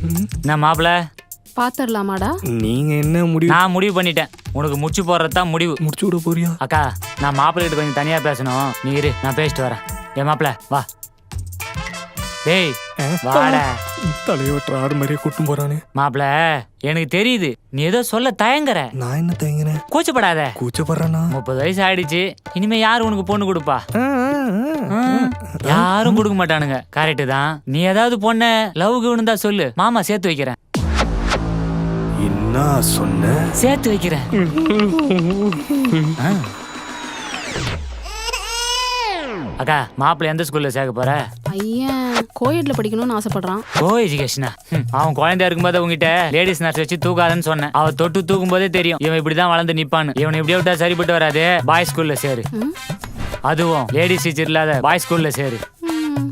என்ன மாப்பிள்ள பாத்துடலாமாடா? நீங்க என்ன முடிவு? நான் முடிவு பண்ணிட்டேன். உனக்கு முடிச்சு போடுறதுதான் முடிவு. முடிச்சு விட போறியா? அக்கா நான் மாப்பிள்ளை கிட்ட கொஞ்சம் தனியா பேசணும். நீ இரு, நான் பேசிட்டு வரேன். ஏன் மாப்பிள்ள வா. டேய் வாடா. தலையோட்ட ஆடு மாதிரியே கூட்டும் போறானே. மாப்பிள்ள எனக்கு தெரியுது நீ ஏதோ சொல்ல தயங்குற. நான் என்ன தயங்குறேன்? கூச்சப்படாத. கூச்சப்படுறேனா? 30 வயசு ஆயிடுச்சு. இனிமே யாரு உனக்கு பொண்ணு கொடுப்பா? யாரும் கொடுக்க மாட்டானுங்க. கரெக்டு தான். நீ ஏதாவது பொண்ண லவ்க்கு இருந்தா சொல்லு, மாமா சேர்த்து வைக்கிறேன். என்ன சொன்ன? சேர்த்து வைக்கிறேன். அக்கா மாப்பிள்ள எந்த ஸ்கூல்ல சேர்க்க போற? ஐயன் கோயட்ல படிக்கணும்னு ஆசைப்படுறான். கோ எஜுகேஷனா? அவன் குழந்தையா இருக்கும்போது உங்ககிட்ட லேடிஸ் நர்ஸ் வச்சு தூக்காதன்னு சொன்னேன். அவ தொட்டு தூக்கும் போதே தெரியும் இவன் இப்படிதான் வளர்ந்து நிப்பான்னு. இவனை இப்படியே விட்டா சரிப்பட்டு வராது. பாய் ஸ்கூல்ல சேரு. அதுவும் லேடிஸ் டீச்சர் இல்லாத பாய் ஸ்கூல்ல சேரு.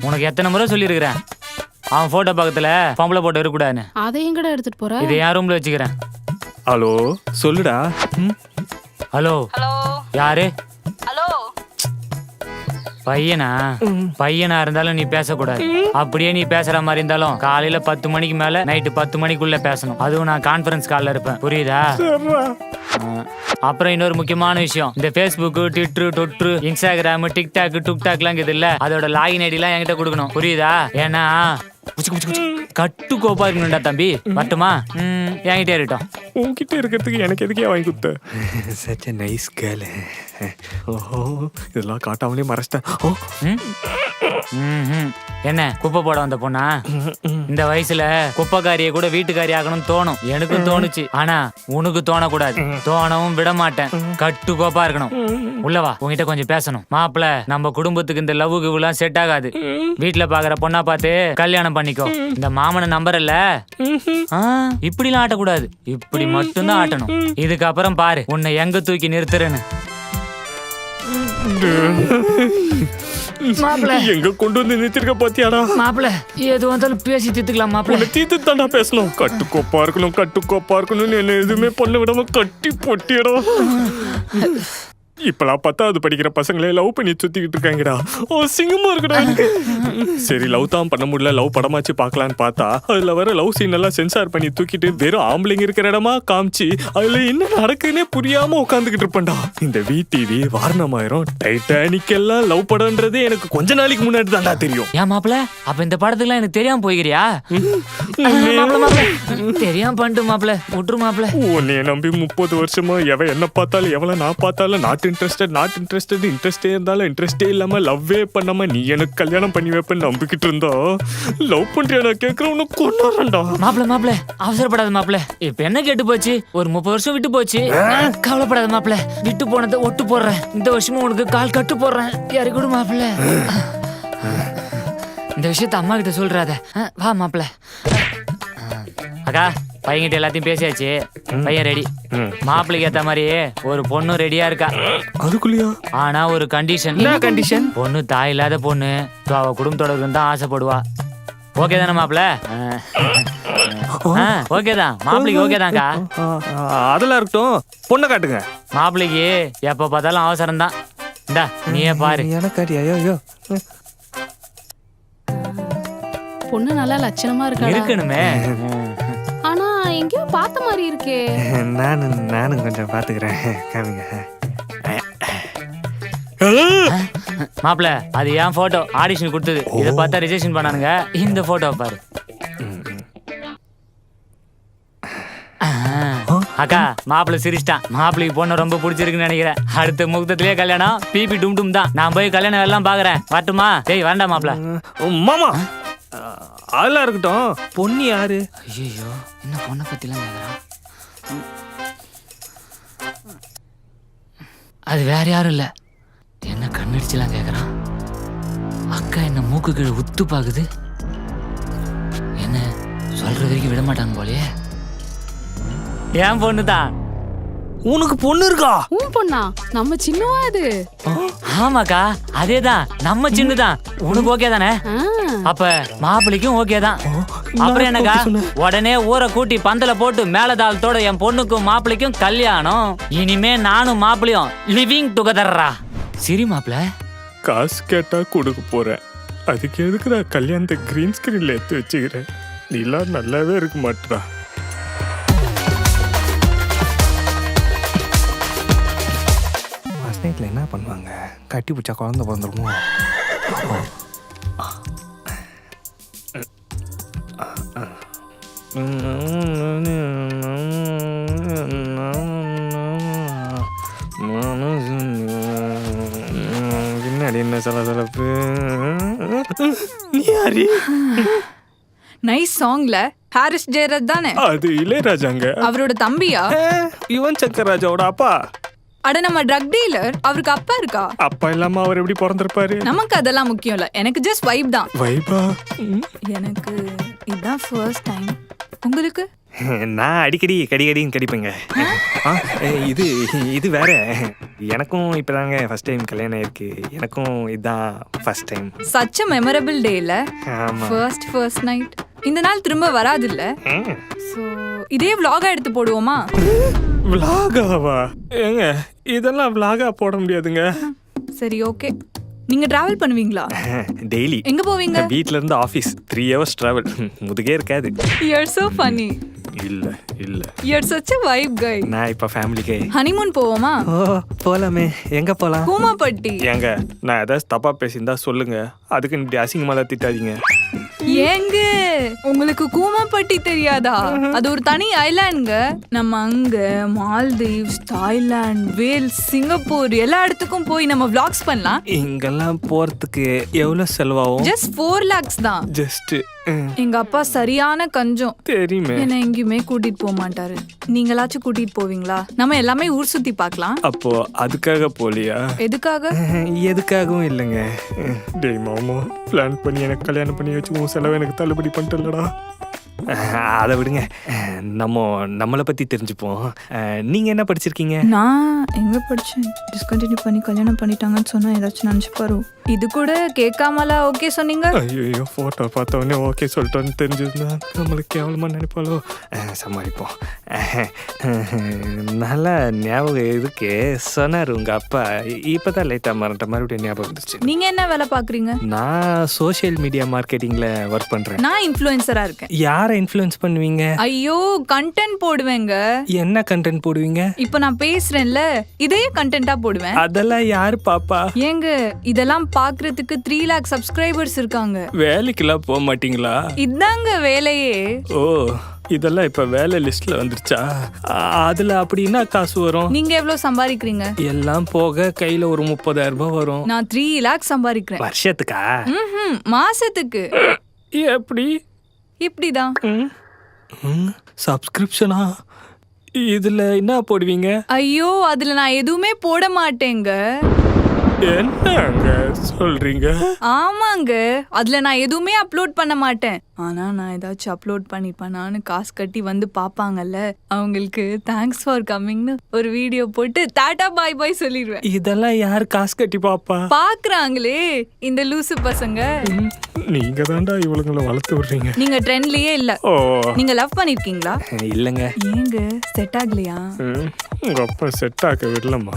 உனக்கு எத்தனை முறை சொல்லியிருக்கிறேன் அவன் போட்டோ பக்கத்துல பொம்பளை போட்டோ இருக்கக்கூடாதுன்னு. அதை எங்கடா எடுத்துட்டு போற? இதை என் ரூம்ல வச்சுக்கிறேன். ஹலோ சொல்லுடா. ஹலோ ஹலோ யாரு? ஹலோ பையனா இருந்தாலும் நீ பேசக்கூடாது. அப்படியே நீ பேசுற மாதிரி இருந்தாலும் காலையில 10 மணிக்கு மேல நைட்டு 10 மணிக்குள்ள பேசணும். அதுவும் நான் கான்ஃபரன்ஸ் கால்ல இருப்பேன். புரியுதா? அப்புறம் இன்னொரு முக்கியமான விஷயம், இந்த Facebook, ட்விட்டர், இன்ஸ்டாகிராம், டிக்டாக், டுக்டாக்லாம் இருக்குது இல்ல, அதோட லாகின் ஐடி எல்லாம் என்கிட்ட கொடுக்கணும். புரியுதா? ஏன்னா கட்டு கோப்பா இருக்கணும்டா தம்பி. மட்டுமா என்கிட்ட இருக்கட்டும். உன்கிட்ட இருக்கிறதுக்கு எனக்கு எதுக்கே வாங்கி கொடுத்த? Such a nice girl. ஓஹோ இதெல்லாம் காட்டாமலே மறைச்சிட்டேன். என்ன குப்பை போட வந்த பொண்ணா? இந்த வயசுல குப்பைக்காரியை கூட வீட்டுக்காரி ஆகணும்னு தோணும். எனக்கும் தோணுச்சு. ஆனா உனக்கு தோணக்கூடாது. தோணவும் விட மாட்டேன். கட்டு கோப்பா இருக்கணும். உள்ளவா, உங்ககிட்ட கொஞ்சம் பேசணும். மாப்பிள்ள நம்ம குடும்பத்துக்கு இந்த லவ்வுக்கு எல்லாம் செட் ஆகாது. வீட்டுல பாக்குற பொண்ணா பார்த்து கல்யாணம் பண்ணிக்கோ. இந்த மாமனை நம்பர் இல்ல, இப்படிலாம் ஆட்டக்கூடாது. இப்படி மட்டும்தான் ஆட்டணும். இதுக்கப்புறம் பாரு உன்னை எங்க தூக்கி நிறுத்துறேன்னு. மாப்பிள்ள எங்க கொண்டு வந்து நிறுத்திருக்க பாத்தியாடா? மாப்பிள்ள எது வந்தாலும் பேசி தீர்த்துக்கலாம். மாப்பிள்ள தீர்த்து தாண்டா பேசணும். கட்டுக்கோப்பா இருக்கணும்னு என்ன எதுவுமே பண்ண விடாம கட்டி பொட்டியடா. இப்பெல்லாம் 10வது படிக்கிற பசங்களே லவ் பண்ணி சுத்திக்கிட்டு இருக்காங்கடா. சிங்கமா இருக்குடா. சரி லவ் தான் பண்ண முடியல, லவ் படமாச்சு பாக்கலான்னு பார்த்தா அதுல வர லவ் சீன் எல்லாம் சென்சார் பண்ணி தூக்கிட்டு வெறும் ஆம்பளைங்க இருக்கிற இடமா காமிச்சு அதுல என்ன நடக்குன்னே புரியாம உட்காந்துக்கிட்டு இருப்பேன்டா. இந்த VTV, வாரணமாயிரம், டைட்டானிக் எல்லாம் லவ் படம்ன்றது எனக்கு கொஞ்ச நாளைக்கு முன்னாடி தான்டா தெரியும். ஏன் மாப்பிள்ள அப்ப இந்த படத்துக்குலாம் எனக்கு தெரியாம போய்கிறியா? தெரியாம பண்ணிட்டு மாப்பிள்ள விட்டுரு மாப்பிள்ள. உன்னைய நம்பி 30 வருஷமா எவ என்ன பார்த்தாலும் எவ்வளவு நான் பார்த்தாலும் நாட் இன்ட்ரெஸ்டே இருந்தாலும் இன்ட்ரெஸ்டே இல்லாம லவ்வே பண்ணாம நீ எனக்கு கல்யாணம் பண்ணி வைப்பேன்னு நம்பிக்கிட்டு இருந்தோ. லவ் பண்றியா நான் கேட்கறவனு கொண்டாடா. மாப்பிள்ள அவசரப்படாத மாப்பிள்ள. இப்ப என்ன கேட்டு போச்சு? ஒரு 30 வருஷம் விட்டு போச்சு. கவலைப்படாத மாப்பிள்ள. விட்டு போனதை ஒட்டு போடுறேன். இந்த வருஷமும் உனக்கு கால் கட்டு போடுறேன். யாரு கூட மாப்பிள்ள. இந்த விஷயத்த அம்மா கிட்ட சொல்றாத. வா மாப்பிள்ள. அக்கா பையன்கிட்ட எல்லாத்தையும் பேசியாச்சு. பையன் ரெடி. மாப்பிள்ளைக்கு ஏத்த மாதிரி ஒரு பொண்ணு ரெடியா இருக்கா. அதுக்குள்ளயா? ஆனா ஒரு கண்டிஷன். என்ன கண்டிஷன்? பொண்ணு தாய் இல்லாத பொண்ணு. அவ குடும்பத்தோட தான் ஆசைப்படுவா. ஓகே தானே மாப்பிள்ள? ஓகே தான். மாப்பிள்ளைக்கு ஓகே தான்க்கா. அதெல்லாம் இருக்கட்டும். பொண்ணை காட்டுங்க. மாப்பிள்ளைக்கு எப்ப பார்த்தாலும் அவசரம் தான். இந்தா நீயே பாரு. எனக்கு பொண்ணு நல்லா லட்சணமா இருக்கணுமே. ஆனா எங்கேயோ பார்த்த மாதிரி இருக்கே. நானும் கொஞ்சம் பாத்துக்கிறேன். காமிங்க. மாப்பிள்ள அது என் போட்டோ. ஆடிஷன் கொடுத்தது. இதை பார்த்தா ரிஜெக்ஷன் பண்ணானுங்க. இந்த போட்டோ பாரு. அக்கா மாப்பிள்ள சிரிச்சிட்டான். மாப்பிள்ளைக்கு பொண்ணு ரொம்ப பிடிச்சிருக்குன்னு நினைக்கிறேன். அடுத்த முகூர்த்தத்திலேயே கல்யாணம். பிபி டும் தான். நான் போய் கல்யாணம் எல்லாம் பாக்குறேன். வரட்டுமா? டேய் வேண்டாம் மாப்பிள்ள. மாமா அதெல்லாம் இருக்கட்டும். பொண்ணு யாரு? ஐயோ என்ன பொண்ணை பத்திலாம் கேக்குறான். அது வேற யாரும் இல்ல. என்ன கண்ணடிச்சுலாம் கேக்குறான். அக்கா என்ன மூக்கு கீழே உத்து பாக்குது. என்ன சொல்ற வரைக்கும் விட மாட்டாங்க போலயே. ஏன் பொண்ணுதான். உனக்கு பொண்ணு இருக்கா? உன் பொண்ணா? நம்ம சின்னவா அது? ஆமாக்கா அதேதான். நம்ம சின்னதான். உனக்கு ஓகே தானே? அப்ப மாப்பிள்ளைக்கும் ஓகே தான். அப்புறம் என்னக்கா உடனே ஊரை கூட்டி பந்தல போட்டு மேலதாளத்தோட என் பொண்ணுக்கும் மாப்பிள்ளைக்கும் கல்யாணம். இனிமே நானும் மாப்பிள்ளையும் லிவிங் டுகெதர்ரா. சரி மாப்பிள்ள. காசு கேட்டா கொடுக்க போறேன். அதுக்கு எதுக்கு நான் கல்யாணத்தை கிரீன் ஸ்கிரீன்ல எடுத்து வச்சுக்கிறேன்? நீலாம் நல்லாவே இருக்க மாட்டா. ஃபர்ஸ்ட் நைட்டில் என்ன பண்ணுவாங்க? கட்டி பிடிச்சா குழந்தை பிறந்துருமோ? பின்னாடி என்ன சலசலப்பு? நீ யாரு? நைஸ் சாங்ல ஹாரிஸ் ஜெயராஜ் தானே? அது இளையராஜாங்க. அவரோட தம்பியா? யுவன் சங்கர் ராஜாவோட அப்பா. அட நம்ம ட்ரக் டீலர், அவருக்கு அப்பா இருக்கா? அப்பா இல்லாம அவர் எப்படி பிறந்திருப்பாரு? நமக்கு அதெல்லாம் முக்கியம் இல்ல, எனக்கு ஜஸ்ட் வைப் தான். வைபா? எனக்கு இதுதான் ஃபர்ஸ்ட் டைம். உங்களுக்கு? நான் அடிக்கடி கடிக்கடின்னு கடிப்பேங்க. இது இது வேற. எனக்கும் இப்பதாங்க ஃபர்ஸ்ட் டைம் கல்யாணம் ஆயிருக்கு. எனக்கும் இதுதான் first time. Such a memorable டேல ஆமா. First night. இந்த நாள் திரும்ப வராது இல்ல? சோ இதே vlog எடுத்து போடுவோமா? விலாகாவா? ஏங்க இதெல்லாம் விலாகா போட முடியாதுங்க. சரி ஓகே. நீங்க டிராவல் பண்ணுவீங்களா? டெய்லி. எங்க போவீங்க? வீட்ல இருந்து ஆஃபீஸ் 3 hours டிராவல். முதுகே இருக்காது. You are so funny. இல்ல இல்ல. You are such a vibe guy. நான் இப்ப ஃபேமிலிக்கே. ஹனிமூன் போவோமா? ஓ போலாமே. எங்க போலாம்? கூமாப்பட்டி. ஏங்க நான் ஏதாவது தப்பா பேசியிருந்தா சொல்லுங்க. அதுக்கு இப்படி அசிங்கமா திட்டாதீங்க. ஏங்க உங்களுக்கு கூமாப்பட்டி தெரியாதா? அது ஒரு தனி ஐலாண்டுங்க. நம்ம அங்க மால்தீவ்ஸ், தாய்லாந்து, வேல்ஸ், சிங்கப்பூர் எல்லா இடத்துக்கும் போய் நம்ம vlogs பண்ணலாம். இங்கெல்லாம் போறதுக்கு எவ்வளவு செலவாகும்? ஜஸ்ட் 4 lakhs தான். ஜஸ்ட் எங்க அப்பா சரியான கஞ்சம். தெரியுமே. என்ன எங்கேயுமே கூட்டிட்டு போக மாட்டாரு. நீங்களாச்சும் கூட்டிட்டு போவீங்களா? நம்ம எல்லாமே ஊர் சுத்தி பார்க்கலாம். அப்போ அதுக்காக போலியா? எதுக்காக? எதுக்காகவும் இல்லைங்க. டேய் மாமா, பிளான் பண்ணி எனக்கு கல்யாணம் பண்ணி வச்சு உன் செலவை எனக்கு தள்ளுபடி பண்ணிட்டலடா. அதை விடுங்க. நம்மளை பத்தி தெரிஞ்சுப்போம். நீங்க என்ன படிச்சிருக்கீங்க? நான் எங்க படிச்சேன்? டிஸ்கண்டினியூ பண்ணி கல்யாணம் பண்ணிட்டாங்கன்னு சொன்னா ஏதாச்சும் நினைச்சுப்பாரு. இது கூட கேட்காமலா ஓகே சொன்னீங்க? ஐயோ போட்டோ பார்த்த உடனே ஓகே சொல்லிட்டோன்னு தெரிஞ்சிருந்தா நம்மளுக்கு கேவலமா நினைப்பாளோ. சமாளிப்போம். நல்லா ஞாபகம் இருக்கு. சொன்னார் உங்க அப்பா. இப்பதான் லைட்டா மறுபடியும் ஞாபகம் வந்துச்சு. நீங்க என்ன வேலை பாக்குறீங்க? நான் சோஷியல் மீடியா மார்க்கெட்டிங்ல ஒர்க் பண்றேன். நான் இன்ஃப்ளூயன்சரா இருக்கேன். யாரை இன்ஃப்ளூயன்ஸ் பண்ணுவீங்க? ஐயோ கண்டென்ட் போடுவேங்க. என்ன கண்டென்ட் போடுவீங்க? இப்போ நான் பேசுறேன்ல, இதே கண்டென்ட்டா போடுவேன். அதெல்லாம் யாரு பாப்பா? ஏங்க இதெல்லாம் பாக்குறதுக்கு 3 lakh சப்ஸ்கிரைபர்ஸ் இருக்காங்க. வேலைக்கெல்லாம் போக மாட்டீங்களா? இதாங்க வேலையே. ஓ இதெல்லாம் இப்ப வேலை லிஸ்ட்ல வந்துருச்சா? அதுல அப்படின்னா காசு வரும். நீங்க எவ்வளவு சம்பாதிக்கிறீங்க? எல்லாம் போக கையில ஒரு 30,000 ரூபாய் வரும். நான் 3 lakh சம்பாதிக்கிறேன். வருஷத்துக்கா? மாசத்துக்கு. எப்படி? இப்படிதான். சப்ஸ்கிரிப்ஷனா? இதுல என்ன போடுவீங்க? ஐயோ அதுல நான் எதுவுமே போட மாட்டேங்க. என்னங்க சொல்றீங்க? ஆமாங்க அதுல நான் எதுவுமே அப்லோட் பண்ண மாட்டேன். ஆனா நான் ஏதாச்சும் அப்லோட் பண்ணிப்பேனான்னு காசு கட்டி வந்து பாப்பாங்கல்ல, அவங்களுக்கு தேங்க்ஸ் ஃபார் கம்மிங்னு ஒரு வீடியோ போட்டு டாடா பாய் பாய் சொல்லிடுவேன். இதெல்லாம் யார் காசு கட்டி பாப்பா? பாக்குறாங்களே இந்த லூசு பசங்க. நீங்க தான்டா இவளுங்களை வளர்த்து விடுறீங்க. நீங்க ட்ரெண்ட்லயே இல்ல. ஓ நீங்க லவ் பண்ணிருக்கீங்களா? இல்லங்க. ஏங்க செட் ஆகலையா? உங்க அப்பா செட் ஆக விடலமா?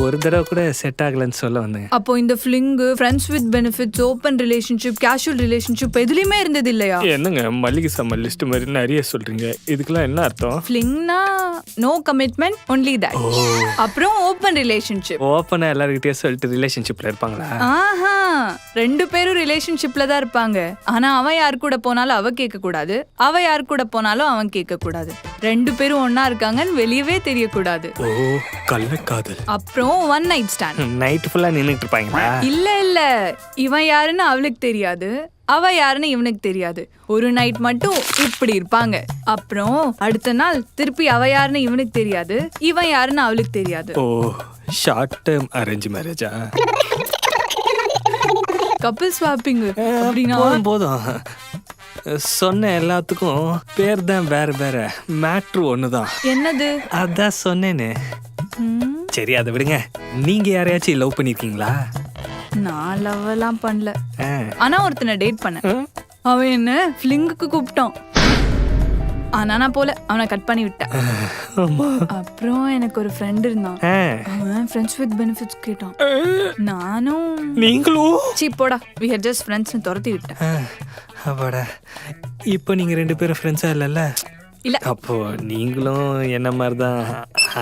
ஒரு தடவை கூட செட் ஆகலன்னு சொல்ல வந்தேங்க. அப்போ இந்த fling, friends with benefits, open relationship, casual relationship எதுலயுமே இருந்தது இல்லையா? என்னங்க மல்லிகை சாமான் லிஸ்ட் மாதிரி நிறைய சொல்றீங்க. இதுக்கெல்லாம் என்ன அர்த்தம்? ஃபிளிங்னா நோ கமிட்மெண்ட், ஒன்லி தட். அப்புறம் ஓப்பன் ரிலேஷன்ஷிப். ஓப்பனா எல்லார்கிட்டயும் சொல்லிட்டு ரிலேஷன்ஷிப்ல இருப்பாங்களா? ஆஹா 2 பேரும் ரிலேஷன்ஷிப்ல தான் இருப்பாங்க. ஆனா அவன் யார் கூட போனாலும் அவ கேட்க கூடாது, அவ யார் கூட போனாலும் அவன் கேட்க கூடாது. 2 பேரும் ஒன்னா இருக்காங்கன்னு வெளியவே தெரியக்கூடாது. ஓ கள்ளக்காதல். அப்புறம் ஒன் நைட் ஸ்டாண்ட். நைட் ஃபுல்லா நின்னுட்டு இருப்பாங்களா? இல்ல இவன் யாருன்னு அவளுக்கு தெரியாது, அவ யாருன்னு இவனுக்கு தெரியாது. ஒரு நைட் மட்டும் இப்படி இருப்பாங்க. அப்புறம் அடுத்த நாள் திருப்பி அவ யாருன்னு இவனுக்கு தெரியாது, இவன் யாருன்னு அவளுக்கு தெரியாது. ஓ ஷார்ட் டேர்ம் அரேஞ்ச் மேரேஜா? Couple swapping. அப்படின்னா போதும். சொன்ன எல்லாத்துக்கும் பேர் தான் வேற வேற, மேட்ரு ஒண்ணுதான். என்னது? அதான் சொன்னேன்னு. சரி அதை விடுங்க. நீங்க யாரையாச்சும் லவ் பண்ணிருக்கீங்களா? நான் லவ் எல்லாம் பண்ணல. ஆனா ஒருத்தனை டேட் பண்ணேன். அவன் என்ன ஃபிளிங்குக்கு கூப்பிட்டான். ஆனா நான் போல, அவனை கட் பண்ணி விட்டேன். அப்புறம் எனக்கு ஒரு ஃப்ரெண்ட் இருந்தான். அவன் ஃப்ரெண்ட்ஸ் வித் பெனிஃபிட்ஸ் கேட்டான். நானும் நீங்களும்? சீ போடா, we had just friends னு துரத்தி விட்டேன். அப்பாடா, இப்போ நீங்க 2 பேரும் ஃப்ரெண்ட்ஸா இல்லைல்ல? இல்ல. அப்போ நீங்களும் என்ன மாதிரி தான்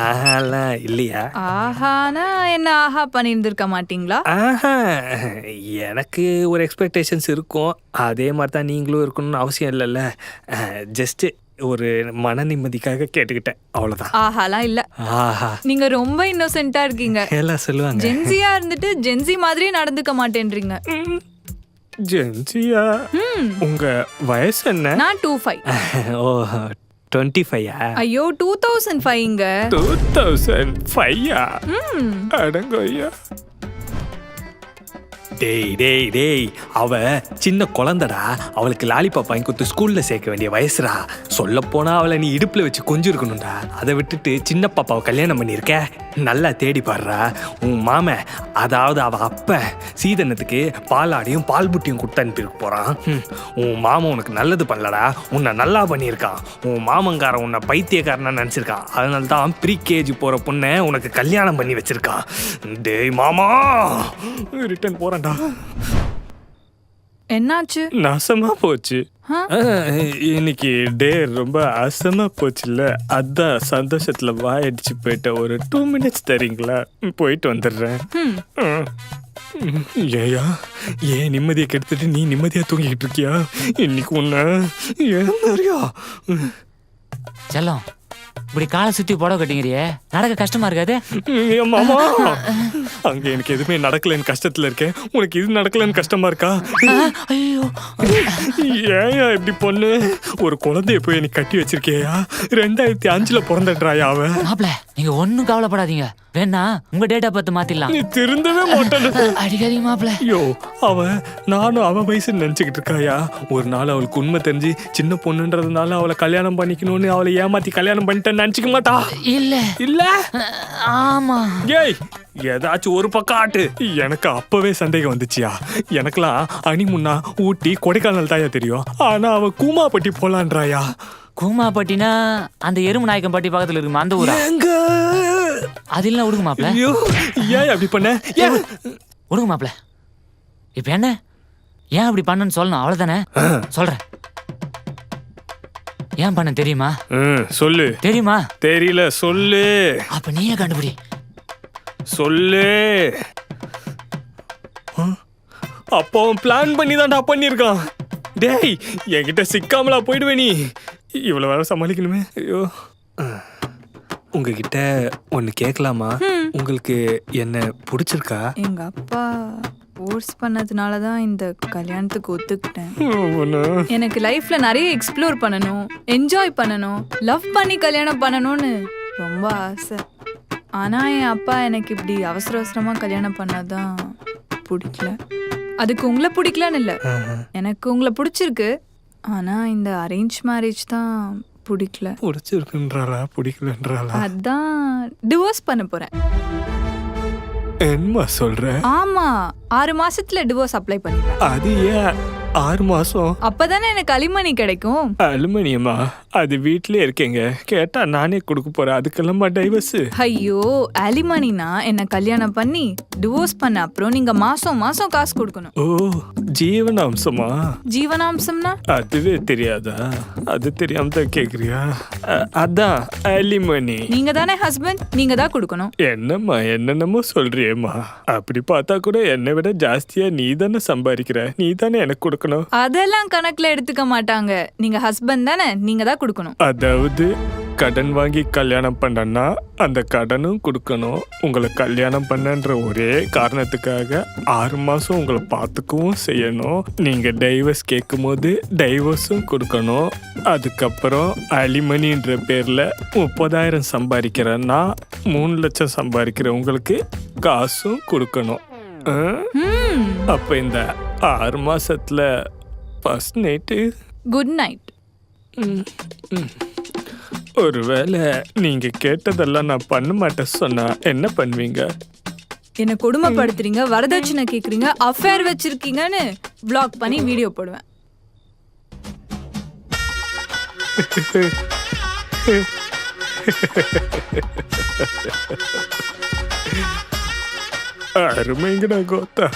ஆஹாலாம் இல்லையா? ஆஹானா என்ன ஆஹா பண்ணியிருந்திருக்க மாட்டீங்களா? ஆஹா, எனக்கு ஒரு எக்ஸ்பெக்டேஷன்ஸ் இருக்கும். அதே மாதிரி தான் நீங்களும் இருக்கணும்னு அவசியம் இல்லைல்ல. ஜஸ்ட்டு ஒரு மன நிம்மதிக்காக கேட்டுக்கிட்டேன், அவ்வளோதான். ஆஹாலாம் இல்ல. ஆஹா, நீங்க ரொம்ப இன்னோசென்ட்டா இருக்கீங்க. எல்லாம் சொல்லுவாங்க. ஜென்சியா இருந்துட்டு ஜென்சி மாதிரியே நடந்துக்க மாட்டேன்றீங்க. ஜென்சியா? உங்க வயசு என்ன? நான் 25. ஓ, 25யா? ஐயோ 2005ங்க. 2005-ஆ? அடங்கய்யா. டேய் டேய் டேய், அவ சின்ன குழந்தடா. அவளுக்கு லாலிபாப் வாங்கி கொடுத்து ஸ்கூல்ல சேர்க்க வேண்டிய வயசுடா. சொல்ல போனா அவளை நீ இடுப்புல வச்சு கொஞ்சம் இருக்கணும்டா. அதை விட்டுட்டு சின்ன பாப்பாவை கல்யாணம் பண்ணியிருக்க. நல்லா தேடி பாடுறா. உன் மாமன், அதாவது அவ அப்ப சீதனத்துக்கு பாலாடியும் பால் புட்டியும் கொடுத்து அனுப்பியிருக்க போறான். உன் மாமன் உனக்கு நல்லது பண்ணலடா, உன்னை நல்லா பண்ணியிருக்கான். உன் மாமங்காரன் உன்னை பைத்தியக்காரனா நினைச்சிருக்கான். அதனால தான் ப்ரீகேஜி போற பொண்ணை உனக்கு கல்யாணம் பண்ணி வச்சிருக்கான். டேய் மாமா, ரிட்டர்ன் போறேன்டா. என்னாச்சு? நாசமா போச்சு. இன்னைக்கு டே ரொம்ப அசமா போச்சுல்ல, அதான் சந்தோஷத்துல வாயடிச்சு போயிட்ட. ஒரு 2 minutes தரீங்களா? போயிட்டு வந்துடுறேன். ஏயா, ஏன் நிம்மதியை கெடுத்துட்டு நீ நிம்மதியா தூங்கிக்கிட்டு இருக்கியா? இன்னைக்கு உன்ன ஏறியா செல்லம், இப்படி காலை சுத்தி புடவை கட்டிங்கிறியே, நடக்க கஷ்டமா இருக்காது? மாமா, அங்க எனக்கு எதுவுமே நடக்கலன்னு கஷ்டத்துல இருக்கேன், உனக்கு இது நடக்கலன்னு கஷ்டமா இருக்கா? ஐயோ, ஏயா இப்படி பொண்ணு? ஒரு குழந்தைய போய் நீ கட்டி வச்சிருக்கியா? 2005ல பிறந்துடுறாயா அவ? மாப்பிள, நீங்க ஒண்ணும் கவலைப்படாதீங்க. வேணா உங்க டேட்டா பார்த்து மாத்திடலாம். நீ திருந்தவே மாட்டேன். அடிக்காதீங்க மாப்பிள. ஐயோ, நானும் அவ வயசுன்னு நினைச்சுக்கிட்டு இருக்காயா? ஒரு நாள் அவளுக்கு உண்மை தெரிஞ்சு சின்ன பொண்ணுன்றதுனால அவளை கல்யாணம் பண்ணிக்கணும்னு அவளை ஏமாத்தி கல்யாணம் பண்ணிட்டேன்னு நினைச்சுக்க மாட்டா? இல்ல இல்ல. ஆமா. ஏய், ஏதாச்சும் ஒரு பக்கம் ஆட்டு. எனக்கு அப்பவே சந்தேகம் வந்துச்சியா. எனக்கெல்லாம் அனிமுன்னா ஊட்டி கொடைக்கானல் தாயா தெரியும். ஆனா அவ கூமாப்பட்டி போலான்றாயா. கூமாப்பட்டினா அந்த எறும்பு நாயக்கம்பட்டி பக்கத்துல இருக்குமா, அந்த ஊரா? அது இல்ல, விடுங்க மாப்பிள. ஐயோ, ஏன் அப்படி பண்ண? ஏன் விடுங்க மாப்பிள. இப்ப என்ன, ஏன் அப்படி பண்ணன்னு சொல்லணும், அவ்வளவுதானே? சொல்றேன். ஏன் பண்ண தெரியுமா? சொல்லு. தெரியுமா? தெரியல, சொல்லு. அப்ப நீயே கண்டுபிடி. சொல்லு. அப்போ அவன் பிளான் பண்ணி தான்டா பண்ணிருக்கான். டேய், என்கிட்ட சிக்காமலா போயிடுவே நீ? இவ்வளவு வேலை சமாளிக்கணுமே. ஐயோ. உங்ககிட்ட ஒன்னு கேட்கலாமா? உங்களுக்கு என்ன பிடிச்சிருக்கா? எங்க அப்பா ஃபோர்ஸ் பண்ணதுனாலதான் இந்த கல்யாணத்துக்கு ஒத்துக்கிட்டேன். எனக்கு லைஃப்ல நிறைய எக்ஸ்ப்ளோர் பண்ணணும், என்ஜாய் பண்ணணும், லவ் பண்ணி கல்யாணம் பண்ணணும்னு ரொம்ப ஆசை. ஆனா என் அப்பா எனக்கு இப்படி அவசர அவசரமா கல்யாணம் பண்ணாதான் பிடிக்கல. அதுக்கு உங்களை பிடிக்கலன்னு இல்லை, எனக்கு உங்களை பிடிச்சிருக்கு. ஆனா இந்த அரேஞ்ச் மேரேஜ் தான் பிடிக்கல. பிடிச்சிருக்குன்றாளா பிடிக்கலன்றாளா? அதான் டிவோர்ஸ் பண்ண போறேன். என்னமா சொல்ற? ஆமா, 6 மாசத்துல டிவோர்ஸ் அப்ளை பண்ணிடுவேன். அது ஏன் 6 மாசம்? அப்பதானே எனக்கு அலிமணி கிடைக்கும். அலுமினியமா? அது வீட்லயே இருக்கேங்க, கேட்டா நானே கொடுக்க போறேன். அதுக்கெல்லாம் டைவர்ஸ்? ஐயோ, அலிமணினா என்ன கல்யாணம் பண்ணி டிவோர்ஸ் பண்ண அப்புறம் நீங்க மாசம் மாசம் காசு கொடுக்கணும். ஓ, ஜீவனாம்சமா? ஜீவனாம்சம்னா அதுவே தெரியாதா? அது தெரியாம தான் கேக்குறியா? அதான் அலிமணி. நீங்க தானே ஹஸ்பண்ட், நீங்க தான் கொடுக்கணும். என்னம்மா என்னென்னமோ சொல்றியேம்மா. அப்படி பார்த்தா கூட என்னை விட ஜாஸ்தியா நீ தானே சம்பாதிக்கிற, நீ தானே எனக்கு கொடுக்கணும். அதெல்லாம் கணக்குல எடுத்துக்க மாட்டாங்க. நீங்க ஹஸ்பண்ட் தானே, நீங்க தான் கொடுக்கணும். அதாவது கடன் வாங்கி கல்யாணம் பண்ணனா அந்த கடனும் கொடுக்கணும். உங்களை கல்யாணம் பண்ணன்ற ஒரே காரணத்துக்காக 6 மாசம் உங்களை பார்த்துக்கவும் செய்யணும். நீங்க டைவர்ஸ் கேட்கும் போது டைவர்ஸும் கொடுக்கணும். அதுக்கப்புறம் அலிமணின்ற பேர்ல 30,000 சம்பாதிக்கிறேன்னா 3 லட்சம் சம்பாதிக்கிற உங்களுக்கு காசும் கொடுக்கணும். அப்ப இந்த 6 மாசத்துல ஃபர்ஸ்ட் நைட்டு குட் நைட். ஒருவேளை நீங்க கேட்டதெல்லாம் நான் பண்ண மாட்டேன் சொன்னா என்ன பண்ணுவீங்க? என்ன கொடுமைப்படுத்துறீங்க, வரதட்சணை கேக்குறீங்க, அஃபேர் வச்சிருக்கீங்கன்னு பிளாக் பண்ணி வீடியோ போடுவேன். அருமைங்கடா கோத்தா.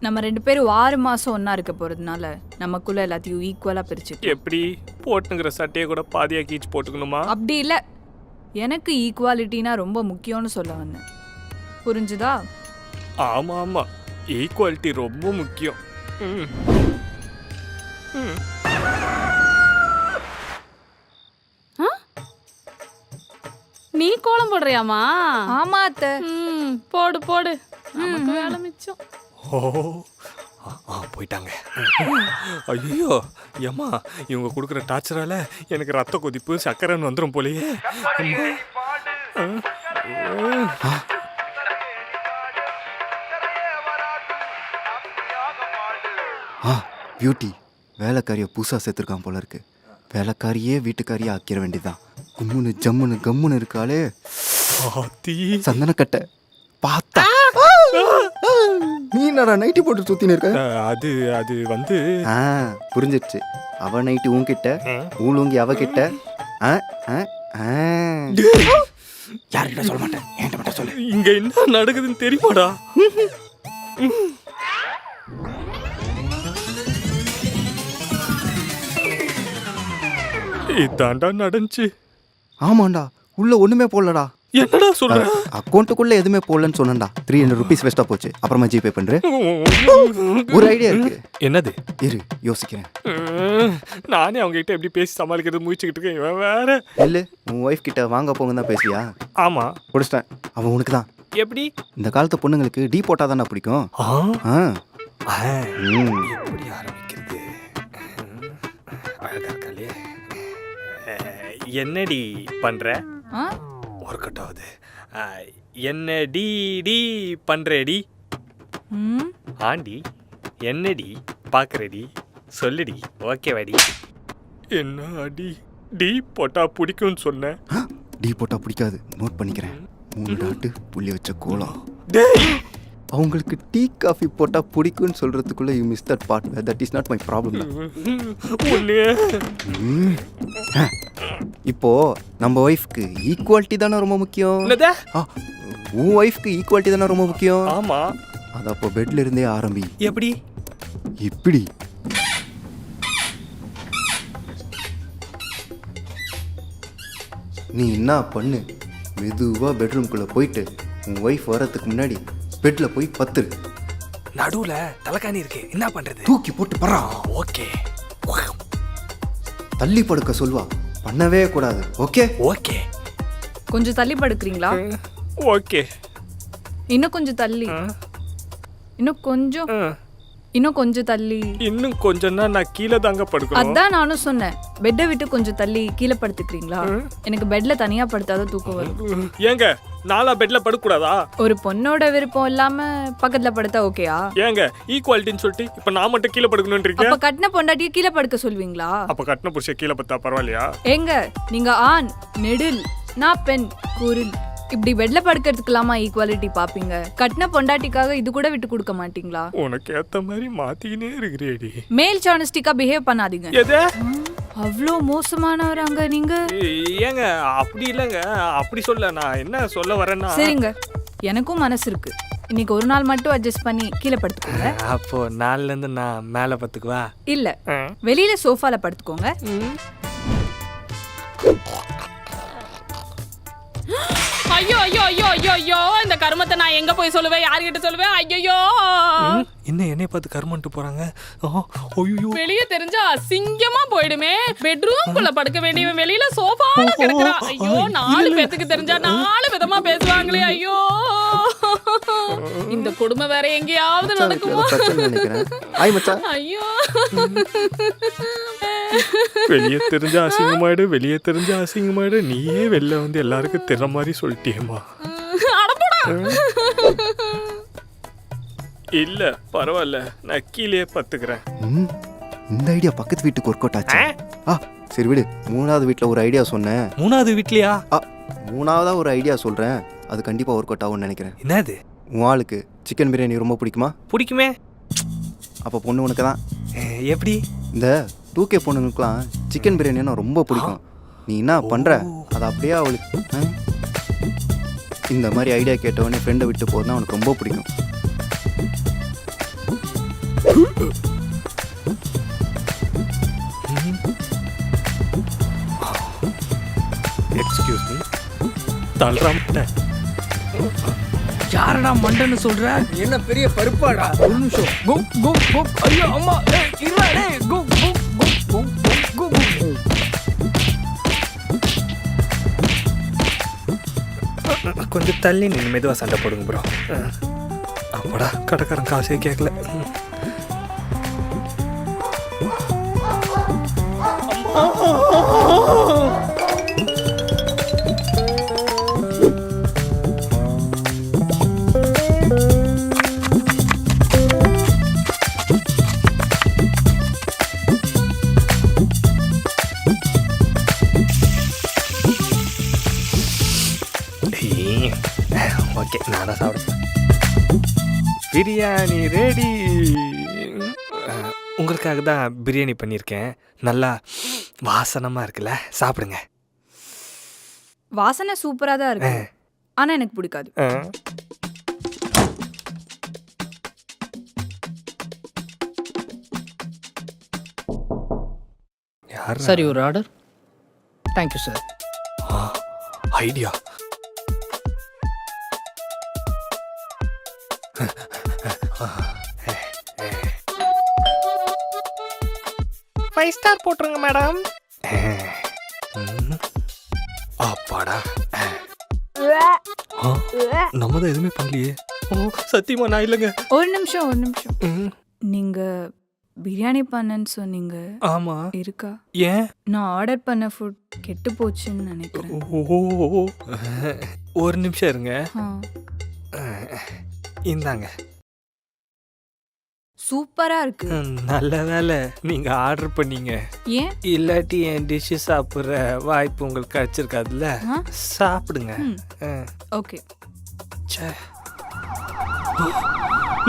நம்ம 2 பேரும் 6 மாசம் ஒண்ணா இருக்க போறதுனால நமக்குள்ள எல்லாத்தையும் ஈக்குவலா பிரிச்சு. எப்படி போட்டுங்கிற சட்டையை கூட பாதியா கீச்சு போட்டுக்கணுமா? அப்படி இல்ல, எனக்கு ஈக்குவாலிட்டினா ரொம்ப முக்கியம்னு சொல்ல வந்தேன். புரிஞ்சுதா? ஆமா ஆமா, ஈக்குவாலிட்டி ரொம்ப முக்கியம். ம். ம். நீ கோலம் போடுறியாமா? ஆமா அத்தை. போடு போடு, நமக்கு வேலை மிச்சம். ஓ போயிட்டாங்க. ஐயோ ஏம்மா, இவங்க கொடுக்குற டார்ச்சரால எனக்கு ரத்த கொதிப்பு சக்கரைன்னு வந்துடும் போலயே. பியூட்டி வேலைக்காரியை புதுசாக சேர்த்துருக்கான் போல இருக்கு. வேலைக்காரியே வீட்டுக்காரியே ஆக்கிற வேண்டியதான். கும்முன்னு ஜம்முன்னு கம்முன்னு இருக்காளே சந்தனக்கட்டை. பார்த்தா நீ என்னடா நைட்டி போட்டு சுத்தின்னு இருக்க? அது அது வந்து புரிஞ்சிடுச்சு. அவ நைட்டு உன்கிட்ட, ஊழுங்கி அவகிட்ட. யார்கிட்ட சொல்ல மாட்டேன், என்கிட்ட மட்டும் சொல்லு. இங்க என்ன நடக்குதுன்னு தெரியுமாடா? இதாண்டா நடந்துச்சு. ஆமாண்டா, உள்ள ஒண்ணுமே போடலடா. என்னடா சொல்ற? அக்கௌண்ட்டுக்குள்ள எதுவுமே போடலன்னு சொன்னேன்டா. 300 rupees வேஸ்டா போச்சு. அப்புறமா ஜிபே பண்றேன். ஒரு ஐடியா இருக்கு. என்னது? இரு யோசிக்கிறேன். நானே அவங்க கிட்ட எப்படி பேசி சமாளிக்கிறது முயற்சிக்கிட்டு இருக்கேன். இவன் வேற. இல்ல, உன் ஒய்ஃப் கிட்ட வாங்க போங்க தான் பேசியா? ஆமா, குடிச்சிட்டேன். அவன் உனக்கு தான். எப்படி? இந்த காலத்து பொண்ணுங்களுக்கு டீ போட்டா தானே பிடிக்கும். எப்படி ஆரம்பிக்கிறது? அழகா இருக்காளே. என்னடி பண்ற? ஒரு கட்டாவது என்ன டி டி பண்றடி? ஆண்டி என்னடி பாக்குறடி? சொல்லுடி. ஓகேவாடி? என்ன அடி? டீ போட்டா பிடிக்கும்னு சொன்னேன். டீ போட்டா பிடிக்காது, நோட் பண்ணிக்கிறேன். 3 டாட்டு புள்ளி வச்ச கோலம். அவங்களுக்கு டீ காஃபி போட்டா பிடிக்கும்னு சொல்றதுக்குள்ள you miss that part. That is not my problem. இப்போ நம்ம ஒய்ஃப்க்கு ஈக்குவாலிட்டி தானே ரொம்ப முக்கியம். உன் ஒய்ஃப்க்கு ஈக்குவாலிட்டி தானே ரொம்ப முக்கியம். ஆமா, அது அப்போ பெட்ல இருந்தே ஆரம்பி. எப்படி? இப்படி நீ என்ன பண்ணு, மெதுவா பெட்ரூம்குள்ள போயிட்டு உன் ஒய்ஃப் வரதுக்கு முன்னாடி பெட்ல போய் பத்துரு. நடுவுல தலைக்காணி இருக்கு, என்ன பண்றது? தூக்கி போட்டு பறா. ஓகே. தள்ளி படுக்க சொல்வா, பண்ணவே கூடாது. Okay okay. கொஞ்சம் தள்ளி படுக்கிறீங்களா? ஓகே. இன்னும் கொஞ்சம் தள்ளி. இன்னும் கொஞ்சம். இன்னும் கொஞ்சம் தள்ளி. இன்னும் கொஞ்சம்னா நான் கீழே தாங்க படுக்கணும். அதான் நானும் சொன்னேன், பெட்டை விட்டு கொஞ்சம் தள்ளி கீழே படுத்துக்கிறீங்களா? எனக்கு பெட்ல தனியா படுத்தாதான் தூக்கம் வரும். ஏங்க, நாளா பெட்ல படுக்க கூடாதா? ஒரு பொண்ணோட விருப்பம் இல்லாம பக்கத்துல படுத்தா ஓகேயா? ஏங்க ஈக்குவாலிட்டின்னு சொல்லிட்டு இப்ப நான் மட்டும் கீழே படுக்கணும்ன்றீங்க. அப்ப கட்டின பொண்டாட்டியை கீழே படுக்க சொல்வீங்களா? அப்ப கட்டின புருஷ கீழே படுத்தா பரவாயில்லையா? ஏங்க, நீங்க ஆண் நெடில், நான் பெண் குரில். இப்படி பெட்ல படுக்கிறதுக்கலாமா ஈக்குவாலிட்டி பாப்பீங்க? கட்டின பொண்டாட்டிக்காக இது கூட விட்டு கொடுக்க மாட்டீங்களா? உனக்கு ஏத்த மாதிரி மாத்திக்கினே இருக்கிறேடி. மேல் சானஸ்டிக்கா பிஹேவ் பண்ணாதீங்க. எது? அவ்வளோ மோசமானவராங்க நீங்க? ஏங்க அப்படி இல்லைங்க, அப்படி சொல்ல. நான் என்ன சொல்ல வரேன்னா, சரிங்க, எனக்கும் மனசு இருக்கு. இன்னைக்கு ஒரு நாள் மட்டும் அட்ஜஸ்ட் பண்ணி கீழே படுத்துக்கோங்க. அப்போ நாள்ல இருந்து நான் மேல பத்துக்குவா? இல்ல, வெளியில சோஃபால படுத்துக்கோங்க. ஐயோ ஐயோ ஐயோ ஐயோ ஐயோ, இந்த கருமத்தை நான் எங்க போய் சொல்லுவேன், யார்கிட்ட சொல்லுவேன்? ஐயோ, என்ன என்னைய பார்த்து கருமன்ட்டு போறாங்க? ஐயோ, வெளியே தெரிஞ்சா அசிங்கமா போயிடுமே. பெட்ரூம்குள்ள படுக்க வேண்டியவன் வெளியில சோஃபால கிடக்குறான். ஐயோ, 4 பேத்துக்கு தெரிஞ்சா 4 விதமா பேசுவாங்களே. ஐயோ, இந்த கொடுமை வேற எங்கேயாவது நடக்குமோ? ஐயோ, வெளியே தெரிஞ்ச அசிங்கமாயிடு, வெளியே தெரிஞ்ச அசிங்கமாயிடு. நீயே வெளில வந்து எல்லாருக்கும் திற மாதிரி சொல்லிட்டியேம்மா. இல்ல பரவாயில்ல, நான் கீழே பத்துக்கிறேன். இந்த ஐடியா பக்கத்து வீட்டுக்கு ஒர்க் அவுட் ஆச்சு. சரி விடு, 3வது வீட்டுல ஒரு ஐடியா சொன்னேன். 3வது வீட்லயா? 3வதா ஒரு ஐடியா சொல்றேன், அது கண்டிப்பா ஒர்க் அவுட் ஆகும்னு நினைக்கிறேன். என்னது? உன் ஆளுக்கு சிக்கன் பிரியாணி ரொம்ப பிடிக்குமா? பிடிக்குமே. அப்போ பொண்ணு உனக்கு தான். எப்படி? இந்த 2K பொண்ணுங்களுக்குலாம் சிக்கன் பிரியாணினா ரொம்ப பிடிக்கும். நீ என்ன பண்ற, அதை அப்படியே அவளுக்கு இந்த மாதிரி ஐடியா கேட்டவொடனே ஃப்ரெண்டை விட்டு போதுன்னா அவனுக்கு ரொம்ப பிடிக்கும். தள்ளுறான். யாரடா மண்டன்னு சொல்ற? என்ன பெரிய பருப்பாடா? ஒரு நிமிஷம். கோ கோ கோ. ஐயோ அம்மா. ஏய் இருடா டேய். கோ கோ கோ கோ கோ. கொஞ்சம் தள்ளி நின்று மெதுவா சண்டை போடுங்க ப்ரோ. அப்படா கடைக்காரன் காசே கேட்கல. ஓகே நான் தான் சாப்பிடுறேன். பிரியாணி ரெடி. உங்களுக்காக தான் பிரியாணி பண்ணியிருக்கேன். நல்லா வாசனமாக இருக்குல்ல, சாப்பிடுங்க. வாசனை சூப்பரா தான் இருக்கு, ஆனா எனக்கு பிடிக்காது. யார் சரி ஒரு order. Thank you sir. Idea. Five star போட்டுருங்க மேடம். அப்பாடா. நம்ம தான் எதுவுமே பண்ணலையே. சத்தியமா நான் இல்லைங்க. ஒரு நிமிஷம். நீங்க பிரியாணி பண்ணேன்னு சொன்னீங்க. ஆமா. இருக்கா? ஏன்? நான் ஆர்டர் பண்ண ஃபுட் கெட்டு போச்சுன்னு நினைக்கிறேன். ஒரு நிமிஷம் இருங்க. ஆ. இந்தாங்க. சூப்பரா இருக்கு. நல்ல வேலை நீங்க ஆர்டர் பண்ணீங்க. ஏன்? இல்லாட்டி என் டிஷ் சாப்பிட்ற வாய்ப்பு உங்களுக்கு கிடைச்சிருக்காதுல்ல. சாப்பிடுங்க. ஓகே.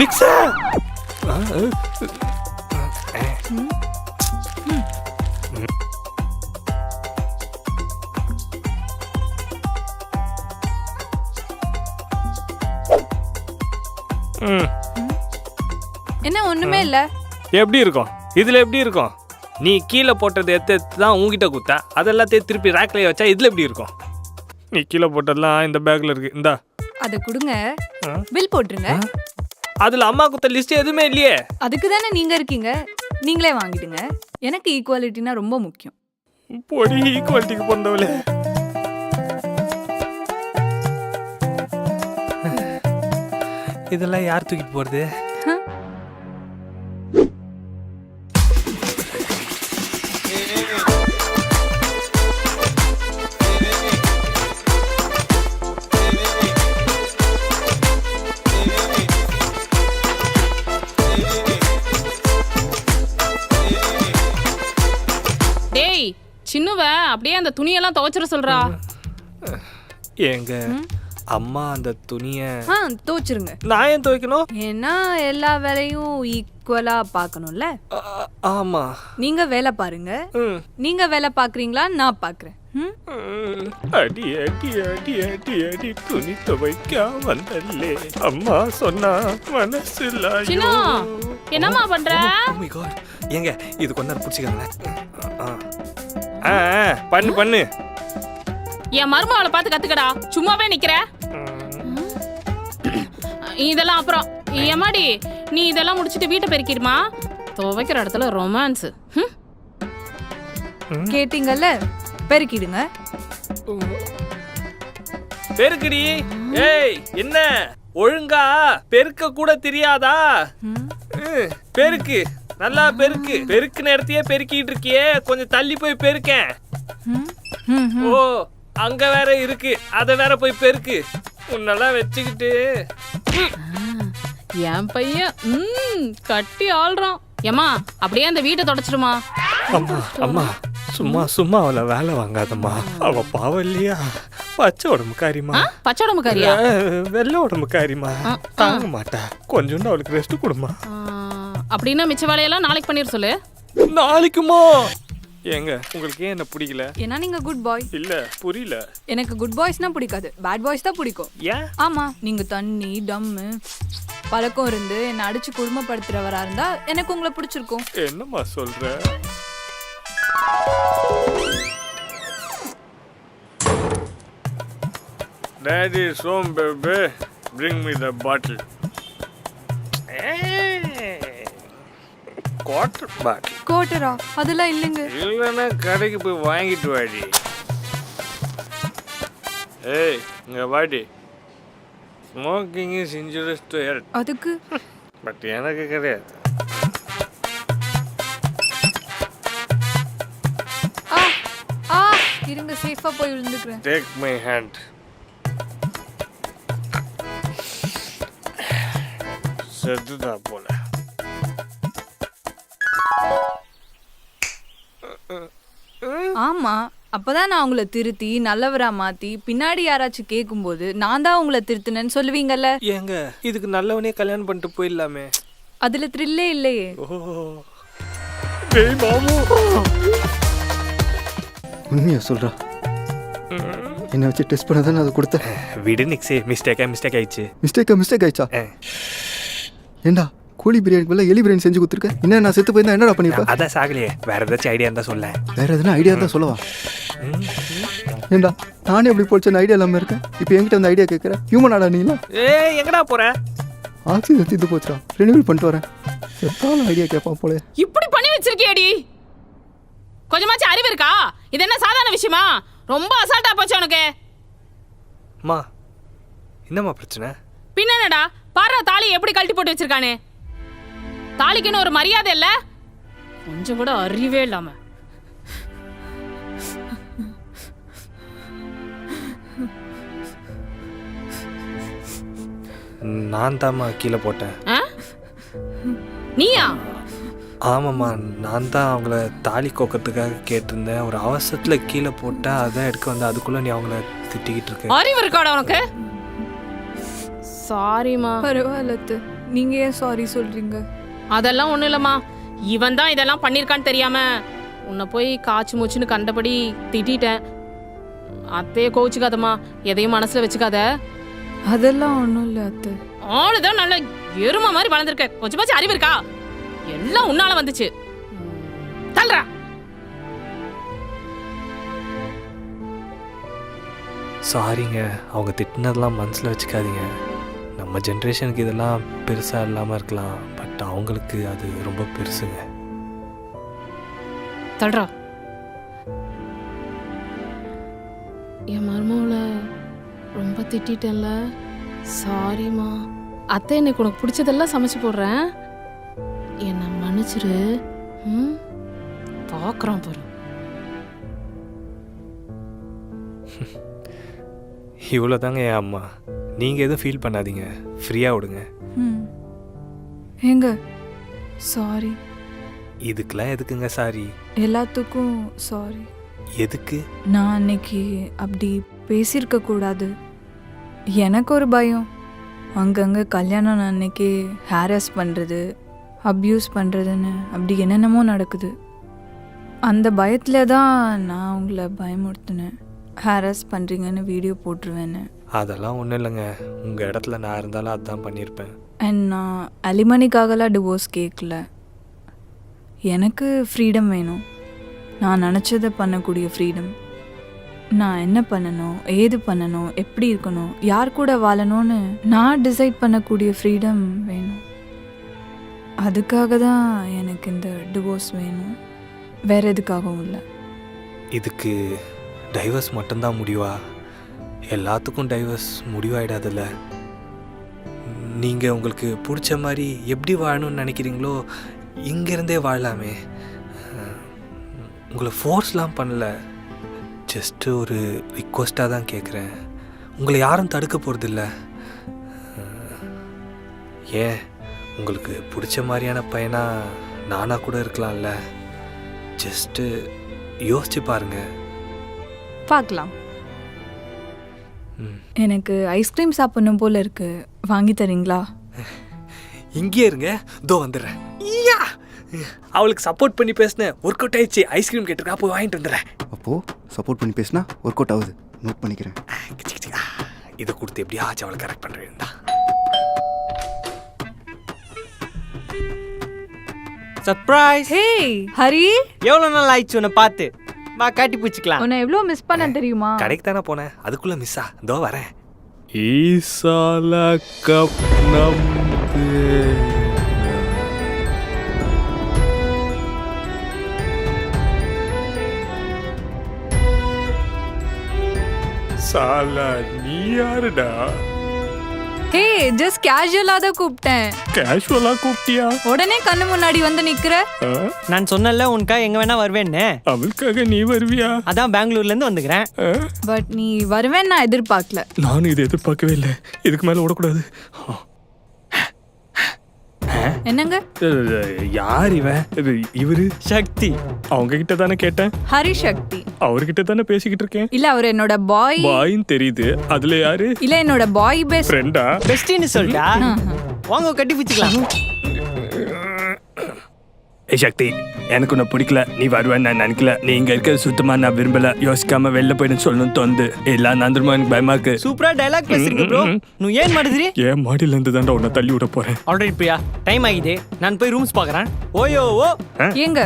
நிக்ஸா. என்ன ஒண்ணுமே இல்ல. எப்படி இருக்கும்? இதுல எப்படி இருக்கும்? நீ கீழே போட்டது எடுத்து தான் உங்ககிட்ட குத்தா, அதெல்லாத்தையும் திருப்பி ரேக்லயே வச்சா இதுல எப்படி இருக்கும்? நீ கீழே போட்டதெல்லாம் இந்த பேக்ல இருக்கு. இந்தா அத கொடுங்க, பில் போட்டுருங்க. அதுல அம்மா குத்த லிஸ்ட் எதுவுமே இல்லையே. அதுக்கு தானே நீங்க இருக்கீங்க, நீங்களே வாங்கிடுங்க. எனக்கு ஈக்குவாலிட்டினா ரொம்ப முக்கியம். பொடி ஈக்குவாலிட்டிக்கு பிறந்தவளே. இதெல்லாம் யார் தூக்கிட்டு போறது? டேய் சின்னுவ அப்படியே அந்த துணியெல்லாம் துவைச்சிட சொல்றா. எங்க அம்மா அந்த துணிய துவைச்சிருங்க. நான் ஏன் துவைக்கணும்? ஏன்னா எல்லா வேலையும் ஈக்குவலா பார்க்கணும்ல. ஆமா. நீங்க வேலை பாருங்க. நீங்க வேலை பாக்குறீங்களா நான் பாக்குறேன். அடி அடி அடி அடி அடி துணி துவைக்க வந்தல்லே அம்மா சொன்னா மனசுல. சின்னு என்னம்மா பண்ற? Oh my God. ஏங்க இது கொஞ்ச நேரம் பிடிச்சிக்கங்க. பண்ணு பண்ணு. என் மருமகளை பார்த்து கத்துக்கடா, சும்மாவே நிக்கிற. இதெல்லாம் அப்புறம் ஏமாடி நீ இதெல்லாம் முடிச்சிட்டு வீட்டை பெருக்கிடுமா. துவைக்கிற இடத்துல ரொமான்ஸ். கேட்டீங்கல்ல, பெருக்கிடுங்க. பெருக்குடி. ஏய் என்ன ஒழுங்கா பெருக்க கூட தெரியாதா? பெருக்கு, நல்லா பெருக்கு. பெருக்கு நேரத்தையே பெருக்கிட்டு இருக்கியே, கொஞ்சம் தள்ளி போய் பெருக்கேன். ஓ அங்க வேற இருக்கு, அத வேற போய் பெருக்கு. உன்னெல்லாம் வச்சுக்கிட்டு என் பையன் கட்டி ஆள்றான். ஏமா அப்படியே அந்த வீட்டை தொடச்சிடுமா. அம்மா அம்மா சும்மா சும்மா அவளை வேலை வாங்காதம்மா. அவ பாவம் இல்லையா? பச்சை உடம்புக்காரிமா. பச்சை உடம்புக்காரியா? வெள்ளை உடம்புக்காரிமா. தாங்க மாட்டா. கொஞ்சோண்டு அவளுக்கு ரெஸ்ட் கொடுமா. அப்படின்னா மிச்ச வேலையெல்லாம் நாளைக்கு பண்ணிட சொல்லு. நாளைக்குமா? ஏங்க உங்களுக்கு ஏன் என்ன பிடிக்கல? ஏன்னா நீங்க குட் பாய். இல்ல புரியல. எனக்கு குட் பாய்ஸ்னா பிடிக்காது, பேட் பாய்ஸ் தான் பிடிக்கும். ஏன்? ஆமா, நீங்க தண்ணி டம்மு பழக்கம் இருந்து என்ன அடிச்சு குடும்பப்படுத்துறவரா இருந்தா எனக்கு உங்களை பிடிச்சிருக்கும். என்னம்மா சொல்ற? Daddy is home, baby. Bring me the bottle. Quarter bottle. கோட்டரா அதெல்லாம் இல்லைங்க. இல்லைன்னா கடைக்கு போய் வாங்கிட்டு வாடி. ஏய் இங்க வாடி. Smoking is injurious to health. அதுக்கு பட் எனக்கு கிடையாது. ஆ ஆ இருங்க சேஃபா போய் விழுந்துக்கிறேன். Take my hand. செத்துதா போல. ஆமா அப்பதான் நான் உங்களை திருத்தி நல்லவரா மாத்தி பின்னாடி யாராச்சும் கேட்கும்போது நான் தான் உங்களை திருத்தினேன்னு சொல்லுவீங்கல்ல. ஏங்க இதுக்கு நல்லவனே கல்யாணம் பண்ணிட்டு போயிடலாமே. அதுல த்ரில்லே இல்லையே. டேய் மாமு. உண்மையா சொல்றா? என்னை வச்சு டெஸ்ட் பண்ண தானே அதை கொடுத்தேன். விடு நிக்ஸே, மிஸ்டேக் ஆயிடுச்சு. மிஸ்டேக் ஆயிடுச்சா? ஏண்டா கோழி பிரியாணிக்கு பதிலா எலி பிரியாணி செஞ்சு கொடுத்துருக்க. என்ன நான் செத்து போயிருந்தா என்னடா பண்ணிருப்பேன்? அதான் சாகலையே, வேற ஏதாச்சும் ஐடியா இருந்தா சொல்ல. வேற எதுனா ஐடியா இருந்தா சொல்லவா? ஏண்டா நானே எப்படி போச்சுன்னு ஐடியா இல்லாம இருக்கேன். இப்போ என்கிட்ட வந்து ஐடியா கேட்குறேன். ஹியூமனாடா நீலாம்? எங்கடா போற? ஆக்சிஜன் தீர்ந்து போச்சுடா. ரெனியூவல் பண்ணிட்டு வரேன். எத்தாலும் ஐடியா கேட்பான் போல. இப்படி பண்ணி வச்சிருக்கியேடி. கொஞ்சமாச்சும் அறிவு இருக்கா? இது என்ன சாதாரண விஷயமா? ரொம்ப அசால்ட்டா போச்சு உனக்கு. அம்மா என்னம்மா பிரச்சனை? பின்ன என்னடா பாரு தாலி எப்படி கழட்டி போட்டு வச்சிருக்கானே. தாலிக்குன்னு ஒரு மரியாதை இல்ல, கொஞ்சம் கூட அறிவே இல்லாம. நான் தாம்மா கீழே போட்டேன். நீயா? ஆமாம்மா, நான் தான் அவங்கள தாலி கோக்கிறதுக்காக கேட்டிருந்தேன். ஒரு அவசரத்தில் கீழே போட்டேன், அதான் எடுக்க வந்து அதுக்குள்ள நீ அவங்கள திட்டிக்கிட்டு இருக்க. அறிவு இருக்காடா உனக்கு? சாரிமா. பரவாயில்ல, நீங்க ஏன் சாரி சொல்றீங்க? அதெல்லாம் ஒண்ணும் இல்லம்மா, இவன் தான் இதெல்லாம் பண்ணிருக்கான்னு தெரியாம உன்னை போய் காய்ச்சி மூச்சுன்னு கண்டபடி திட்டிட்டேன். அத்தையே கோவிச்சுக்காதம்மா, எதையும் மனசுல வச்சுக்காத. அதெல்லாம் ஒண்ணும் இல்ல அத்தை. ஆளுதான் நல்ல எருமை மாதிரி வளர்ந்துருக்க. கொஞ்சமாச்சும் அறிவு இருக்கா? எல்லாம் உன்னால வந்துச்சு. தல்றா. சாரிங்க, அவங்க திட்டினதெல்லாம் மனசில் வச்சுக்காதீங்க. நம்ம ஜென்ரேஷனுக்கு இதெல்லாம் பெருசாக இல்லாமல் இருக்கலாம், பட் அவங்களுக்கு அது ரொம்ப பெருசுங்க. தல்றா. என் மருமகளை ரொம்ப திட்டேன்ல, சாரிம்மா. அத்தை இன்னைக்கு உனக்கு பிடிச்சதெல்லாம் சமைச்சு போடுறேன், என்னை மன்னிச்சிரு. பார்க்குறான் பாரு. இவ்வளோ தாங்க என் அம்மா. நீங்கள் எதுவும் ஃபீல் பண்ணாதீங்க, ஃப்ரீயாக விடுங்க. ஏங்க சாரி. இதுக்கெல்லாம் எதுக்குங்க சாரி? எல்லாத்துக்கும் சாரி. எதுக்கு? நான் அன்னைக்கு அப்படி பேசியிருக்க கூடாது. எனக்கு ஒரு பயம். அங்கங்கே கல்யாணம் அன்னைக்கு ஹாரஸ் பண்ணுறது, அப்யூஸ் பண்ணுறதுன்னு அப்படி என்னென்னமோ நடக்குது. அந்த பயத்தில் தான் நான் உங்களை பயமுறுத்தினேன். ஹாரஸ் பண்ணுறீங்கன்னு வீடியோ போட்டுருவேன்னு. அதெல்லாம் ஒன்றும் இல்லைங்க, உங்கள் இடத்துல நான் இருந்தாலும் அதுதான் பண்ணியிருப்பேன். அண்ட் நான் அலிமணிக்காகலாம் டிவோர்ஸ் கேட்கல. எனக்கு ஃப்ரீடம் வேணும். நான் நினச்சதை பண்ணக்கூடிய ஃப்ரீடம். நான் என்ன பண்ணணும், ஏது பண்ணணும், எப்படி இருக்கணும், யார் கூட வாழணும்னு நான் டிசைட் பண்ணக்கூடிய ஃப்ரீடம் வேணும். அதுக்காக தான் எனக்கு இந்த டிவோர்ஸ் வேணும், வேற எதுக்காகவும் இல்லை. இதுக்கு டைவர்ஸ் மட்டும்தான் முடிவா? எல்லாத்துக்கும் டைவர்ஸ் முடிவாயிடாதுல்ல. நீங்கள் உங்களுக்கு பிடிச்ச மாதிரி எப்படி வாழணும்னு நினைக்கிறீங்களோ இங்கேருந்தே வாழலாமே. உங்களை ஃபோர்ஸ்லாம் பண்ணல, ஜஸ்ட்டு ஒரு ரிக்வஸ்ட்டாக தான் கேட்குறேன். உங்களை யாரும் தடுக்க போகிறதில்ல. ஏன் உங்களுக்கு பிடிச்ச மாதிரியான பையனா நானாக கூட இருக்கலாம்ல. ஜஸ்ட்டு யோசிச்சு பாருங்க. பார்க்கலாம். எனக்கு ஐஸ்கிரீம் சாப்பிடணும் போல இருக்கு, வாங்கி தரீங்களா? இங்கே இருங்க, இதோ வந்துடுறேன். அவளுக்கு சப்போர்ட் பண்ணி பேசினேன், ஒர்க் அவுட் ஆயிடுச்சு. ஐஸ்கிரீம் கேட்டிருக்கா, போய் வாங்கிட்டு வந்துடுறேன். அப்போது சப்போர்ட் பண்ணி பேசினா ஒர்க் அவுட் ஆகுது, நோட் பண்ணிக்கிறேன். இதை கொடுத்து எப்படியாச்சும் அவளை கரெக்ட் பண்ணுறேன்டா. சர்ப்ரைஸ். ஹே ஹரி, எவ்வளோ நாள் ஆயிடுச்சு உன்னை பார்த்து. வா காட்டி பிடிச்சிக்கலாம். உன்னை எவ்வளோ மிஸ் பண்ண தெரியுமா? கடைக்கு தானே போனேன், அதுக்குள்ளே மிஸ்ஸா? இதோ வரேன். ஈசால கப் நம்பே சாலா நீ யாருடா? ஹே ஜஸ்ட் கேஷுவலா தான் கூப்பிட்டேன். கேஷுவலா கூப்பிட்டியா? உடனே கண்ணு முன்னாடி வந்து நிக்கிற. நான் சொன்னல உனக்கா எங்க வேணா வருவேன்னு. அவளுக்காக நீ வருவியா? அதான் பெங்களூர்ல இருந்து வந்துக்கிறேன். பட் நீ வருவேன்னு நான் எதிர்பார்க்கல. நானும் இதை எதிர்பார்க்கவே இல்லை. இதுக்கு மேல ஓடக்கூடாது. என்னங்க? யார் இவன்? இவரு சக்தி. அவங்க கிட்ட தானே கேட்டேன். ஹரி சக்தி. அவர்கிட்ட தானே பேசிக்கிட்டு இருக்கேன். இல்ல அவர் என்னோட பாய். பாயின்னு தெரியுது. அதுல யாரு? இல்ல என்னோட பாய் பெஸ்ட் ஃப்ரெண்டா? பெஸ்டின்னு சொல்லிட்டா வாங்க கட்டி பிடிச்சிக்கலாம். ஏய் சக்தி, எனக்கு உன்னை பிடிக்கல, நீ வருவேன்னு நான் நினைக்கல. நீ இங்க இருக்கிறது சுத்தமா நான் விரும்பல. யோசிக்காம வெளில போயிட்டு சொல்லணும் தோந்து. எல்லாம் நந்துருமா, எனக்கு பயமா இருக்கு. சூப்பரா டயலாக் பேசுறீங்க ப்ரோ. நீ ஏன் மாடுதுரி? ஏன் மாடியில இருந்து தாண்டா உன்னை தள்ளி விட போறேன். ஆல்ரெடி பிரியா டைம் ஆகிதே. நான் போய் ரூம்ஸ் பாக்குறேன். ஓயோ ஓ. ஏங்க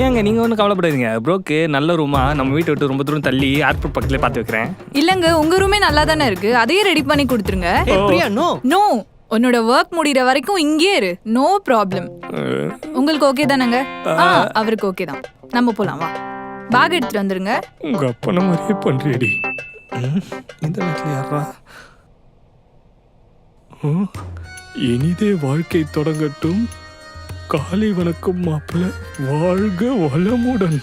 ஏங்க நீங்க ஒன்றும் கவலைப்படாதீங்க. ப்ரோக்கு நல்ல ரூமா நம்ம வீட்டை விட்டு ரொம்ப தூரம் தள்ளி ஏர்போர்ட் பக்கத்துல பார்த்து வைக்கிறேன். இல்லங்க உங்க ரூமே நல்லா தானே இருக்கு. அதையே ரெடி பண்ணி கொடுத்துருங்க. ஏய் பிரியா நோ. நோ, உன்னோட ஒர்க் முடிகிற வரைக்கும் இங்கே இரு. No problem. உங்களுக்கு ஓகே தானங்க? அவருக்கு ஓகே தான். நம்ம போலாம் வா. பேக் எடுத்துட்டு வந்துருங்க. உங்க அப்பன மாதிரியே பண்றியடி. இந்த வீட்டில் யாரா? இனிதே வாழ்க்கை தொடங்கட்டும். காலை வணக்கம் மாப்பிள்ள. வாழ்க வளமுடன்.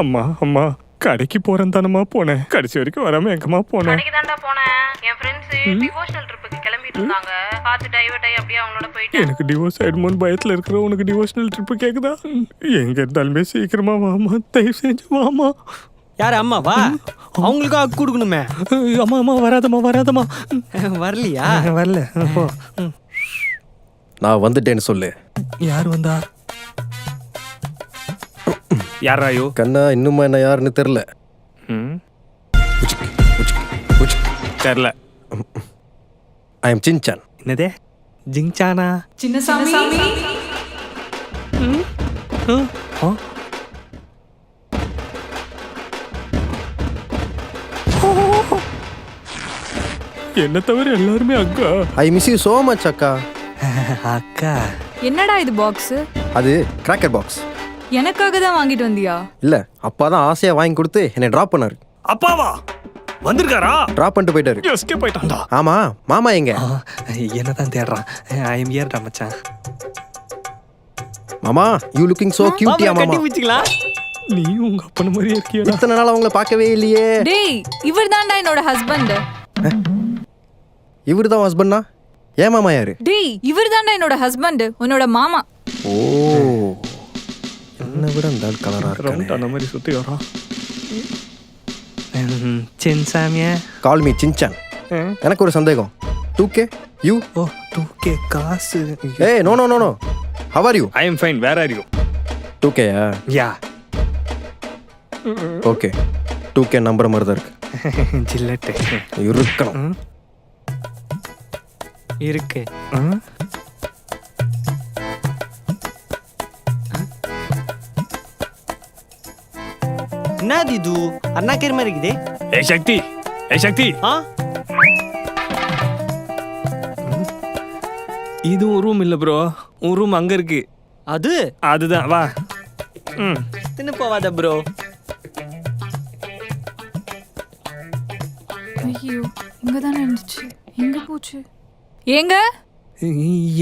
அம்மா அம்மா, கடைக்கு போறேன் தானம்மா போனேன். கடைசி வரைக்கும் வராம எங்கம்மா போனேன்? கடைக்கு தாண்டா போனேன். என் ஃப்ரெண்ட்ஸ் டிவோஷனல் ட்ரிப்புக்கு கிளம்பிட்டு இருந்தாங்க. பார்த்து டைவர்ட் ஆகி அப்படியே அவங்களோட போயிட்டு. எனக்கு டிவோர்ஸ் ஆயிடுமோன்னு பயத்துல இருக்கிற உனக்கு டிவோஷனல் ட்ரிப்பு கேக்குதா? எங்க இருந்தாலுமே சீக்கிரமா வாமா, தயவு செஞ்சு வாமா. யார் அம்மா வா. அவங்களுக்கும் ஹக் கொடுக்கணுமே. அம்மா அம்மா வராதம்மா வராதம்மா. வரலையா? வரல. போ. நான் வந்துட்டேன்னு சொல்லு. யார் வந்தா? யாராயோ? கண்ணா இன்னுமா என்ன யாருன்னு தெரில. தெரில. I am Shinchan. என்னதே ஜிங்சானா? சின்ன சாமி. என்ன தவிர எல்லாருமே அக்கா. I miss you so much அக்கா. அக்கா என்னடா இது பாக்ஸ்? அது கிராக்கர் பாக்ஸ். எனக்காக தான் வாங்கிட்டு வந்தியா? இல்ல, அப்பா தான் ஆசையா வாங்கி கொடுத்து என்னை டிராப் பண்ணாரு. அப்பாவா வந்திருக்காரா? டிராப் பண்ணிட்டு போயிட்டாரு. எஸ்கேப் ஆயிட்டான்டா. ஆமா, மாமா எங்க? என்னதான் தேடுறான். ஐ எம் ஹியர் மச்சான். மாமா, யூ லுக்கிங் சோ கியூட்டியா மாமா. கட்டி பிடிச்சிக்கலாம். நீ உங்க அப்பன மாதிரியே இருக்கியடா. இத்தனை நாள் அவங்கள பார்க்கவே இல்லையே. டேய், இவர் தான்டா என்னோட ஹஸ்பண்ட். இவரு தான் ஹஸ்பண்டா? ஏன் மாமா யாரு? டேய், இவர் தான்டா என்னோட ஹஸ்பண்ட், உன்னோட மாமா. ஓ, என்ன விட இந்த ஆள் கலரா ரவுண்ட் இருக்கானே. அந்த மாதிரி சுத்தி வரான். சின்சாமியா? Call me Shinchan. எனக்கு ஒரு சந்தேகம். 2K you? ஓ 2K காசு. ஏய் no no no no. How are you? I am fine. Where are you? 2K யா? யா. ஓகே. 2K நம்பர் மாதிரி தான் இருக்கு. ஜில்லட்டு இருக்கணும். இருக்கு. என்னது இது? அண்ணா கேர் மாதிரி இருக்குதே. ஏய் சக்தி, ஏய் சக்தி. ஆ இது ஒரு ரூம் இல்ல ப்ரோ. ஒரு ரூம் அங்க இருக்கு. அது அதுதான் வா. தின்னு போவாத ப்ரோ. ஐயோ, இங்க தானே இருந்துச்சு. எங்க போச்சு? ஏங்க,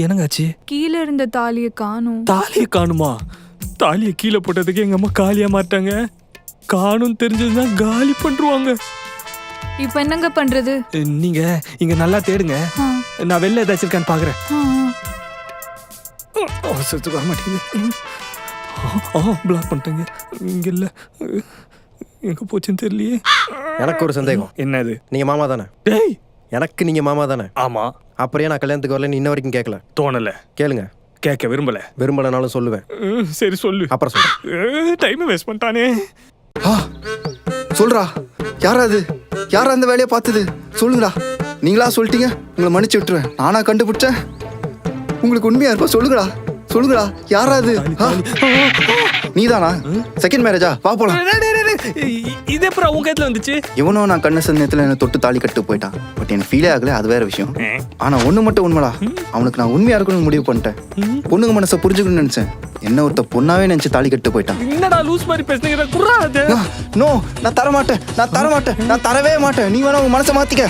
என்னங்காச்சு? கீழே இருந்த தாலியை காணோம். தாலியை காணுமா? தாலியை கீழே போட்டதுக்கு எங்க அம்மா காலியா மாட்டாங்க. காணும் தெரிஞ்சதுதான் காலி பண்ருவாங்க. இப்போ என்னங்க பண்றது? நீங்க இங்க நல்லா தேடுங்க. ஆ, நான் வெளில ஏதாச்சும் இருக்கான்னு பாக்குறேன். ஆ, அவசரத்துக்கு வர மாட்டேங்குது. பிளாக் பண்ணிட்டேங்க. இங்க இல்ல. எங்க போச்சுன்னு தெரியலையே. எனக்கு ஒரு சந்தேகம். என்னது? நீங்க மாமா தானே? டேய், எனக்கு நீங்க மாமா தானே? ஆமா. அப்புறம் நான் கல்யாணத்துக்கு வரலன்னு இன்ன வரைக்கும் கேட்கல. தோணல. கேளுங்க. கேட்க விரும்பல. விரும்பலனாலும் சொல்லுவேன். சரி சொல்லு. அப்புறம் சொல்றேன். டைம் வேஸ்ட் பண்ணிட்டானே. சொல்றா, யாரா அது? யாரா அந்த வேலையை பார்த்தது? சொல்லுங்கடா. நீங்களா சொல்லிட்டீங்க, உங்களை மன்னிச்சு விட்டுருவேன். நானா கண்டுபிடிச்சேன். உங்களுக்கு உண்மையா இருப்பா, சொல்லுங்கடா. சொல்லுங்கடா, யாரா அது? நீதானா? செகண்ட் மேரேஜா? வா போலாம். இது எப்பறம் உங்க கைத்துல வந்துச்சு? இவனும் நான் கண்ண சந்தேகத்தில் என்ன தொட்டு தாலி கட்டு போயிட்டான். பட் எனக்கு ஃபீலே ஆகல, அது வேற விஷயம். ஆனா ஒண்ணு மட்டும் உண்மைடா, அவனுக்கு நான் உண்மையா இருக்கணும்னு முடிவு பண்ணிட்டேன். பொண்ணுங்க மனசை புரிஞ்சுக்கணும்னு நினைச்சேன். என்ன ஒருத்த பொண்ணாவே நினைச்சு தாலி கட்டு போயிட்டான். என்னடா லூஸ் மாதிரி பேசுனீங்க? குர்ரா அது. நோ, நான் தர மாட்டேன், நான் தர மாட்டேன், நான் தரவே மாட்டேன். நீ வேணா உன் மனசை மாத்திக்க.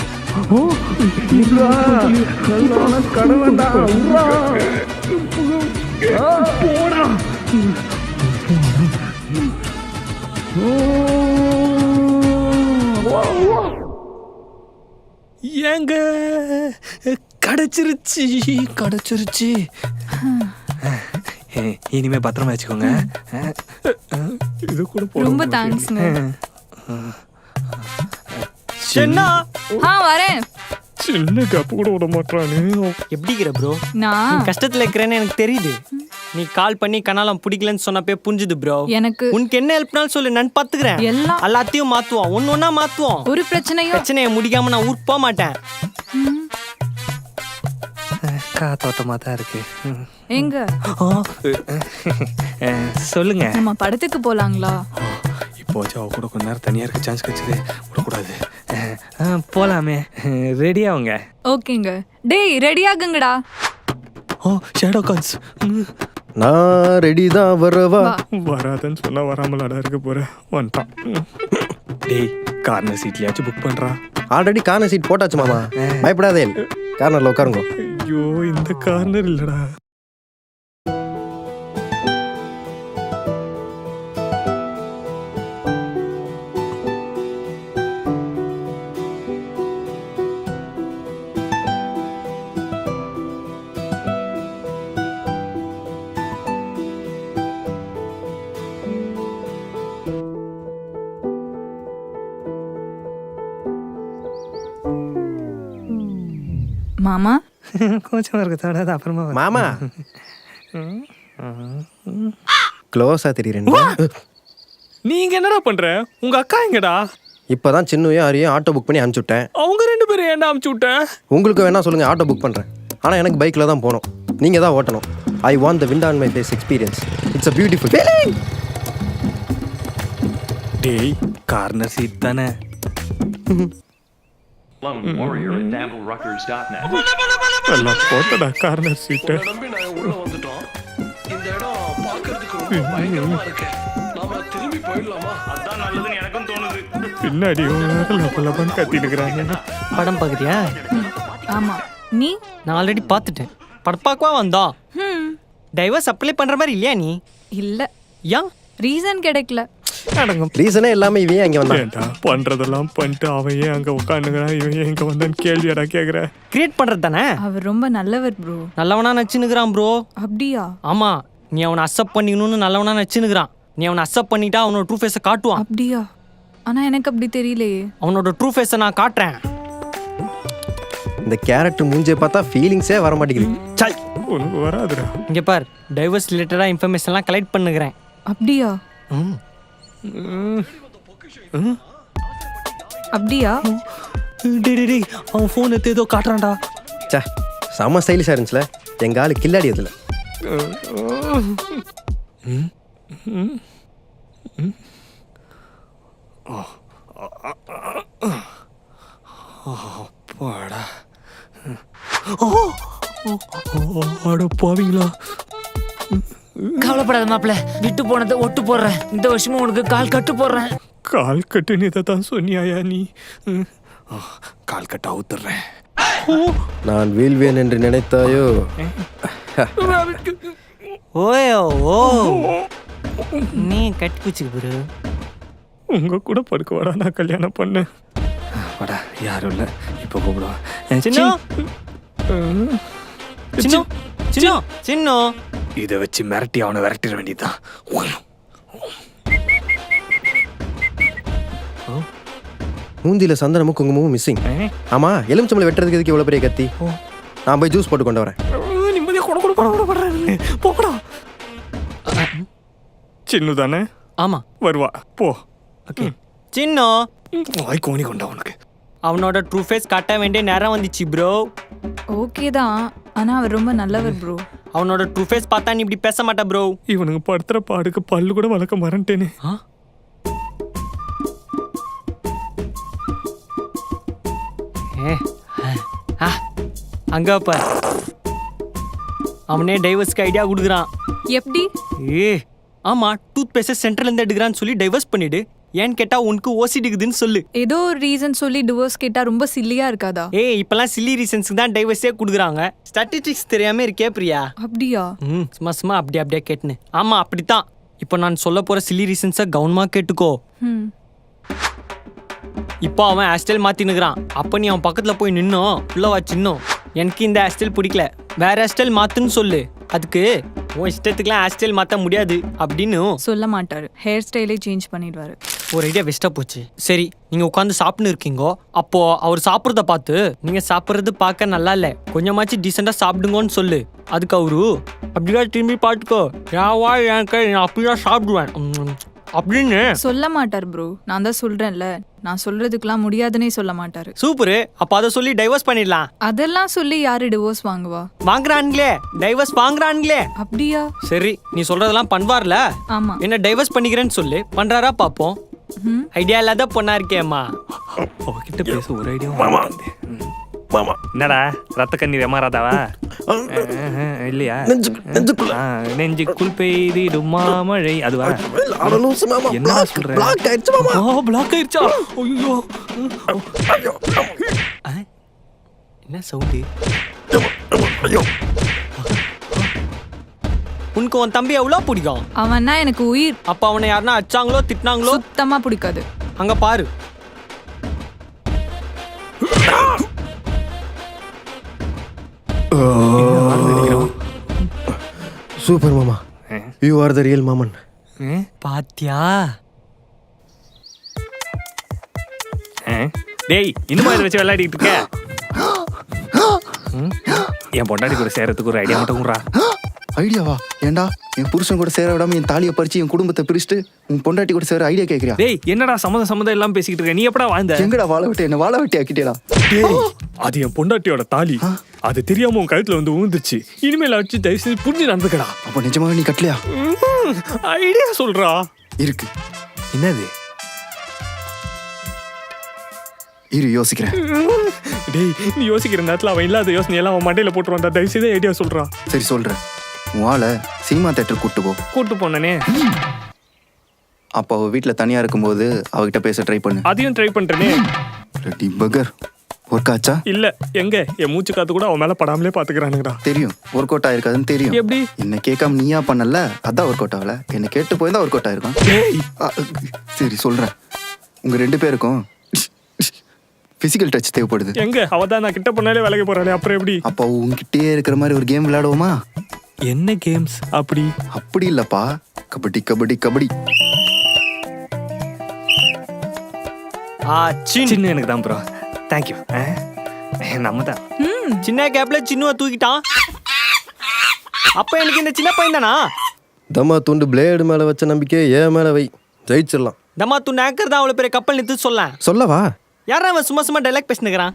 ஏங்க கிடைச்சிருச்சு, கிடைச்சிருச்சு. இனிமே பத்திரமா வச்சுக்கோங்க. இது கூட போட ரொம்ப தேங்க்ஸ்ங்க. என்ன வரேன். சின்ன கப்பு கூட விட மாட்டானு. எப்படிங்கிற ப்ரோ? நான் கஷ்டத்துல இருக்கிறேன்னு எனக்கு தெரியுது. நீ கால் பண்ணி கனாலம் பிடிக்கலன்னு சொன்னப்பே புரிஞ்சுது ப்ரோ. எனக்கு உனக்கு என்ன ஹெல்ப்னாலும் சொல்லு, நான் பாத்துக்கிறேன். எல்லாம் எல்லாத்தையும் மாத்துவோம், ஒன்னொன்னா மாத்துவோம். ஒரு பிரச்சனையும் பிரச்சனையை முடிக்காம நான் ஊருக்கு போக மாட்டேன். காத்தோட்டமா தான் இருக்கு. எங்க சொல்லுங்க. நம்ம படத்துக்கு போலாங்களா? இப்போ அவ கூட கொஞ்ச நேரம் தனியா இருக்க சான்ஸ் கிடைச்சது, விடக்கூடாது. போலாமே. ரெடியாவுங்க. ஓகேங்க. டேய் ரெடி ஆகுங்கடா. ஓ ஷேடோ கான்ஸ். நான் ரெடி தான், வரவா? வராதன்னு சொன்னா வராமலாடா இருக்க போறேன். வந்துட்டான். டேய் கார்னர் சீட்லயாச்சும் புக் பண்றா. ஆல்ரெடி கார்னர் சீட் போட்டாச்சு மாமா, பயப்படாதே. கார்னர்ல உட்காருங்க. ஐயோ, இந்த கார்னர் இல்லடா. மாமா கொஞ்சம் இருக்கு தோடாது, அப்புறமா வரேன். மாமா க்ளோஸா தெரியுறேன். நீங்க என்னடா பண்ற? உங்க அக்கா எங்கடா? இப்பதான் சின்னையும் ஆரியும் ஆட்டோ புக் பண்ணி அனுப்பிச்சு விட்டேன். அவங்க 2 பேரும் ஏன்டா அமுச்சு விட்ட? உங்களுக்கு வேணா சொல்லுங்க, ஆட்டோ புக் பண்றேன். ஆனா எனக்கு பைக்ல தான் போகணும், நீங்க தான் ஓட்டணும். I want the wind on my face experience. It's a beautiful feeling. டேய் கார்னர் சீட் தானே. Lone Warrior at DambleRuckers.net. எல்லாம் போட்டடா கார்னர் சீட்டு. பின்னாடி லபன் கத்திட்டு இருக்கிறாங்க. படம் பாக்குறியா? ஆமா. நீ? நான் ஆல்ரெடி பாத்துட்டேன். படப்பாக்கவா வந்தோம். டைவர்ஸ் அப்ளை பண்ற மாதிரி இல்லையா நீ? இல்ல. ஏன்? ரீசன் கிடைக்கல. ரீசனே எல்லாமே இவன் அங்க வந்தான். ஏன்டா பண்றதெல்லாம் பண்ணிட்டு அவன் ஏன் அங்க உட்காந்துக்கிறான், இவன் ஏன் இங்க வந்தான்னு கேள்வியாடா கேக்குற? கிரியேட் பண்றது தானே. அவர் ரொம்ப நல்லவர் ப்ரோ. நல்லவனா நச்சுனுக்குறான் ப்ரோ. அப்படியா? ஆமா, நீ அவனை அக்செப்ட் பண்ணிக்கணும்னு நல்லவனா நச்சுனுக்குறான். நீ அவனை அக்செப்ட் பண்ணிட்டா அவனோட ட்ரூ ஃபேஸை காட்டுவான். அப்படியா? ஆனா எனக்கு அப்படி தெரியலையே. அவனோட ட்ரூ ஃபேஸை நான் காட்டுறேன். இந்த கேரக்டர் மூஞ்சே பார்த்தா ஃபீலிங்ஸே வர மாட்டேங்குது. சல், உனக்கு வராதுடா. இங்க பார், டைவர்ஸ் ரிலேட்டடா இன்ஃபர்மேஷன்லாம் கலெக்ட் பண்ணுகிறேன். அப்படியா? அப்படியா? டேய் அவன் ஃபோன் எடுத்து ஏதோ காட்டுறான்டா. சே, செம்ம ஸ்டைலிஷா இருந்துச்சுல. எங்க ஆளு கில்லாடி அதுல. அப்பாடா. அட பாவீங்களா. கவலைப்படாத மாப்பிள்ள, விட்டு போனதை ஒட்டு போடுறேன். இந்த வருஷமும் உனக்கு கால் கட்டு போடுறேன். கால் கட்டுன்னு இதை தான் சொன்னியாயா நீ? கால் கட்ட அவுத்துறேன். நான் வீழ்வேன் என்று நினைத்தாயோ? ஓயோ ஓ, நீ கட்டி குச்சிக்கு ப்ரோ. உங்க கூட படுக்க வாடா, நான் கல்யாணம் பண்ணேன். வாடா, யாரும் இல்லை, இப்போ கூப்பிடுவான். சின்ன சின்ன சின்ன சின்ன இதை வச்சு மிரட்டி அவனை விரட்டிட வேண்டியதுதான். மூந்தியில சந்தனமும் குங்குமமும் மிஸ்ஸிங். ஆமா, எலுமிச்சம்பளம் வெட்டுறதுக்கு எதுக்கு இவ்வளவு பெரிய கத்தி? நான் போய் ஜூஸ் போட்டு கொண்டு வரேன். நிம்மதியா கொட போடா. சின்னு தானே? ஆமா வருவா, போ. ஓகே. சின்ன வாய் கோணி கொண்டா உனக்கு. அவனோட ட்ரூ ஃபேஸ் காட்ட வேண்டிய நேரம் வந்துச்சு ப்ரோ. ஓகே தான், ஆனா அவர் ரொம்ப நல்லவர் ப்ரோ. அவனோட ட்ரூ ஃபேஸ் பார்த்தா நீ இப்படி பேச மாட்டா ப்ரோ. இவனுங்க படுத்துற பாடுக்கு பல்லு கூட வளர்க்க மறந்துட்டேனே. அங்க பார், அவனே டைவர்ஸ்க்கு ஐடியா கொடுக்குறான். எப்படி? ஆமா, டூத் பேஸ்ட் சென்டர்ல இருந்து எடுக்கிறான்னு சொல்லி டைவர்ஸ் பண்ணிடு. ஏன்னு கேட்டா உனக்கு ஓசிடிக்குதுன்னு சொல்லு. ஏதோ ஒரு ரீசன் சொல்லி டிவோர்ஸ் கேட்டா ரொம்ப சில்லியா இருக்காதா? இப்பெல்லாம் சில்லி ரீசன்ஸ்க்கு தான் டைவர்ஸே கொடுக்குறாங்க. ஸ்டாட்டிஸ்டிக்ஸ் தெரியாம இருக்கே பிரியா. அப்படியா? சும்மா அப்படியே கேட்டுன்னு. ஆமா அப்படித்தான். இப்போ நான் சொல்ல போற சில்லி ரீசன்ஸை கவனமா கேட்டுக்கோ. இப்போ அவன் ஹேர்ஸ்டைல் மாத்தினுக்குறான். அப்ப நீ அவன் பக்கத்துல போய் நின்னோம், புள்ளவா சின்னும், எனக்கு இந்த ஹேர்ஸ்டைல் பிடிக்கல, வேற ஹேர்ஸ்டைல் மாத்துன்னு சொல்லு. அதுக்கு உன் இஷ்டத்துக்குலாம் ஹேர்ஸ்டைல் மாற்ற முடியாது அப்படின்னு சொல்ல மாட்டாரு. ஹேர் ஸ்டைலே சேஞ்ச் பண்ணிடுவாரு. ஒரு ஐடியா வெஸ்ட்டாக போச்சு. சரி, நீங்கள் உட்காந்து சாப்பிட்டு இருக்கீங்கோ, அப்போ அவர் சாப்பிட்றத பார்த்து நீங்கள் சாப்பிட்றது பார்க்க நல்லா இல்லை, கொஞ்சமாச்சு டீசெண்டாக சாப்பிடுங்கன்னு சொல்லு. அதுக்கு அவரு அப்படியா திரும்பி பார்த்துக்கோ, யாவா என் கை, நான் அப்படிதான் சாப்பிடுவேன் அப்படின்னு சொல்ல மாட்டார் ப்ரோ. நான் தான் சொல்றேன்ல, நான் சொல்றதுக்கெல்லாம் முடியாதுன்னே சொல்ல மாட்டாரு. சூப்பரு. அப்ப அதை சொல்லி டைவர்ஸ் பண்ணிடலாம். அதெல்லாம் சொல்லி யாரு டிவோர்ஸ் வாங்குவா? வாங்குறான்களே, டைவர்ஸ் வாங்குறான்களே. அப்படியா? சரி, நீ சொல்றதெல்லாம் பண்ணுவார்ல. ஆமா. என்ன டைவர்ஸ் பண்ணிக்கிறேன்னு சொல்லு, பண்றாரா பாப்போம். ஐடியா இல்லாத பொண்ணா இருக்கேம்மா. அவகிட்ட பேச ஒரு ஐடியா. மாமா என்னடா ரத்த கண்ணீர் ஏமாறாதாவா? இல்லையா? நெஞ்சுக்குள் பெய்திடும் மாமழை அதுவா? என்ன சொல்ற? பிளாக் ஆயிடுச்சா? ஐயோ, என்ன சவுண்டு? உனக்கு உன் தம்பி எவ்வளோ பிடிக்கும்? அவன்னா எனக்கு உயிர். அப்ப அவனை யாருன்னா அடிச்சாங்களோ திட்டினாங்களோ? சுத்தமா பிடிக்காது. அங்க பாரு. சூப்பர் மாமா, யூ ஆர் த ரியல் மாமன். பாத்தியா? டேய், இன்னும் இதை வச்சு விளையாடிட்டு இருக்க? என் பொண்டாடி கூட சேரத்துக்கு ஒரு ஐடியா மட்டும் கூடா. ஐடியாவா? ஏண்டா என் புருஷன் கூட சேர விடாம என் தாலியை பறிச்சு என் குடும்பத்தை பிரிச்சுட்டு உன் பொண்டாட்டி கூட சேர ஐடியா கேட்கறியா? டேய், என்னடா சம்மந்தம் எல்லாம் பேசிக்கிட்டு இருக்க? நீ எப்படா வாழ்ந்த? எங்கடா வாழ விட்டு என்ன வாழ வெட்டி ஆக்கிட்டேடா? அது என் பொண்டாட்டியோட தாலி, அது தெரியாம உன் கழுத்துல வந்து ஊந்துச்சு. இனிமேல் வச்சு தயவு செஞ்சு புரிஞ்சு நடந்துக்கடா. அப்போ நிஜமாவே நீ கட்டலையா? ஐடியா சொல்றா. இருக்கு. என்னது? இரு யோசிக்கிறேன். டேய், நீ யோசிக்கிற நேரத்துல அவன் இல்லாத யோசனை எல்லாம் அவன் மண்டையில போட்டு வந்தா. தயவு செய்து ஐடியா சொல்றா. சரி சொல்றேன். உன் ஆளை சினிமா தேட்டர் கூட்டு போனே. அப்போ அவ வீட்டுல தனியா இருக்கும்போது அவகிட்ட பேச ட்ரை பண்ணு. அதையும் ட்ரை பண்றேனே. ரெடி பகர் ஒர்க் ஆச்சா? இல்ல, எங்க என் மூச்சு காத்து கூட அவன் மேல படாமலே பாத்துக்கிறானுங்கடா. தெரியும் ஒர்க் அவுட் ஆயிருக்காதுன்னு தெரியும். எப்படி? என்ன கேட்காம நீயா பண்ணல, அதான் ஒர்க் அவுட் ஆகல. என்ன கேட்டு போயிருந்தா ஒர்க் அவுட் ஆயிருக்கும். சரி சொல்றேன். உங்க 2 பேருக்கும் பிசிக்கல் டச் தேவைப்படுது. எங்க அவதான் நான் கிட்ட பண்ணாலே விலகி போறாளே, அப்புறம் எப்படி? அப்போ உங்ககிட்டயே இருக்கிற மாதிரி ஒரு கேம் விளையாடுவோமா? என்ன கேம்ஸ்? அப்படி இல்லப்பா, கபடி கபடி கபடி. சின்ன எனக்கு தான் ப்ரோ. தேங்க்யூ. நம்ம தான் சின்ன கேப்ல சின்னுவை தூக்கிட்டான். அப்ப எனக்கு இந்த சின்ன பையன் தானா? தம்மா துண்டு பிளேடு மேல வச்ச நம்பிக்கை ஏன் மேல வை, ஜெயிச்சிடலாம். தம்மா துண்டு ஆங்கர் தான் அவ்வளவு பெரிய கப்பல் நிறுத்து சொல்ல. சொல்லவா? யாரா அவன் சும்மா டைலாக் பேசினுக்கிறான்?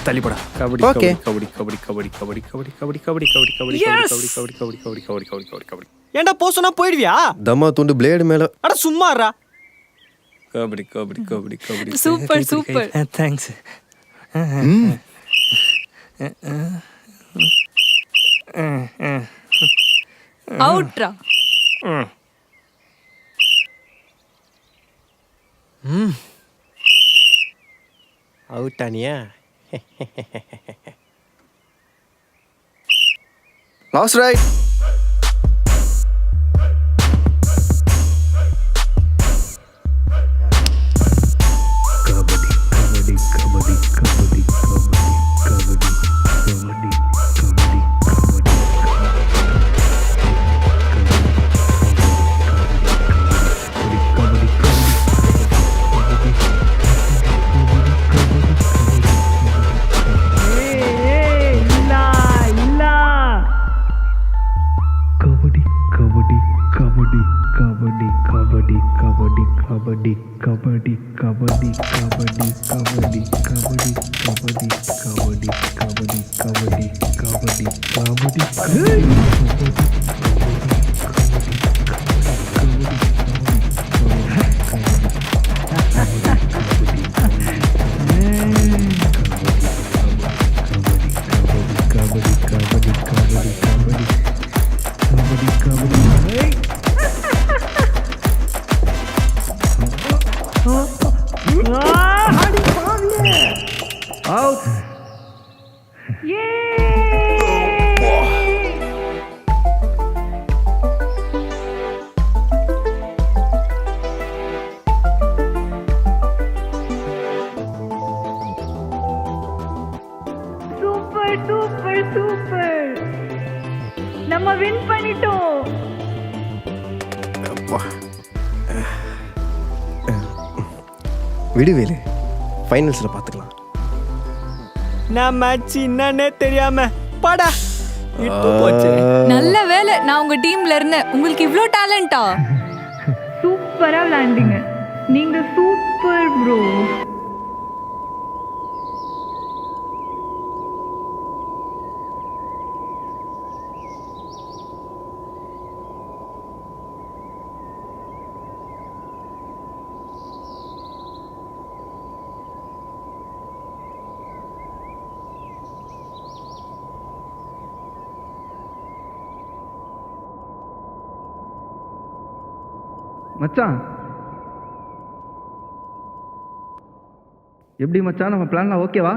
தள்ளிப்படா. கபடி Okay. கபடி கபடி கபடி கபடி கபடி கபடி கபடி கபடி கபடி கபடி கபடி கபடி கபடி கபடி கபடி கபடி கபடி. ஏன்டா போ சொன்னா போயிடுவியா? தம்மா துண்டு பிளேடு மேல. அட சும்மாறா. Kabaddi kabaddi kabaddi kabaddi super super. Thanks. அவுட்ரா. அவுட்டானியா? Last right. Super super super. நம்ம வின் பண்ணிட்டோம். விடுவேலு, ஃபைனல்ஸில் பார்த்துக்கலாம். நான் மேட்ச் என்னன்னே தெரியாம பாடா விட்டு போச்சு. நல்ல வேலை நான் உங்க டீம்ல இருந்தேன். உங்களுக்கு இவ்ளோ டேலண்டா? சூப்பரா விளையாண்டீங்க. நீங்க சூப்பர் ப்ரோ. மச்சான் எப்படி மச்சான், நம்ம பிளான்லாம் ஓகேவா?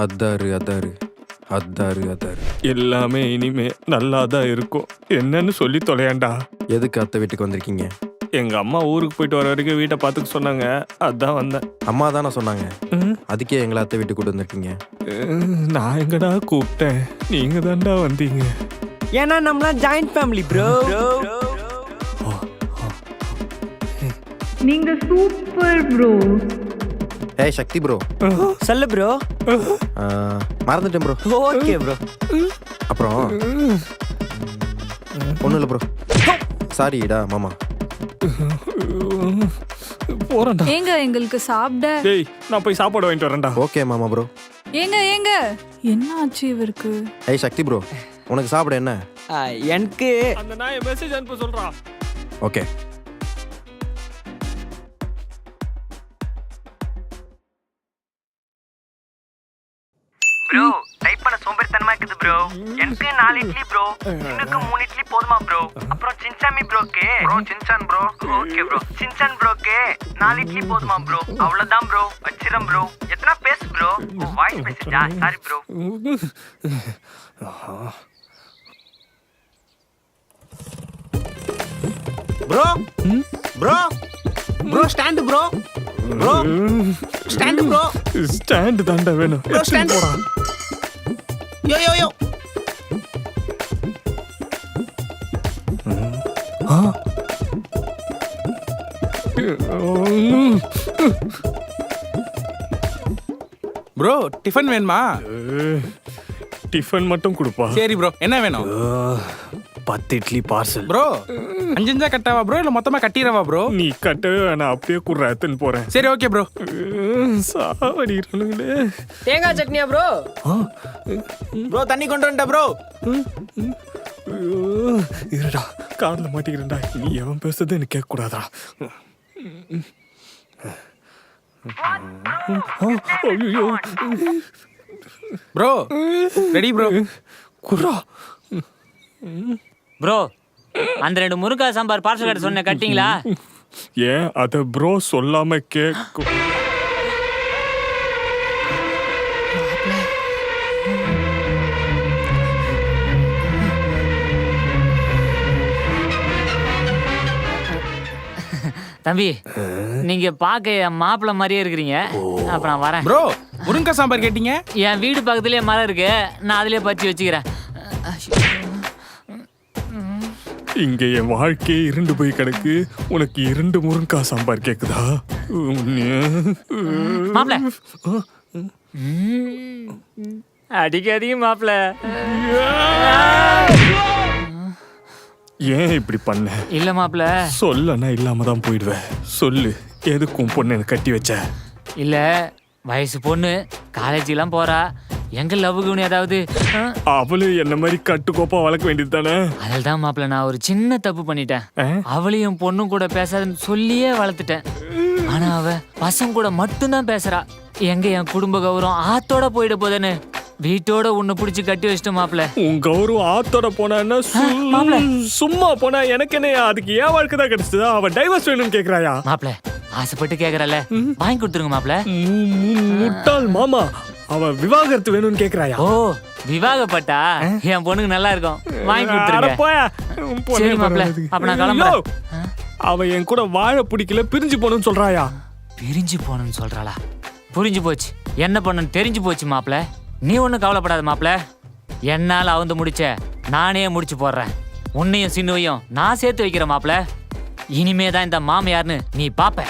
அதாரு அதாரு அதாரு அதாரு. எல்லாமே இனிமே நல்லா தான் இருக்கும். என்னன்னு சொல்லி தொலையாண்டா. எதுக்கு அத்தை வீட்டுக்கு வந்திருக்கீங்க? எங்க அம்மா ஊருக்கு போயிட்டு வர வரைக்கும் வீட்டை பார்த்துக்க சொன்னாங்க, அதான் வந்தேன். அம்மா தானே சொன்னாங்க, அதுக்கே எங்களை அத்தை வீட்டுக்கு கூட்டு வந்திருக்கீங்க. நான் எங்கடா கூப்பிட்டேன், நீங்க தான்டா வந்தீங்க. ஏன்னா நம்மளாம் ஜாயிண்ட் ஃபேமிலி ப்ரோ. நீங்க சூப்பர் ப்ரோ. ஏய் சக்தி ப்ரோ. சொல்லு ப்ரோ. மறந்துட்டேன் ப்ரோ. Okay bro. அப்புறம் ஒன்றும் இல்லை ப்ரோ, சாரிடா மாமா. போறேன்டா. ஏங்க எங்களுக்கு சாப்பிட. டேய் நான் போய் சாப்பாடு வாங்கிட்டு வரேன்டா. ஓகே மாமா ப்ரோ. ஏங்க ஏங்க என்ன ஆச்சு இவருக்கு? ஏய் சக்தி ப்ரோ, உனக்கு சாப்பிட என்ன? எனக்கு அந்த நாயை மெசேஜ் அனுப்ப சொல்றான். ஓகே. ப்ரோ டைப் பண்ண சோம்பேறித்தனமா இருக்குது ப்ரோ. எனக்கு 4 இட்லி ப்ரோ, இன்னுக்கு 3 இட்லி போதுமா ப்ரோ? அப்புறம் சின்சாமி ப்ரோக்கு Shinchan bro. Okay bro, Shinchan ப்ரோக்கு 4 இட்லி போதுமா ப்ரோ? அவ்வளவுதான் ப்ரோ, வச்சிரம் ப்ரோ. எத்தனை பேஸ் ப்ரோ? வாய்ஸ் மெசேஜா? Sorry bro. Bro bro bro stand bro. Bro stand bro. Stand தாண்டா வேணும். ப்ரோ ஸ்டாண்ட் போடா. Yo yo yo. Bro bro tiffin வேணுமா? டிஃபன் மட்டும் கொடுப்பா. சரி ப்ரோ, என்ன வேணும்? 10 இட்லி பார்சல். ப்ரோ 5 கட்டாவா ப்ரோ இல்ல மொத்தமா கட்டிரவா ப்ரோ? நீ கட்டவே நான் அப்படியே குடுற எத்தனை போறேன். சரி ஓகே ப்ரோ. சாவடிறானுங்களே. தேங்காய் சட்னியா ப்ரோ? ப்ரோ தண்ணி கொண்டு வந்துட்ட ப்ரோ. இருடா, கார்ல மாட்டிக்கிறேன்டா. நீ எவன் பேசுறது எனக்கு கேட்க கூடாதா? Bro ready bro. குர்ரா. ப்ரோ அந்த 2 முருங்கா சாம்பார் பார்சல் கட்ட சொன்ன கட்டிங்களா? ஏன் அத ப்ரோ சொல்லாம கேட்கும்? தம்பி நீங்க பாக்க என் மாப்பிள்ள மாதிரியே இருக்கிறீங்க. அப்ப நான் வரேன். ப்ரோ முருங்கா சாம்பார் கேட்டீங்க? என் வீடு பக்கத்துலயே மரம் இருக்கு, நான் அதுலயே பறிச்சு வச்சுக்கிறேன். இங்க என் வாழ்க்கையே இருண்டு போய் கிடக்கு. உனக்கு 2 முருங்கா சாம்பார் கேக்குதா? மாப்பிள்ள அடிக்காதீங்க மாப்பிள்ள. ஏன் இப்படி பண்ண? இல்ல மாப்பிள்ள. சொல்லனா இல்லாம தான் போயிடுவேன். சொல்லு, எதுக்கும் பொண்ணு எனக்கு கட்டி வச்ச? இல்ல வயசு பொண்ணு, காலேஜ் எல்லாம் போறா. எங்க லவ்வுக்கு ஏதாவது? அவளு என்ன மாதிரி கட்டுக்கோப்பா வளர்க்க வேண்டியது தானே? அதில் தான் மாப்பிள்ள நான் ஒரு சின்ன தப்பு பண்ணிட்டேன். அவளையும் பொண்ணும் கூட பேசாதுன்னு சொல்லியே வளர்த்துட்டேன். ஆனா அவ பசங்க கூட மட்டும்தான் பேசுறா. எங்க என் குடும்ப கௌரவம் ஆத்தோட போயிட போதுன்னு வீட்டோட உன்னை பிடிச்சி கட்டி வச்சிட்டு மாப்பிள்ள. உன் கௌரவம் ஆத்தோட போனா சும்மா போனா எனக்கு என்ன? அதுக்கு ஏன் வாழ்க்கை தான் கிடைச்சதா? அவ டைவர்ஸ் வேணும்னு கேக்குறாயா? மாப்பிள்ள ஆசைப்பட்டு கேக்குறல, வாங்கி கொடுத்துருங்க மாப்பிள்ள. முட்டாள் மாமா, அவ விவாகரத்து வேணும்னு கேக்குறாயா? ஓ விவாகப்பட்டா என் பொண்ணுக்கு நல்லா இருக்கும், வாங்கி கொடுத்துருங்க. சரி மாப்பிள்ள, அப்ப நான் கிளம்புறேன். அவ என் கூட வாழ பிடிக்கல, பிரிஞ்சு போகணும்னு சொல்றாயா? பிரிஞ்சு போகணும்னு சொல்றாளா? புரிஞ்சு போச்சு, என்ன பண்ணணும்னு தெரிஞ்சு போச்சு மாப்பிள்ள. நீ ஒன்றும் கவலைப்படாத மாப்பிள்ள. என்னால் அவந்து முடிச்ச நானே முடிச்சு போடுறேன். உன்னையும் சின்னுவையும் நான் சேர்த்து வைக்கிறேன் மாப்பிள்ள. இனிமே தான் இந்த மாமியார்னு நீ பாப்ப.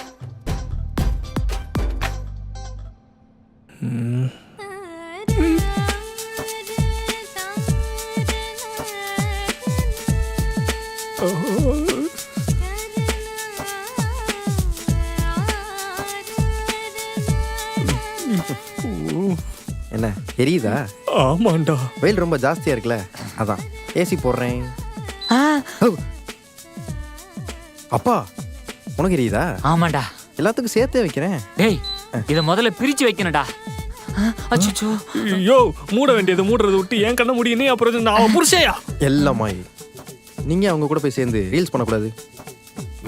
என்ன எரியுதா? ஆமாண்டா, வெயில் ரொம்ப ஜாஸ்தியா இருக்குல்ல, அதான் ஏசி போடுறேன். அப்பா உனக்கு எரியுதா? ஆமாண்டா, எல்லாத்துக்கும் சேர்த்தே வைக்கிறேன். டேய் இத முதல்ல பிரிச்சு வைக்கணும்டா. அச்சோ, ஐயோ மூட வேண்டியது மூடுறது விட்டு என் கண்ண முடியும். அப்புறம் நான் புருஷையா? எல்லாமாயி நீங்க அவங்க கூட போய் சேர்ந்து ரீல்ஸ் பண்ணக்கூடாது.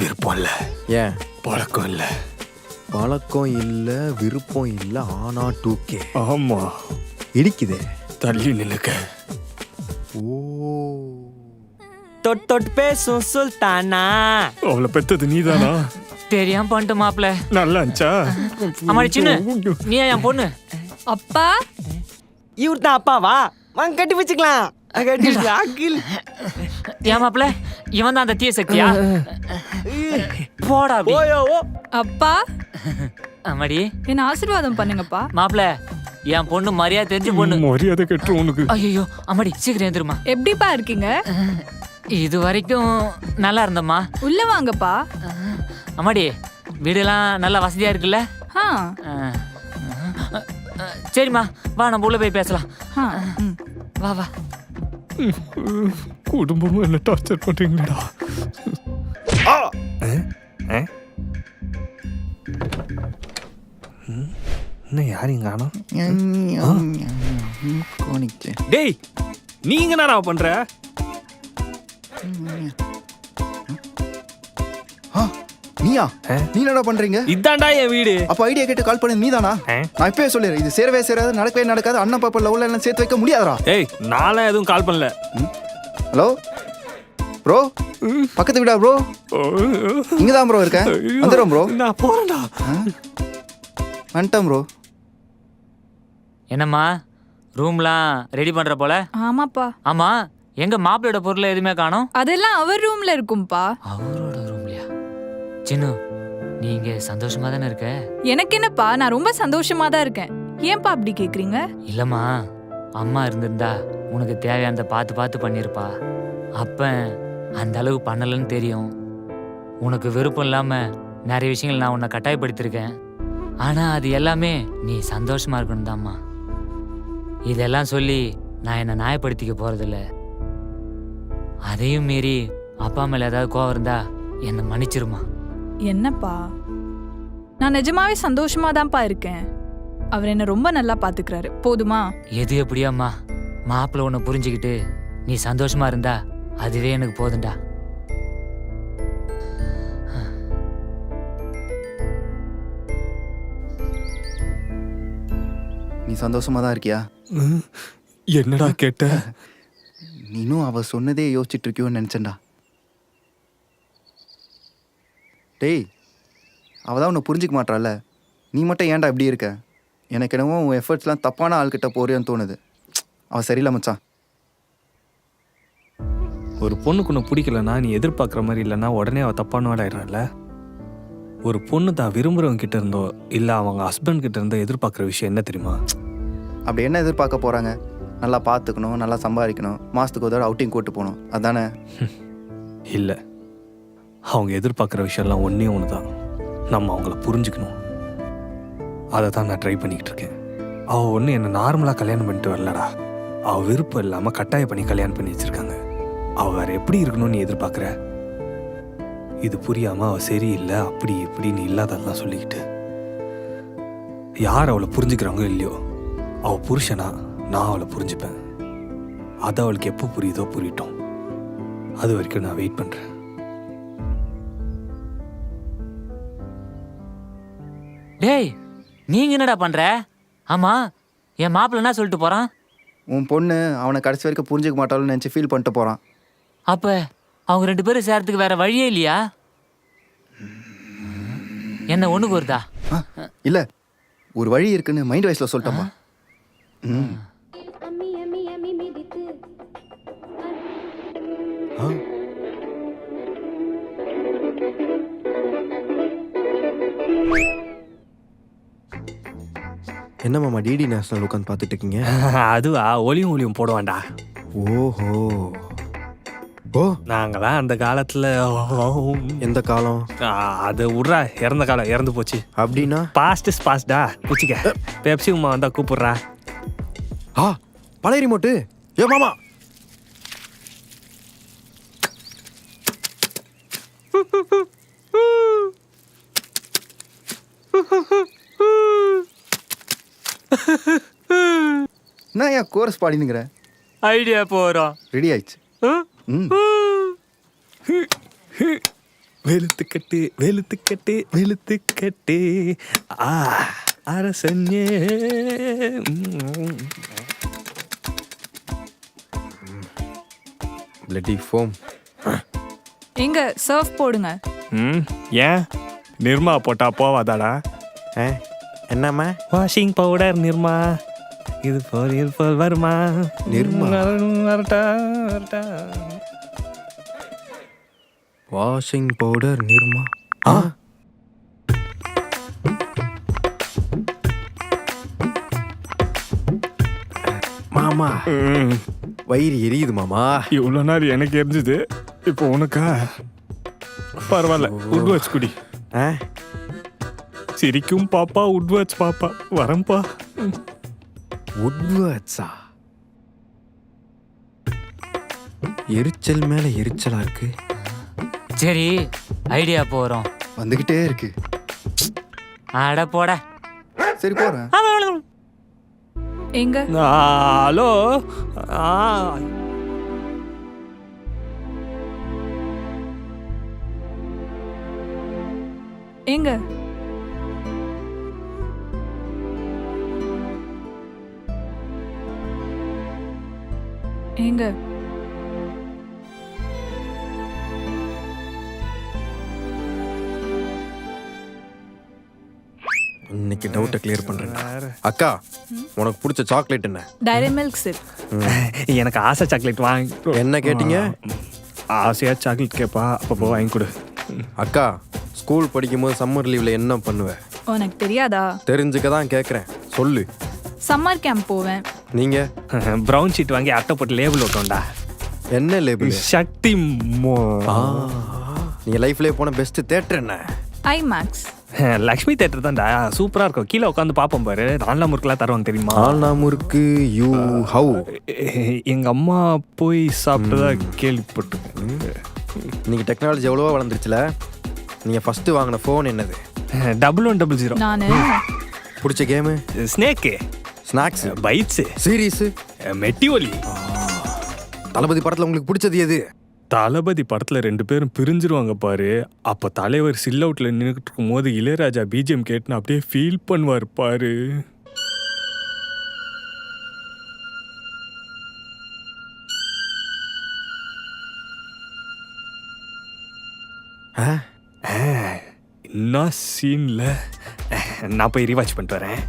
விருப்பம் இல்ல. ஏன்? பழக்கம் இல்ல. பழக்கம் இல்ல, விருப்பம் இல்ல, ஆனா 2K. ஆமா, இடிக்குதே. தள்ளி நிலுக்க. ஓ தொட் தொட் பேசும் சுல்தானா. அவளை பெத்தது நீதானா? தெரியாம பண்ணிட்டு மாப்பிள்ள. நல்லா இருந்துச்சா? அம்மாடி சின்ன, நீ என் பொண்ணு. அப்பா இவர் தான் அப்பாவா? வாங்க கட்டி வச்சுக்கலாம். ஏன் மாப்பிள்ள, இவன் தான் அந்த தீய சக்தியா? போடா அப்படி. அப்பா அம்மாடி என்ன ஆசீர்வாதம் பண்ணுங்கப்பா. மாப்பிள்ள என் பொண்ணு மரியாதை தெரிஞ்ச பொண்ணு. மரியாதை கெட்டு உனக்கு. ஐயோ அம்மாடி சீக்கிரம் எழுந்துருமா. எப்படிப்பா இருக்கீங்க? இது வரைக்கும் நல்லா இருந்தம்மா. உள்ள வாங்கப்பா. அம்மாடி வீடெல்லாம் நல்லா வசதியா இருக்குல்ல? சரிம்மா வா, நம்ம உள்ள போய் பேசலாம். வா வா. குடும்பமும் என்ன டார்ச்சர் பண்றீங்களா? இன்னும் யாரையும் காணோம். டேய் நீங்க என்னடா பண்ற? நீயா? நீ என்னடா பண்றீங்க? இதான்டா என் வீடு. அப்ப ஐடியா கேட்டு கால் பண்ணி நீதானா? நான் இப்பவே சொல்லிடுறேன், இது சேரவே சேராது, நடக்கவே நடக்காது. அண்ணன் பாப்பா லவ்ல எல்லாம் சேர்த்து வைக்க முடியாதுடா. ஏய் நானும் எதுவும் கால் பண்ணல. ஹலோ ப்ரோ, பக்கத்து வீடா ப்ரோ? இங்கதான் ப்ரோ இருக்கேன், வந்துடும் ப்ரோ. நான் போறேன்டா. வந்துட்டேன் ப்ரோ. என்னம்மா ரூம்லாம் ரெடி பண்ற போல? ஆமாப்பா. ஆமா, எங்க மாப்பிள்ளையோட பொருள் எதுவுமே காணோம்? அதெல்லாம் அவர் ரூம்ல இருக்கும்பா. அவரோட ரூம்லயா? சின்னு நீங்க சந்தோஷமா தானே இருக்க? எனக்கு என்னப்பா, நான் ரொம்ப சந்தோஷமா தான் இருக்கேன். ஏன்பா அப்படி கேக்குறீங்க? இல்லம்மா, அம்மா இருந்திருந்தா உனக்கு தேவையானதை பார்த்து பார்த்து பண்ணியிருப்பா. அப்ப அந்த அளவுக்கு பண்ணலன்னு தெரியும். உனக்கு விருப்பம் இல்லாம நிறைய விஷயங்கள் நான் உன்னை கட்டாயப்படுத்திருக்கேன். ஆனா அது எல்லாமே நீ சந்தோஷமா இருக்கணும் தாம்மா. இதெல்லாம் சொல்லி நான் என்னை நியாயப்படுத்திக்க போறதில்ல. அதையும் மீறி அப்பா மேல ஏதாவது கோவம் இருந்தா என்னை மன்னிச்சிருமா. என்னப்பா, நான் நிஜமாவே சந்தோஷமா தான்ப்பா இருக்கேன். அவர் என்ன ரொம்ப நல்லா பாத்துக்கிறாரு. போதுமா? எது எப்படியாம்மா, மாப்பிள்ள உன்னை புரிஞ்சுக்கிட்டு நீ சந்தோஷமா இருந்தா அதுவே எனக்கு போதும்டா. நீ சந்தோஷமா தான் இருக்கியா? என்னடா கேட்ட? நீனும் அவ சொன்னதே யோசிச்சுட்டு இருக்கியோன்னு நினைச்சேன்டா. டேய், அவ தான் உன்னை புரிஞ்சிக்க மாட்டாள்ல, நீ மட்டும் ஏன்டா இப்படி இருக்க? எனக்கு என்னவோ உன் எஃபர்ட்ஸ்லாம் தப்பான ஆள்கிட்ட போறியான்னு தோணுது. அவ சரியில்லை மச்சான். ஒரு பொண்ணுக்கு உன்னை பிடிக்கலன்னா, நீ எதிர்பார்க்குற மாதிரி இல்லைன்னா உடனே அவள் தப்பானவாடாயிடுறான்ல. ஒரு பொண்ணு தான் விரும்புகிறவங்க கிட்ட இருந்தோ இல்லை அவங்க ஹஸ்பண்ட் கிட்ட இருந்தோ எதிர்பார்க்குற விஷயம் என்ன தெரியுமா? அப்படி என்ன எதிர்பார்க்க போகிறாங்க? நல்லா பார்த்துக்கணும், நல்லா சம்பாதிக்கணும், மாதத்துக்கு ஒரு தடவை அவுட்டிங் கூட்டு போகணும், அதானே? இல்லை, அவங்க எதிர்பார்க்குற விஷயம்லாம் ஒன்றே ஒன்று தான், நம்ம அவங்கள புரிஞ்சுக்கணும். அதை தான் நான் ட்ரை பண்ணிக்கிட்டு இருக்கேன். அவள் ஒன்று என்னை நார்மலாக கல்யாணம் பண்ணிட்டு வரலடா. அவள் விருப்பம் இல்லாமல் கட்டாயம் பண்ணி கல்யாணம் பண்ணி வச்சுருக்காங்க. அவள் வேறு எப்படி இருக்கணும்னு நீ எதிர்பார்க்குற? இது புரியாமல் அவள் சரியில்லை அப்படி இப்படின்னு இல்லாதெல்லாம் சொல்லிக்கிட்டு யார் அவளை புரிஞ்சுக்கிறாங்களோ இல்லையோ, அவள் புருஷனா நான் அவளை புரிஞ்சுப்பேன். அது அவளுக்கு எப்போ புரியுதோ புரியட்டும். அது வரைக்கும் நான் வெயிட் பண்ணுறேன். டேய், நீங்க என்னடா பண்ற? ஆமா, என் மாப்பிள்ள என்ன சொல்லிட்டு போறான்? உன் பொண்ணு அவனை கடைசி வரைக்கும் புரிஞ்சுக்க மாட்டாள்னு நினச்சி ஃபீல் பண்ணிட்டு போகிறான். அப்ப அவங்க 2 பேரும் சேர்றதுக்கு வேற வழியே இல்லையா? என்ன ஒண்ணுக்கு வருதா? இல்லை, ஒரு வழி இருக்குன்னு மைண்ட் வைஸில் சொல்லிட்டோம்ப்பா. என்ன மாமா டிடி நேஷனல் உட்காந்து பார்த்துட்டு இருக்கீங்க? அதுவா, ஒளியும் ஒளியும் போடுவான்டா. ஓஹோ, ஓ நாங்களாம் அந்த காலத்தில் எந்த காலம்? அது விட்றா, இறந்த காலம் இறந்து போச்சு. அப்படின்னா பாஸ்ட் இஸ் பாஸ்டா. வச்சுக்க, பெப்சி உமா வந்தா கூப்பிட்றா. பழைய ரிமோட்டு. ஏ மாமா, நான் ஏன் கோரஸ் பாடினுங்கிற? ஐடியா போறோம். ரெடி ஆயிடுச்சு. வெளுத்துக்கட்டு வெளுத்துக்கட்டு வெளுத்துக்கட்டு அரசன்னே. Bloody form. எங்க சர்வ் போடுங்க. ஏன் நிர்மா போட்டா போவாதாடா? என்னம்மா? வாஷிங் பவுடர் நிர்மா, இது போல் வருமா? நிர்மா வரட்டா வரட்டா. Washing powder Nirma. மாமா வயிறு எரியுது மாமா. இவ்வளோ நாள் எனக்கு எரிஞ்சுது, இப்போ உனக்கா? பரவாயில்ல, உட்வர்ட்ஸ் குடி. சிரிக்கும் பாப்பா, உட்வர்ட்ஸ் பாப்பா. வரம்பா. உட்வர்ட்ஸா? எரிச்சல் மேல எரிச்சலா இருக்கு. சரி, ஐடியா போறோம். வந்துகிட்டே இருக்கு. அட போட. சரி போறேன். எங்க? ஹலோ. எங்க? எங்க? இன்னைக்கு டவுட்டை கிளியர் பண்றேன். அக்கா, உனக்கு பிடிச்ச சாக்லேட் என்ன? Dairy milk chip. எனக்கு ஆசை சாக்லேட் வாங்கி. என்ன கேட்டீங்க? ஆசையா சாக்லேட் கேட்பா, அப்பப்போ வாங்கி கொடு. அக்கா, ஸ்கூல் படிக்கும்போது சம்மர் லீவ்ல என்ன பண்ணுவேன்? உனக்கு தெரியாதா? தெரிஞ்சுக்க தான் கேட்குறேன், சொல்லு. சம்மர் கேம்ப் போவேன். நீங்க ப்ரௌன் ஷீட் வாங்கி அட்டை போட்டு லேபிள் ஓட்டோம்டா. என்ன லேபிள்? சக்தி நீங்க லைஃப்லயே போன பெஸ்ட் தியேட்டர் என்ன? ஐமேக்ஸ். லக்ஷ்மி தேட்டர் தான்டா, சூப்பரா இருக்கும். கீழே உட்காந்து பார்ப்போம் பாரு. நாலா முறுக்குலாம் தருவாங்க தெரியுமா? ஆனாமுருக்கு யூ ஹவு? எங்க அம்மா போய் சாப்பிட்டதா கேள்விப்பட்டு. நீங்க டெக்னாலஜி எவ்வளவோ வளர்ந்துருச்சுல. நீங்க ஃபர்ஸ்ட் வாங்கின ஃபோன் என்னது? 1100. நானு பிடிச்ச game? Snake, snacks, bites, series, Metti Oli. தளபதி படத்துல உங்களுக்கு பிடிச்சது எது? தளபதி படத்துல 2 பேரும் பிரிஞ்சிருவாங்க பாரு. அப்ப தலைவர் சில் அவுட்ல நின்றுட்டு இருக்கும் போது இளையராஜா பிஜிஎம் கேட்டுன்னு அப்படியே ஃபீல் பண்ணுவார் பாரு. என்ன சீன்ல. நான் போய் ரீவாட்ச் பண்ணிட்டு வரேன்.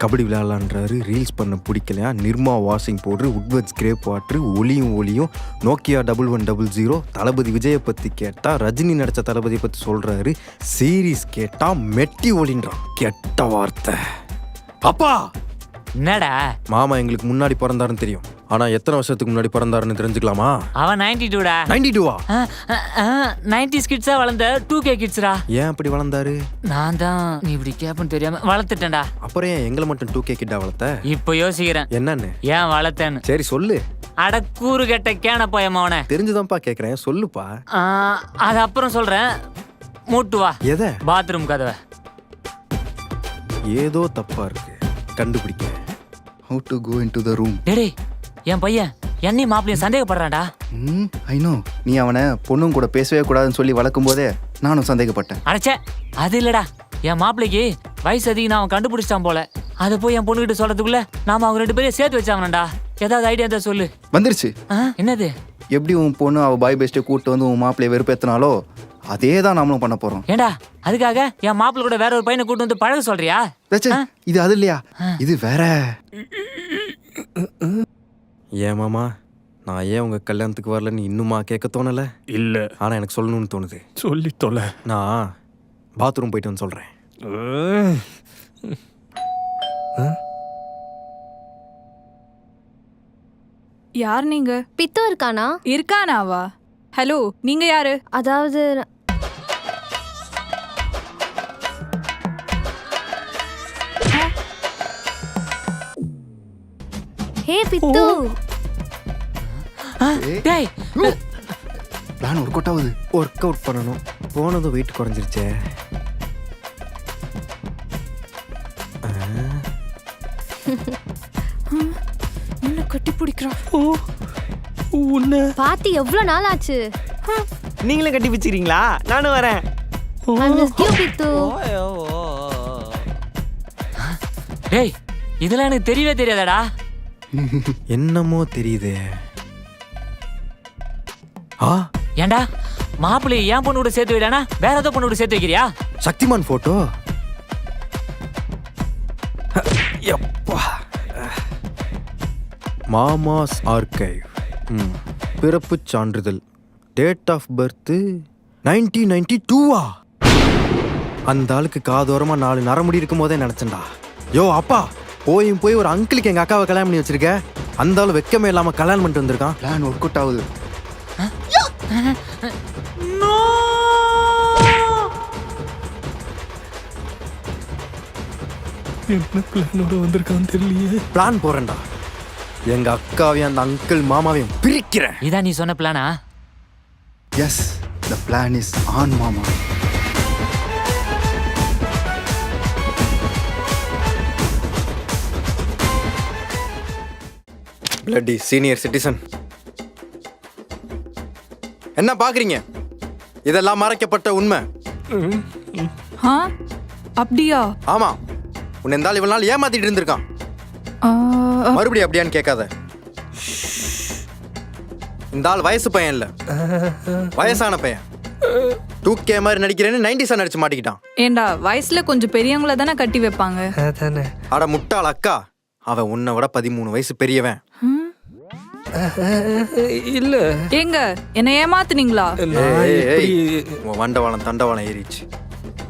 கபடி விளையாடலான்றாரு, ரீல்ஸ் பண்ண பிடிக்கலையா, Nirma washing powder, Woodward's gripe water, ஒலியும் நோக்கியா 1100. தளபதி விஜயை பற்றி கேட்டால் ரஜினி நடித்த தளபதியை பற்றி சொல்கிறாரு. சீரீஸ் கேட்டால் மெட்டி ஒலின்றான். கெட்ட வார்த்தை. அப்பா என்னடா மாமா எங்களுக்கு முன்னாடி பிறந்தாருன்னு தெரியும், ஆனால் எத்தனை வருஷத்துக்கு முன்னாடி பிறந்தாருன்னு தெரிஞ்சுக்கலாமா? அவன் 92டா. 92வா? 90s கிட்ஸா வளர்ந்த 2K கிட்ஸ்ரா. ஏன் அப்படி வளர்ந்தாரு? நான் தான் நீ இப்படி கேப்பன்னு தெரியாம வளர்த்துட்டேன்டா. அப்புறம் ஏன் எங்களை மட்டும் 2K கிட்டா வளர்த்த? இப்போ யோசிக்கிறேன் என்னன்னு. ஏன் வளர்த்தேன்னு. சரி சொல்லு. அட கூறு கெட்ட கேன போயமாவன. தெரிஞ்சுதான்ப்பா கேட்குறேன், சொல்லுப்பா. அது அப்புறம் சொல்றேன். மூட்டு வா. எதை? பாத்ரூம் கதவை. ஏதோ தப்பா இருக்கு, கண்டுபிடிக்க. How to go into the room? டேய் என் பையன் என்னையும் மாப்பிளையும் சந்தேகப்படுறான்டா. I know. நீ அவனை பொண்ணும் கூட பேசவே கூடாதுன்னு சொல்லி வளர்க்கும் போதே நானும் சந்தேகப்பட்டேன். அடைச்சே அது இல்லடா. என் மாப்பிளைக்கு வயசு அதிகம் அவன் கண்டுபிடிச்சிட்டான் போல. அதை போய் என் பொண்ணுகிட்ட சொல்றதுக்குள்ள நாம அவங்க 2 பேரையும் சேர்த்து வச்சாங்கடா. ஏதாவது ஐடியா தான் சொல்லு. வந்துருச்சு. என்னது? எப்படி உன் பொண்ணு அவ பாய் பெஸ்ட்டை கூப்பிட்டு வந்து உன் மாப்பிள்ளைய வெறுப்பேத்தினாலோ அதே தான் நாமளும் பண்ண போறோம். ஏண்டா அதுக்காக என் மாப்பிள்ளை கூட வேற ஒரு பையனை கூட்டு வந்து பழக சொல்றியா? இது அது இல்லையா, இது வேற. ஏன் மாமா, நான் ஏன் உங்க கல்யாணத்துக்கு வரலன்னு இன்னுமா கேட்க தோணல? இல்ல, ஆனா எனக்கு சொல்லணும்னு தோணுது. சொல்லி தொலை. நான் பாத்ரூம் போயிட்டு வந்து சொல்றேன். யார் நீங்க? பித்தோ இருக்கானா? இருக்கானாவா? ஹலோ, நீங்க யாரு? அதாவது ஹே பித்து. டேய் பிளான் ஒர்க் அவுட் ஆகுது. ஒர்க் அவுட் பண்ணணும். போனதும் வெயிட் குறைஞ்சிருச்சே. என்ன கட்டி பிடிக்கிறான்? உன்ன பாத்தி எவ்வளவு நாள் ஆச்சு? நீங்களே கட்டி பிடிச்சிக்கிறீங்களா? நானும் வரேன். I miss you பித்து. டேய் இதெல்லாம் எனக்கு தெரியவே தெரியாதடா. என்னமோ தெரியுதே. ஏண்டா மாப்பிள்ளையை என் பொண்ணு கூட சேர்த்து வைடானா வேற ஏதோ பொண்ணு கூட சேர்த்து வைக்கிறியா? சக்திமான் போட்டோ. மாமாஸ் ஆர்கைவ். பிறப்பு சான்றிதழ். டேட் ஆஃப் பர்த் 1992வா? அந்த ஆளுக்கு காதோரமா 4 நரமுடி இருக்கும் போதே நினைச்சேன்டா. யோ அப்பா, போய் ஒரு அங்கிளுக்கு எங்க அக்காவை கல்யாணம் பண்ணி வச்சிருக்க. அந்த ஆளு வெக்கமே இல்லாம கல்யாணம் பண்ணிட்டு வந்திருக்கான். பிளான் ஒர்க் அவுட் ஆகுது. என்ன பிளானோட வந்திருக்கான்னு தெரியலையே. பிளான் போறேன்டா. எங்க அக்காவையும் அந்த அங்கிள் மாமாவையும் பிரிக்கிறேன். இதான் நீ சொன்ன பிளானா? Yes, the plan is on மாமா. பிளட்டி சீனியர் சிட்டிசன், என்ன பாக்குறீங்க? இதெல்லாம் மறைக்கப்பட்ட உண்மை. அப்படியா? ஆமா, உன்னை இந்த ஆள் இவ்வளவு நாள் ஏமாத்திட்டு இருந்திருக்கான். மறுபடியும் அப்படியான்னு கேட்காத. இந்த ஆள் வயசு பையன் இல்ல, வயசான பையன். 2K மாதிரி நடிக்கிறேன்னு 90s நடிச்சு மாட்டிக்கிட்டான். ஏண்டா வயசுல கொஞ்சம் பெரியவங்கள தானே கட்டி வைப்பாங்க. அட முட்டாள் அக்கா, அவன் உன்னை விட 13 வயசு பெரியவன். இல்ல ஏங்க என்ன ஏமாத்துனீங்களா? வண்டவாளம் தண்டவாளம் ஏறிச்சு.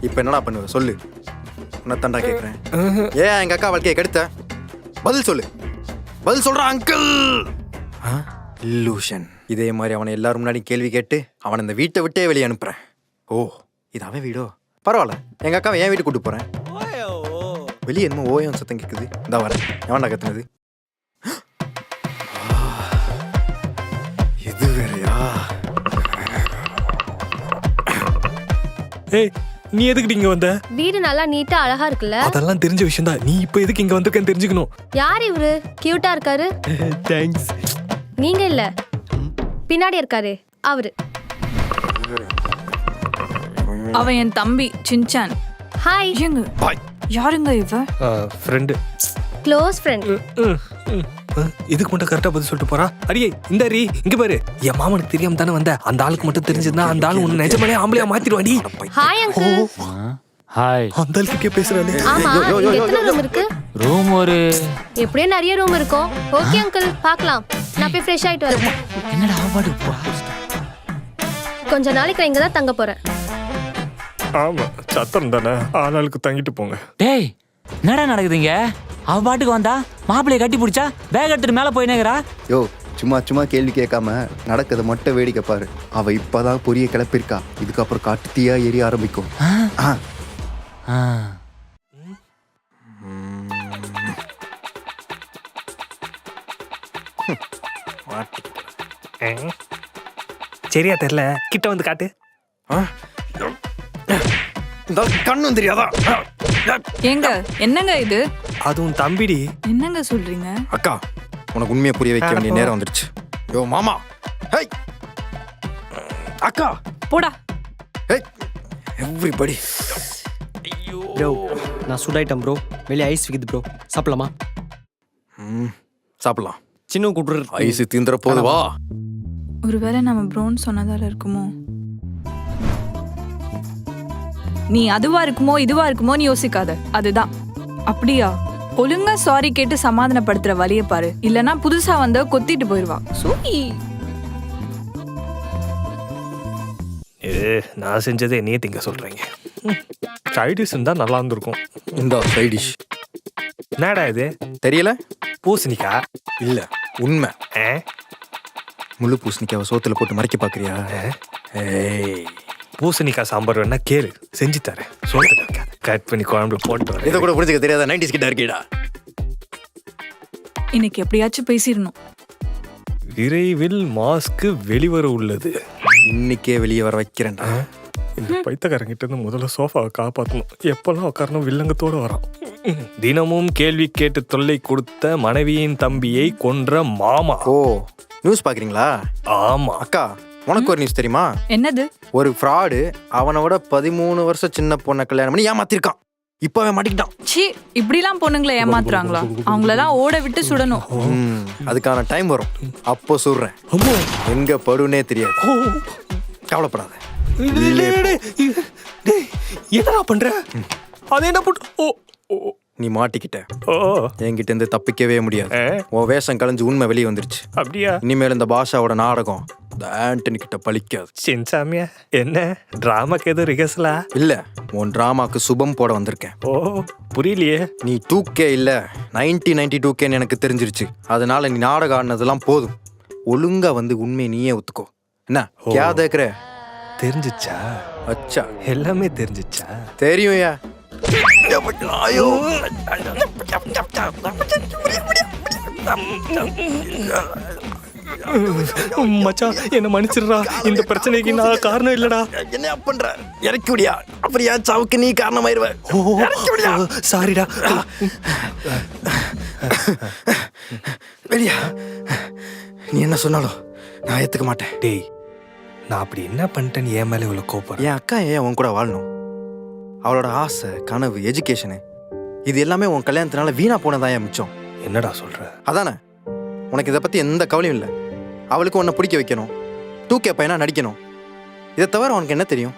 இப்ப என்னடா பண்ணுவ சொல்லு. உன்னத்தாண்டா கேட்குறேன். ஏன் எங்கள் அக்கா வாழ்க்கையை கெடுத்த? பதில் சொல்லு. பதில் சொல்கிறா அங்கிள். இல்லூஷன். இதே மாதிரி அவனை எல்லாரும் முன்னாடி கேள்வி கேட்டு அவனை இந்த வீட்டை விட்டே வெளியே அனுப்புகிறேன். ஓ, இது அவன் வீடோ? பரவாயில்ல, எங்கள் அக்காவை என் வீட்டுக்கு கூட்டு போகிறேன். வெளியே என்னமோ ஓயம் சத்தம் கேட்குது. இந்த வரேன். எவன்டா கத்துனது? இது வேறையா? ஏய், நீ எதுக்கு இங்க வந்த? வீடு நல்லா நீட்டா அழகா இருக்குல்ல? அதெல்லாம் தெரிஞ்ச விஷயம் தான். நீ இப்போ எதுக்கு இங்க வந்திருக்கேன்னு தெரிஞ்சுக்கணும். யார் இவரு? கியூட்டா இருக்காரு. தேங்க்ஸ். நீங்க இல்ல, பின்னாடி இருக்காரு அவரு. அவன் என் தம்பி சின்சான். ஹாய். ஏங்க யாருங்க இவ? ஃப்ரெண்டு. Close friend. இதுக்கு மட்டும் கரெக்டா பதில் சொல்லிட்டு போறா. அடியே இந்த அரி இங்க பாரு. என் மாமனுக்கு தெரியாம தானே வந்த. அந்த ஆளுக்கு மட்டும் தெரிஞ்சதுன்னா அந்த ஆளு உன்னை நிஜமாலே ஆம்பளையா மாத்திடுவாடி. Hi uncle. ஹாய். அந்த ஆளுக்கே பேசுறானே. ஆமா, இங்க எத்தனை ரூம் இருக்கு? ரூம் ஒரு எப்படியே நிறைய ரூம் இருக்கும். ஓகே அங்கிள், பார்க்கலாம். நான் போய் ஃப்ரெஷ் ஆயிட்டு வரேன். என்னடா பாடு போ. கொஞ்ச நாளைக்கு இங்க தான் தங்க போறேன். ஆமா, சத்தம் தானே. ஆளாளுக்கு தங்கிட்டு போங்க. டேய், என்னடா நடக்குதுங்க? அவ பாட்டுக்கு வந்தா மாப்பிளைய கட்டி பிடிச்சா பேக் எடுத்துட்டு மேல போயினேங்கறா. யோ, சும்மா சும்மா கேள்வி கேட்காம நடக்கதை மட்டும் வேடிக்கை பாரு. அவ இப்பதான் பொரிய கிளப்பிருக்கா. இதுக்கப்புறம் காட்டு தீயா எரிய ஆரம்பிக்கும். சரியா தெரியல. கிட்ட வந்து காட்டு. கண்ணும் தெரியாதா? ஏங்க என்னங்க இது? அதுவும் தம்பிடி. என்னங்க சொல்றீங்க? அக்கா, உனக்கு உண்மையை புரிய வைக்க வேண்டிய நேரம் வந்துருச்சு. யோ மாமா. ஹேய் அக்கா, போடா. Hey everybody. ப்ரோ நான் சுடாயிட்டேன் ப்ரோ. வெளியே ஐஸ் விக்குது ப்ரோ. சாப்பிடலாமா? சாப்பிடலாம். சின்ன கூட்டுரு. ஐஸ் தீந்துற போது வா. ஒருவேளை நம்ம ப்ரோன்னு சொன்னதால இருக்குமோ? நீ அதுவா இருக்குமோ இதுவா இருக்குமோ நீ யோசிக்காத. அதுதான். அப்படியா? ஒழுங்கா சாரி கேட்டு சமாதானப்படுத்துற வழியை பாரு. இல்லனா புதுசா வந்த கொத்திட்டு போயிருவா. சூரி. நான் செஞ்சதை என்னையே திங்க சொல்றீங்க. சைடிஷ் இருந்தா நல்லா இருந்திருக்கும். இந்த சைடிஷ் என்னடா இது? தெரியல. பூசணிக்கா இல்ல, உண்மை. முழு பூசணிக்காவை சோத்துல போட்டு மறைக்க பாக்குறியா? ஏய், பூசணிக்காய் சாம்பார் வேணா கேளு, செஞ்சு தரேன். சோத்துல கட் பண்ணி குழம்புல போட்டு வரேன். இதை கூட புரிஞ்சுக்க தெரியாத 90s கிட்ட இருக்கீடா. இன்னைக்கு எப்படியாச்சும் பேசிடணும். விரைவில் மாஸ்க் வெளிவர உள்ளது. இன்னைக்கே வெளியே வர வைக்கிறேன்டா. இந்த பைத்தக்காரங்கிட்ட இருந்து முதல்ல சோஃபாவை காப்பாற்றணும். எப்பெல்லாம் உட்காரணும் வில்லங்கத்தோட வரான். தினமும் கேள்வி கேட்டு தொல்லை கொடுத்த மனைவியின் தம்பியை கொன்ற மாமா. ஓ, நியூஸ் பாக்குறீங்களா? ஆமா. அக்கா, உனக்கு ஒரு நியூஸ் தெரியுமா? என்னது? ஒரு ஃப்ராடு அவனோட 13 வருஷம் சின்ன பொண்ணை கல்யாணம் பண்ணி ஏமாத்திருக்கான். இப்ப அவன் மாட்டிக்கிட்டான். சி, இப்படிலாம் பொண்ணுங்களை ஏமாத்துறாங்களா? அவங்களெல்லாம் ஓட விட்டு சுடணும். அதுக்கான டைம் வரும். அப்போ சொல்றேன். எங்க படுனே தெரியாது. கவலைப்படாத. என்னடா பண்ற? அது என்ன போட்டு நீ மாட்டிக்கிட்ட. என்கிட்ட இருந்து தப்பிக்கவே முடியாது. உன் வேஷம் கலைஞ்சு உண்மை வெளியே வந்துருச்சு. அப்படியா? இனிமேல் இந்த பாஷாவோட நாடகம் இந்த ஆண்டனி கிட்ட பலிக்காது. சின்சாமியா, என்ன டிராமாக்கு எதுவும் ரிகர்சலா? இல்ல, உன் டிராமாக்கு சுபம் போட வந்திருக்கேன். ஓ, புரியலையே. நீ 2K இல்ல 1992 எனக்கு தெரிஞ்சிருச்சு. அதனால நீ நாடகம் ஆடினதெல்லாம் போதும். ஒழுங்கா வந்து உண்மையை நீயே ஒத்துக்கோ. என்ன கியா தேக்குற? தெரிஞ்சிச்சா? அச்சா, எல்லாமே தெரிஞ்சிச்சா? தெரியும்யா. ஐயோ, மச்சான், என்ன மன்னிச்சிடுறா. இந்த பிரச்சனைக்கு நான் காரணம் இல்லடா. என்ன பண்ற? இறக்கி விடியா. அப்புறம் ஏன் சாவுக்கு நீ காரணமாயிருவ. சாரிடா. வெளியா, நீ என்ன சொன்னாலும் நான் ஏத்துக்க மாட்டேன். டேய், நான் அப்படி என்ன பண்ணிட்டேன்னு என் மேலே இவ்வளோ கோபம்? என் அக்கா ஏன் உன் கூட வாழணும்? அவளோட ஆசை, கனவு, எஜுகேஷனு இது எல்லாமே உன் கல்யாணத்தினால வீணா போனதான் ஏன் மிச்சம். என்னடா சொல்ற? அதானே, உனக்கு இதை பத்தி எந்த கவலையும் இல்லை. அவளுக்கு உன்னை பிடிக்க வைக்கணும், 2K பையனா நடிக்கணும். இதை தவிர உனக்கு என்ன தெரியும்?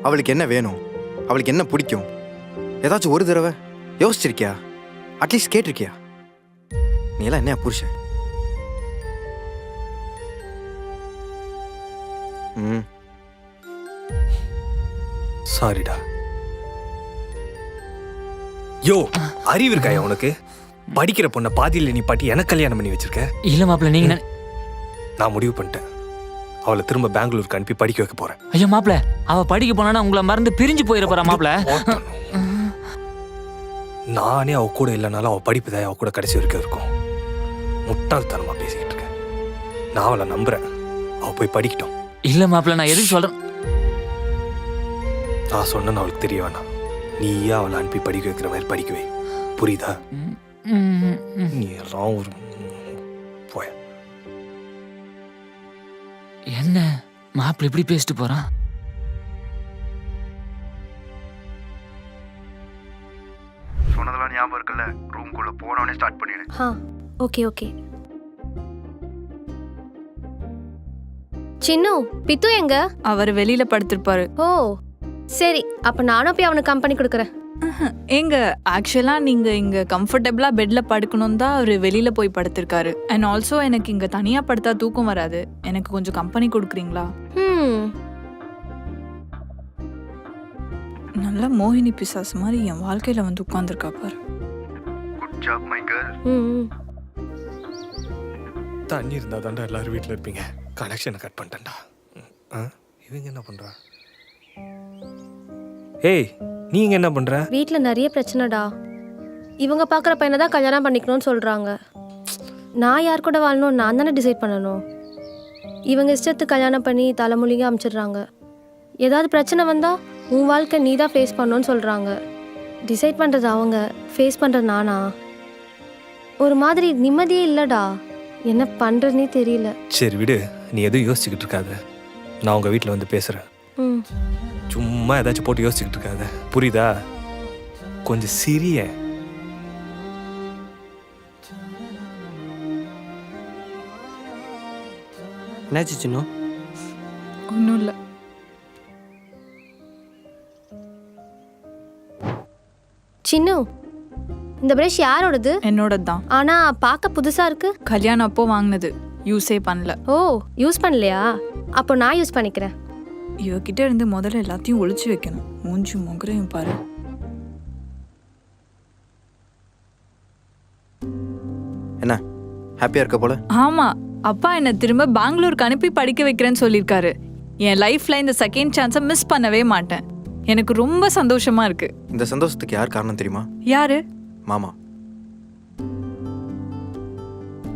அவளுக்கு என்ன வேணும், அவளுக்கு என்ன பிடிக்கும், ஏதாச்சும் ஒரு தடவை யோசிச்சிருக்கியா? அட்லீஸ்ட் கேட்டிருக்கியா? நீ எல்லாம் என்ன புருஷன்? சாரிடா. யோ அறிவு இருக்காயா உனக்கு? படிக்கிற பொண்ணை பாதியில் நீ பாட்டி எனக்கு கல்யாணம் பண்ணி வச்சிருக்க. இல்ல மாப்பிள்ள நீங்க நான் முடிவு பண்ணிட்டேன். அவளை திரும்ப பெங்களூருக்கு அனுப்பி படிக்க வைக்க போறேன். ஐயோ மாப்பிள்ள, அவ படிக்க போனா உங்களை மறந்து பிரிஞ்சு போயிட போறா மாப்பிள்ள. நானே அவ கூட இல்லைனாலும் அவ படிப்பு தான் அவ கூட கடைசி வரைக்கும் இருக்கும். முட்டாள்தனமா பேசிக்கிட்டு இருக்கேன். நான் அவளை நம்புறேன். அவ போய் படிக்கட்டும். இல்ல மாப்பிள்ள, நான் எதுக்கு சொல்றேன்? நான் சொன்னேன்னு அவளுக்கு தெரிய வேணாம். நீயே அவளை அனுப்பி படிக்க வைக்கிற மாதிரி படிக்க வை. புரியுதா? நீ எல்லாம் ஒரு போய. என்ன மாப்பிள்ள இப்படி பேசிட்டு போறான்? சொன்னதெல்லாம் ஞாபகம் இருக்குல்ல? ரூம்குள்ள போனவனே ஸ்டார்ட் பண்ணிடு. Okay okay. சின்னு, பித்து எங்க? அவர் வெளியில படுத்திருப்பாரு. ஓ சரி, அப்ப நானும் போய் அவனுக்கு கம்பெனி கொடுக்குறேன். எங்க ஆக்சுவலா நீங்க இங்க கம்ஃபர்டபுளா பெட்ல படுக்கணும் தான் அவரு வெளியில போய் படுத்திருக்காரு. அண்ட் ஆல்சோ எனக்கு இங்க தனியா படுத்தா தூக்கம் வராது. எனக்கு கொஞ்சம் கம்பெனி கொடுக்குறீங்களா? நல்ல மோகினி பிசாசு மாதிரி என் வாழ்க்கையில வந்து உட்கார்ந்துருக்கா பாரு. Good job my girl. தண்ணி இருந்தா தாண்டா எல்லாரும் வீட்டில் இருப்பீங்க. கனெக்ஷனை கட் பண்ணிட்டேன்டா. இவங்க என்ன பண்றா? ஏய் நீங்க என்ன பண்ற? வீட்ல நிறைய பிரச்சனைடா. இவங்க பாக்குற பையனை தான் கல்யாணம் பண்ணிக்கணும்னு சொல்றாங்க. நான் யார் கூட வாழணும் நான் தானே டிசைட் பண்ணணும். இவங்க இஷ்டத்துக்கு கல்யாணம் பண்ணி தலைமொழிங்க அமைச்சிடுறாங்க. ஏதாவது பிரச்சனை வந்தா உன் வாழ்க்கை நீ தான் ஃபேஸ் பண்ணணும்னு சொல்றாங்க. டிசைட் பண்றது அவங்க, ஃபேஸ் பண்றது நானா? ஒரு மாதிரி நிம்மதியே இல்லடா. என்ன பண்றதுனே தெரியல. சரி விடு, நீ எதுவும் யோசிச்சுக்கிட்டு இருக்காத. நான் உங்க வீட்டில் வந்து பேசுறேன். சும்மா ஏதாச்சும் போட்டு யோசிச்சுக்கிட்டு இருக்காத, புரியுதா? கொஞ்சம் சிரிய. என்னாச்சு சின்னு? ஒன்றும் இல்லை. சின்னு, இந்த பிரஷ் யாரோடது? என்னோடது தான். ஆனா பார்க்க புதுசா இருக்கு. கல்யாணம் அப்போ வாங்கினது, யூஸே பண்ணல. ஓ யூஸ் பண்ணலையா? அப்போ நான் யூஸ் பண்ணிக்கிறேன். இவகிட்ட இருந்து முதல்ல எல்லாத்தையும் ஒளிச்சு வைக்கணும். மூஞ்சி முகரையும் பாரு. என்ன ஹாப்பியா இருக்க போல? ஆமா, அப்பா என்ன திரும்ப பெங்களூருக்கு அனுப்பி படிக்க வைக்கிறேன்னு சொல்லியிருக்காரு. என் லைஃப்ல இந்த செகண்ட் சான்ஸை மிஸ் பண்ணவே மாட்டேன். எனக்கு ரொம்ப சந்தோஷமா இருக்கு. இந்த சந்தோஷத்துக்கு யார் காரணம் தெரியுமா? யாரு? மாமா.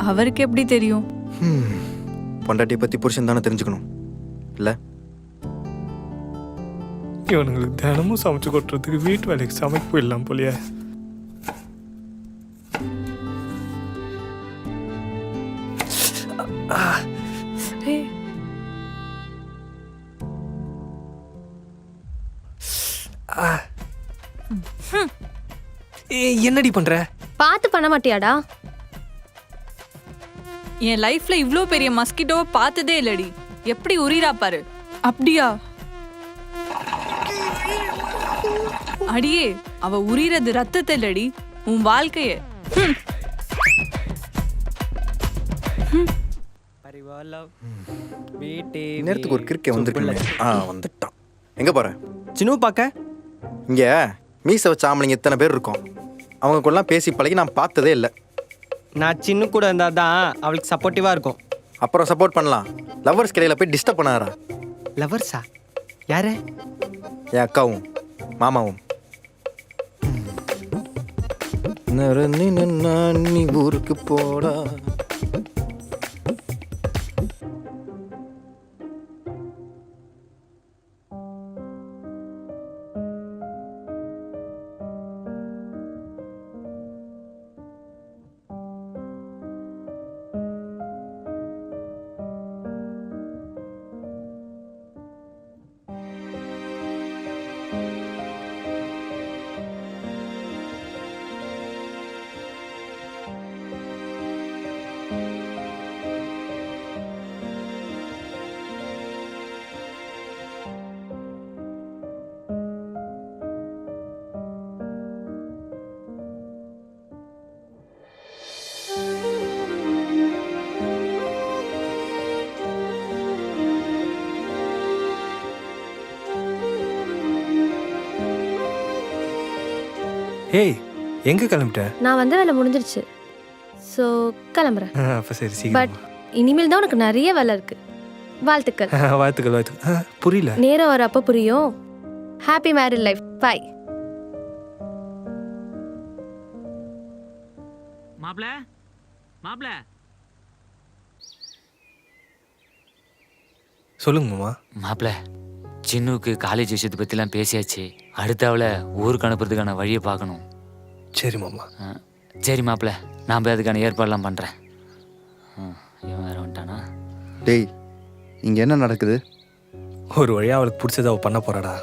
அவருக்கு எப்படி தெரியும்? பொண்டாட்டியை பத்தி புருஷன் தானே தெரிஞ்சுக்கணும் இல்ல? இவனுங்களுக்கு தினமும் சமைச்சு கொட்டுறதுக்கு வீட்டு வேலைக்கு சமைக்க போயிடலாம் போலியே. என்னடி பண்ற? பார்த்து பண்ண மாட்டியாடா? என் லைஃப்ல இவ்ளோ பெரிய மஸ்கிட்டோவை பார்த்ததே இல்லடி. எப்படி உரிரா பாரு. அப்படியா? அடியே, அவ உரிறது ரத்தத்தை இல்லடி, உன் வாழ்க்கையே. நேரத்துக்கு ஒரு கிறுக்கே வந்துருக்குமே. வந்துட்டான். எங்க போற? சின்னு பார்க்க. இங்க மீசை வச்ச ஆம்பளைங்க இத்தனை பேர் இருக்கோம். அவங்க கூடலாம் பேசி பழகி நான் பார்த்ததே இல்லை. நான் சின்ன கூட இருந்தா தான் அவளுக்கு சப்போர்ட்டிவா இருக்கும். அப்புறம் சப்போர்ட் பண்ணலாம். லவ்வர்ஸ் கடையில் போய் டிஸ்டர்ப் பண்ணாரா? லவ்வர்ஸா? யாரு? என் அக்காவும் மாமாவும். நீ ஊருக்கு போடா. ஏய் எங்க கிளம்பிட்ட? நான் வந்த வேலை முடிஞ்சிருச்சு. ஸோ கிளம்புறேன். அப்ப சரி பட் சீக்கிரம் இனிமேல் தான் உனக்கு நிறைய வேலை இருக்கு. வாழ்த்துக்கள். வாழ்த்துக்கள் வாழ்த்துக்கள். புரியல. நேரம் வரப்போ புரியும். Happy married life. பை. மாப்ள மாப்ள சொல்லுங்க மாமா. மாப்ள சின்னுக்கு காலேஜ் விஷயத்தை பற்றிலாம் பேசியாச்சு. அடுத்து அவளை ஊருக்கு அனுப்புறதுக்கான வழியை பார்க்கணும். சரி மாமா. சரி மாப்ள, நான் போய் அதுக்கான ஏற்பாடெல்லாம் பண்ணுறேன். இவன் வேற வந்துட்டானா? டேய், இங்க என்ன நடக்குது? ஒரு வழியா அவளுக்கு பிடிச்சத அவ பண்ண போறாடா.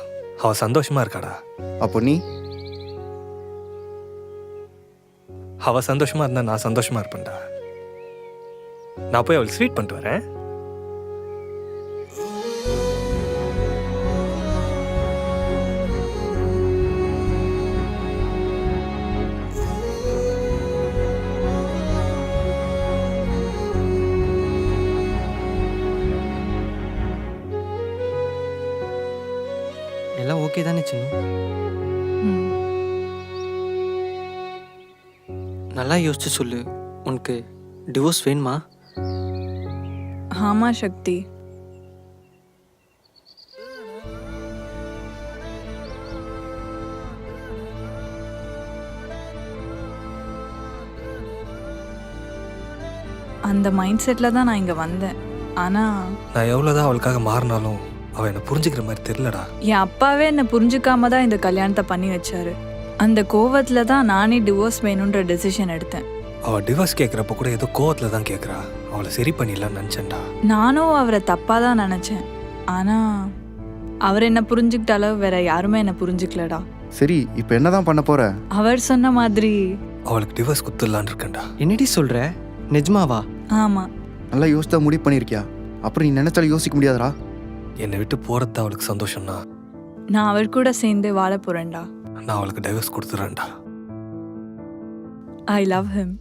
அவ சந்தோஷமா இருக்காடா. அப்போ நீ? அவ சந்தோஷமா இருந்தா நான் சந்தோஷமா இருப்பேன்டா. நான் போய் அவளுக்கு ஸ்வீட் பண்ணிட்டு வரேன். எல்லாம் ஓகே தானே சின்ன? நல்லா யோசிச்சு சொல்லு. உனக்கு டிவோர்ஸ் வேணுமா? ஆமா சக்தி. அந்த மைண்ட் செட்டில் தான் நான் இங்கே வந்தேன். ஆனால் நான் எவ்வளோதான் அவளுக்காக மாறினாலும் அவள் என்னை புரிஞ்சுக்கிற மாதிரி தெரியலடா. என் அப்பாவே என்னை புரிஞ்சுக்காம தான் இந்த கல்யாணத்தை பண்ணி வச்சாரு. அந்த கோவத்தில் தான் நானே டிவோர்ஸ் வேணுன்ற டெசிஷன் எடுத்தேன். அவள் டிவோர்ஸ் கேட்குறப்ப கூட ஏதோ கோவத்தில் தான் கேட்குறா. அவளை சரி பண்ணிடலான்னு நினச்சேன்டா. நானும் அவரை தப்பாக தான் நினச்சேன். ஆனால் அவர் என்ன புரிஞ்சுக்கிட்ட அளவு வேற யாருமே என்னை புரிஞ்சுக்கலடா. சரி, இப்போ என்னதான் பண்ண போற? அவர் சொன்ன மாதிரி அவளுக்கு டிவோர்ஸ் குத்துடலான்னு இருக்கேன்டா. என்னடி சொல்ற? நிஜமாவா? ஆமாம். நல்லா யோசித்தா முடிவு பண்ணியிருக்கியா? அப்புறம் நீ நினைச்சாலும் யோசிக்க முடியாதடா. என்னை விட்டு போகிறது அவளுக்கு சந்தோஷம்னா நான் அவர் கூட சேர்ந்து வாழ போறேன்டா. நான் அவளுக்கு டைவர்ஸ் கொடுத்துறேன்டா. I love him.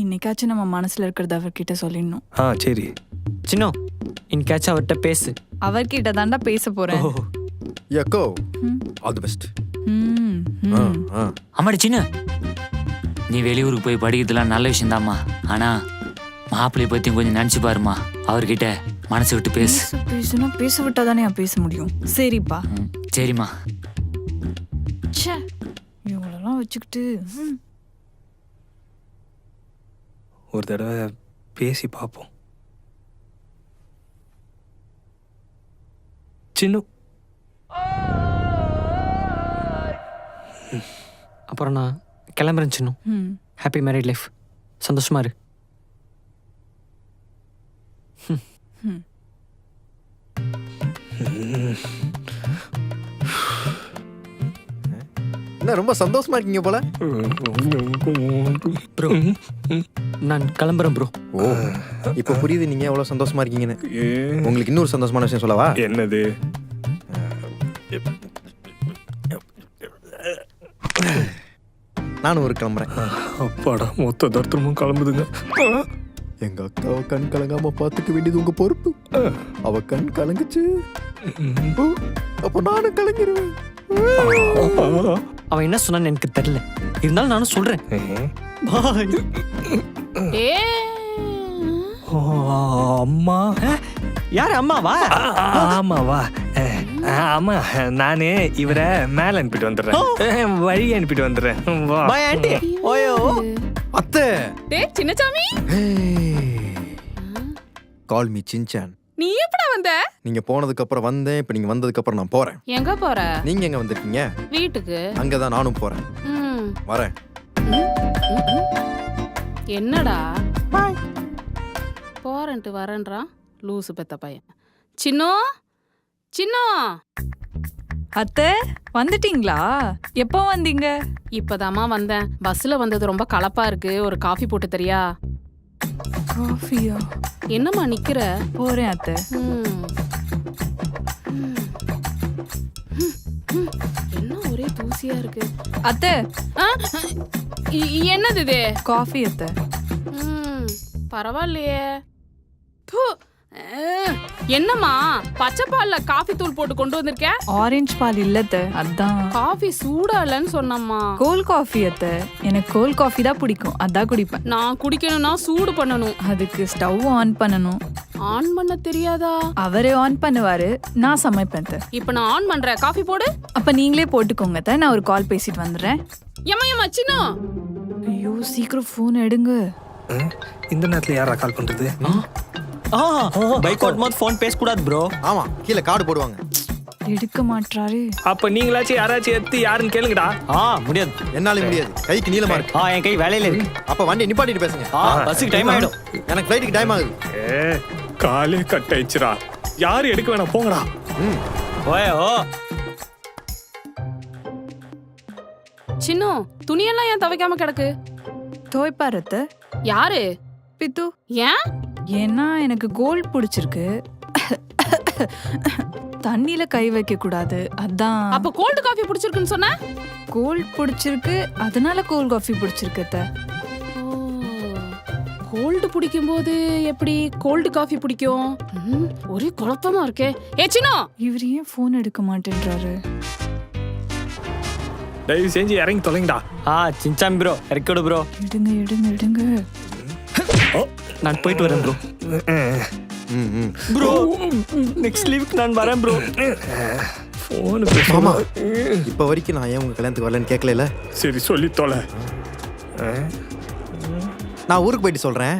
இன்னைக்காச்சும் நம்ம மனசுல இருக்கிறத அவர்கிட்ட சொல்லிடணும். சரி சின்ன, இன்னைக்காச்சும் அவர்கிட்ட பேசு. அவர்கிட்ட தாண்டா பேச போறேன். யக்கோ, ஆல் தி பெஸ்ட். அம்மாடி சின்ன, நீ வெளியூருக்கு போய் படிக்கிறதுலாம் நல்ல விஷயம்தாம்மா. ஆனா மாப்பிள்ளைய பத்தியும் கொஞ்சம் நினைச்சு பாருமா. அவர்கிட்ட மனசு விட்டு பேசு. பேசுனா பேச விட்டா தானே பேச முடியும். சரிப்பா. சரிம்மா. இவங்களெல்லாம் வச்சுக்கிட்டு ஒரு தடவை பேசி பார்ப்போம். சின்ன, அப்புறம் நான் கிளம்புறேன் சின்ன. Happy married life. சந்தோஷமா இரு. என்ன ரொம்ப சந்தோஷமா இருக்கீங்க போல? ப்ரோ, நான் கிளம்புறேன் ப்ரோ. ஓ, இப்போ புரியுது நீங்க எவ்வளவு சந்தோஷமா இருக்கீங்கன்னு. உங்களுக்கு இன்னொரு சந்தோஷமான விஷயம் சொல்லவா? என்னது? நானும் ஒரு கிளம்புறேன். அப்பாடா, மொத்த தர்த்தமும் கிளம்புதுங்க. எங்க அக்காவை கண் கலங்காம பாத்துக்க வேண்டியது உங்க பொறுப்பு. அவ கண் கலங்குச்சு, அப்ப நானும் கலங்கிருவேன். அவன் என்ன சொன்னான்னு எனக்கு தெரியல. இருந்தாலும் நானும் சொல்றேன். பாய். அம்மா. யார் அம்மாவா? ஆமாவா? ஆமா, நானே இவரை மேல அனுப்பிட்டு வந்துடுறேன். வழி அனுப்பிட்டு வந்துடுறேன். Bye aunty. ஓயோ அத்தை. டேய் சின்னசாமி, கால் மீ சின்சான். நீ எப்படா வந்த? நீங்க போனதுக்கு அப்புறம் வந்தேன். இப்ப நீங்க வந்ததுக்கு அப்புறம் நான் போறேன். எங்க போற? நீங்க எங்க வந்திருக்கீங்க? வீட்டுக்கு. அங்கதான் நானும் போறேன். வரேன். என்னடா போறேன்ட்டு வரேன்றான் லூசு பெத்த பையன். சின்னோ, சின்னோ. அத்தை வந்துட்டீங்களா? எப்போ வந்தீங்க? இப்பதாம்மா வந்தேன். பஸ்ல வந்தது ரொம்ப கலப்பா இருக்கு. ஒரு காஃபி போட்டு தரியா? காஃபியா? என்னம்மா நிக்கிற? போறேன் அத்தை. என்ன ஒரே தூசியா இருக்கு அத்தை. என்னது இது? காஃபி அத்தை. பரவாயில்லையே. என்னம்மா பச்சை பால்ல காஃபி தூள் போட்டு கொண்டு வந்திருக்க? ஆரஞ்சு பால் இல்லத்த, அதான். காஃபி சூடா இல்லைன்னு சொன்னம்மா. கோல்ட் காஃபி அத்த, எனக்கு கோல்ட் காஃபி தான் பிடிக்கும், அதான் குடிப்பேன். நான் குடிக்கணும்னா சூடு பண்ணணும். அதுக்கு ஸ்டவ் ஆன் பண்ணணும். ஆன் பண்ண தெரியாதா? அவரே ஆன் பண்ணுவாரு, நான் சமைப்பேன் அத்தை. இப்ப நான் ஆன் பண்றேன், காஃபி போடு. அப்ப நீங்களே போட்டுக்கோங்க அத்தை, நான் ஒரு கால் பேசிட்டு வந்துடுறேன். ஏம்மா சின்ன. ஐயோ சீக்கிரம் போன் எடுங்க. இந்த நேரத்துல யாரா கால் பண்றது? பைக் ஓட்டும்போது ஃபோன் பேசக்கூடாது ப்ரோ. ஆமா, கீழே கார்டு போடுவாங்க. எடுக்க மாட்டாரு. அப்ப நீங்களாச்சும் யாராச்சும் எடுத்து யாருன்னு கேளுங்கடா. முடியாது, என்னால முடியாது, கைக்கு நீளமா இருக்கு. என் கை வேலையில இருக்கு. அப்ப வண்டி நிப்பாட்டிட்டு பேசுங்க. பஸ்ஸுக்கு டைம் ஆயிடும். எனக்கு ஃப்ளைட்டுக்கு டைம் ஆகுது. காலே கட் ஆயிடுச்சுடா. யாரும் எடுக்க வேணாம், போங்கடா. சின்ன துணியெல்லாம் ஏன் துவைக்காம கிடக்கு? துவைப்பாரு அத்தை. யாரு? பித்து. ஏன்? ஏன்னா எனக்கு கோல்ட் பிடிச்சிருக்கு, தண்ணியில கை வைக்க கூடாது, அதான். அப்ப கோல்டு காஃபி பிடிச்சிருக்குன்னு சொன்ன? கோல்ட் பிடிச்சிருக்கு, அதனால கோல்ட் காஃபி பிடிச்சிருக்கு அத்தை. கோல்டு பிடிக்கும் போது எப்படி கோல்டு காஃபி பிடிக்கும்? ஒரே குழப்பமா இருக்கே. சின்ன, இவர் ஏன் போன் எடுக்க மாட்டேன்றாரு? தயவு செஞ்சு இறங்கி தொலைங்கடா. சின்சாமி ப்ரோ, இறக்கி விடு ப்ரோ. எடுங்க எடுங்க எடுங்க. நான் போயிட்டு வரேன் ப்ரோ. ப்ரோ நெக்ஸ்ட் லீவுக்கு நான் வரேன் ப்ரோ. மாமா, இப்ப வரைக்கும் நான் ஏன் உங்க கல்யாணத்துக்கு வரலன்னு கேட்கல. சரி சொல்லி தொலை. நான் ஊருக்கு போயிட்டு சொல்றேன்.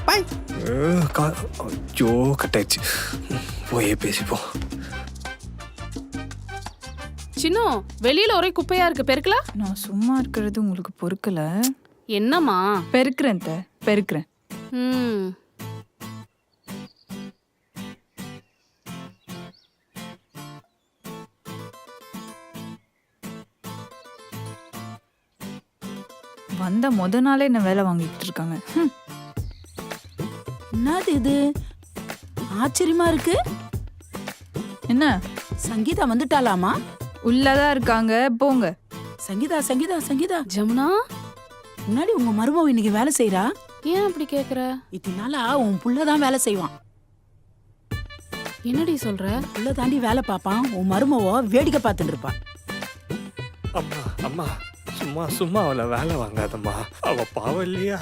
பாய். ஐயோ கட் ஆயிடுச்சு, போயே பேசிப்போம். சின்ன, வெளியில ஒரே குப்பையா இருக்கு, பெருக்கல? நான் சும்மா இருக்கிறது உங்களுக்கு பொறுக்கல. என்னம்மா? பெருக்கிறேன் அத்தை, பெருக்கிறேன். வந்த முத நாளே என்ன வேலை வாங்கிட்டு இருக்காங்க. என்னது இது? ஆச்சரியமா இருக்கு. என்ன சங்கீதா வந்துட்டாலாமா? உள்ளதான் இருக்காங்க, போங்க. சங்கீதா சங்கீதா சங்கீதா. ஜமுனா, முன்னாடி உங்க மருமவ இன்னைக்கு வேலை செய்யறா. ஏன் அப்படி கேக்குற? இதனால உன் புள்ளதான் வேலை செய்வான். என்னடி சொல்ற? புள்ள தாண்டி வேலை பார்ப்பான், உன் மருமவோ வேடிக்கை பார்த்துட்டு இருப்பான். அம்மா அம்மா, சும்மா சும்மா அவளை வேலை வாங்காதம்மா, அவ பாவம் இல்லையா?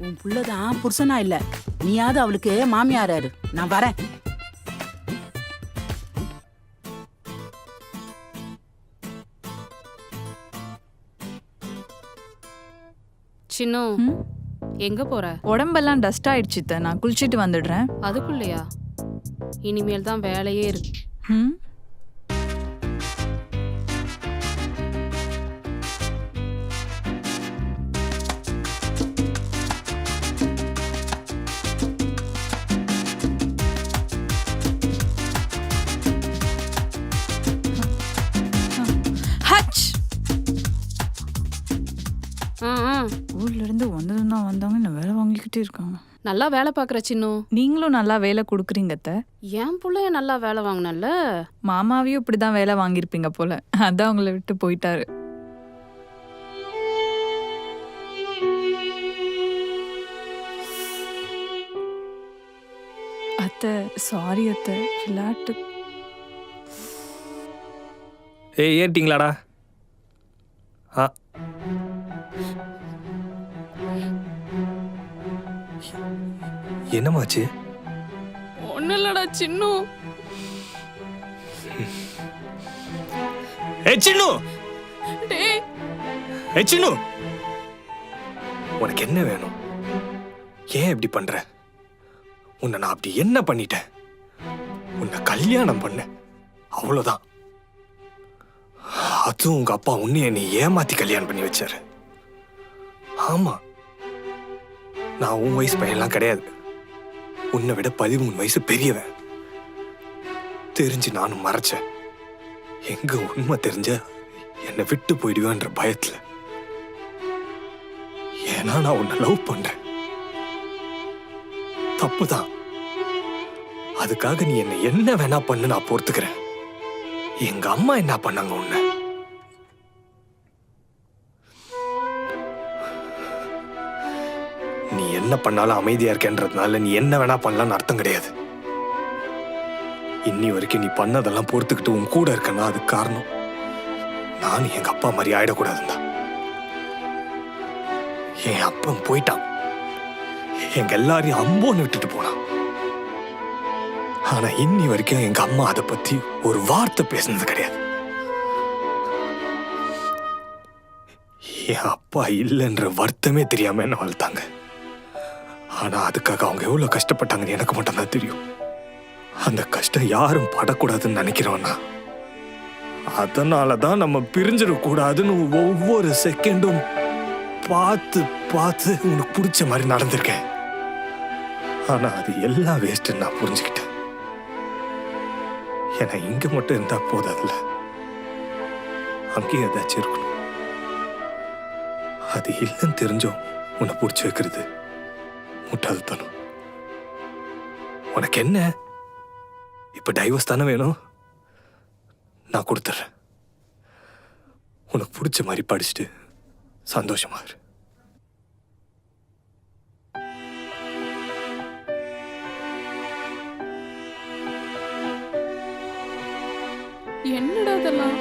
உன் புள்ளதான் புருஷனா இல்ல, நீயாவது அவளுக்கு மாமியாராரு. நான் வரேன். சின்ன, எங்க போற? உடம்பெல்லாம் டஸ்ட் ஆயிடுச்சு அத்தை, நான் குளிச்சிட்டு வந்துடுறேன். அதுக்குள்ளயா? இனிமேல் தான் வேலையே இருக்கு. ஊர்ல இருந்து வந்ததும் தான் வந்தாங்க, என்ன வேலை வாங்கிக்கிட்டே இருக்காங்க. நல்லா வேலை பாக்குற சின்ன. நீங்களும் நல்லா வேலை கொடுக்குறீங்க அத்தை. என் புள்ளைய நல்லா வேலை வாங்கினல்ல. மாமாவையும் இப்படிதான் வேலை வாங்கியிருப்பீங்க போல, அதான் உங்களை விட்டு போயிட்டாரு. அத்தை சாரி அத்தை, விளையாட்டு. ஏறிட்டீங்களாடா? என்னமாச்சு? ஒண்ணு இல்லடா சின்னு. சின்னு, டேய் சின்னு, உனக்கு என்ன வேணும்? ஏன் இப்படி பண்ற? உன்னை நான் அப்படி என்ன பண்ணிட்டேன்? உன்னை கல்யாணம் பண்ண, அவ்வளவுதான். அதுவும் உங்க அப்பா உன்னைய நீ ஏமாத்தி கல்யாணம் பண்ணி வச்சாரு. ஆமா, நான் உன் வயசு பையன்லாம் கிடையாது, உன்னை விட 13 வயசு பெரியவன். தெரிஞ்சு நானும் மறைச்சேன். எங்க உண்மை தெரிஞ்ச என்னை விட்டு போயிடுவேன்ற பயத்துல. ஏன்னா நான் உன்னை லவ் பண்றேன். தப்புதான். அதுக்காக நீ என்ன என்ன வேணா பண்ணு, நான் பொறுத்துக்கிறேன். எங்க அம்மா என்ன பண்ணாங்க உன்னை? நீ என்ன பண்ணாலும் அமைதியா இருக்கேன்றதுனால நீ என்ன வேணா பண்ணலாம்னு அர்த்தம் கிடையாது. இன்னி வரைக்கும் நீ பண்ணதெல்லாம் பொறுத்துக்கிட்டு உன் கூட இருக்கேன்னா அதுக்கு காரணம் நான் எங்க அப்பா மாதிரி ஆயிடக்கூடாதுதான். என் அப்பன் போயிட்டான், எங்க எல்லாரையும் அம்போன்னு விட்டுட்டு போனான். ஆனா இன்னி வரைக்கும் எங்க அம்மா அதை பத்தி ஒரு வார்த்தை பேசுனது கிடையாது. என் அப்பா இல்லைன்ற வருத்தமே தெரியாம என்ன வளர்த்தாங்க. ஆனா அதுக்காக அவங்க எவ்வளவு கஷ்டப்பட்டாங்கன்னு எனக்கு மட்டும்தான் தெரியும். அந்த கஷ்டம் யாரும் படக்கூடாதுன்னு நினைக்கிறோம்னா அதனாலதான் நம்ம பிரிஞ்சிடக்கூடாதுன்னு ஒவ்வொரு செகண்டும் பார்த்து பார்த்து உனக்கு பிடிச்ச மாதிரி நடந்திருக்கேன். ஆனா அது எல்லாம் வேஸ்ட் நான் புரிஞ்சுக்கிட்டேன். ஏன்னா இங்க மட்டும் இருந்தா போதாதுல, அங்கேயும் ஏதாச்சும் இருக்கணும். அது இல்லைன்னு தெரிஞ்சோம் உன்னை பிடிச்சி வைக்கிறது முட்டாள்தனம். உனக்கு என்ன இப்ப டைவர்ஸ் தானே வேணும்? நான் கொடுத்துட்றேன். உனக்கு பிடிச்ச மாதிரி படிச்சுட்டு சந்தோஷமா இரு. என்னடா இதெல்லாம்?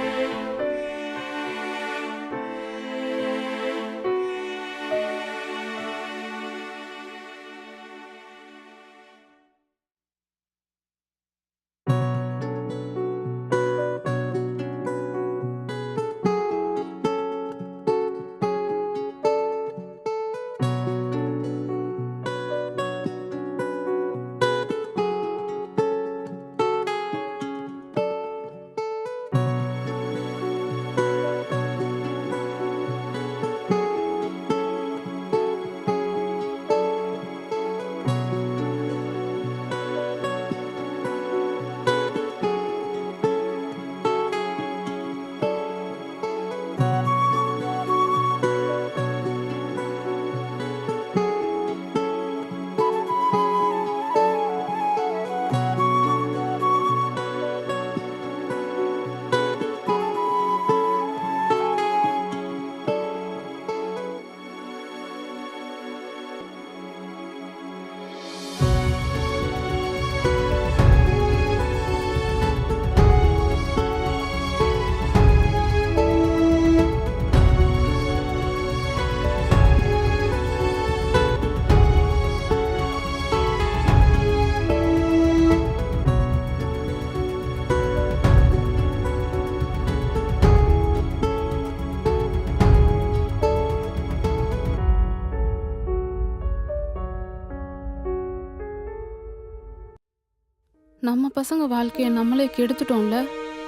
நம்ம பசங்க வாழ்க்கையை நம்மளே கெடுத்துட்டோம்ல.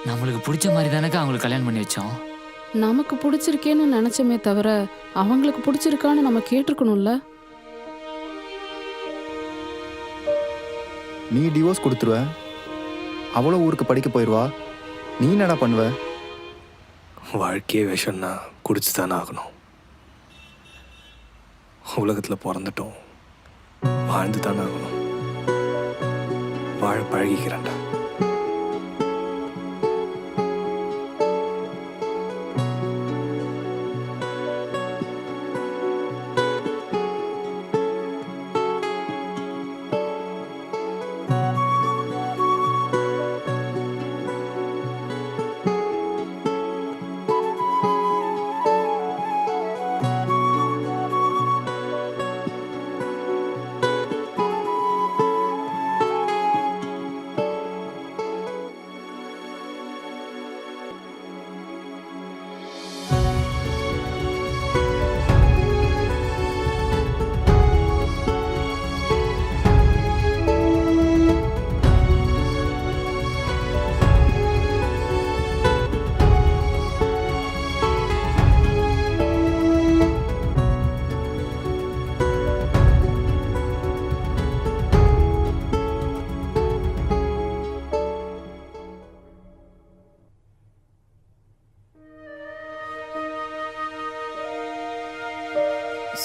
நம்மளுக்கு பிடிச்ச மாதிரி தானக்கா அவங்களுக்கு கல்யாணம் பண்ணி வச்சோம். நமக்கு பிடிச்சிருக்கேன்னு நினைச்சமே தவிர அவங்களுக்கு பிடிச்சிருக்கான்னு நம்ம கேட்டிருக்கணும்ல. நீ டிவோர்ஸ் கொடுத்துருவ, அவளும் ஊருக்கு படிக்க போயிடுவா. நீ என்னடா பண்ணுவ? வாழ்க்கையே விஷம்னா குடிச்சு தானே ஆகணும். உலகத்தில் பிறந்துட்டோம், வாழ்ந்து தானே ஆகணும். வாழ பழகிக்கிறேன்டா.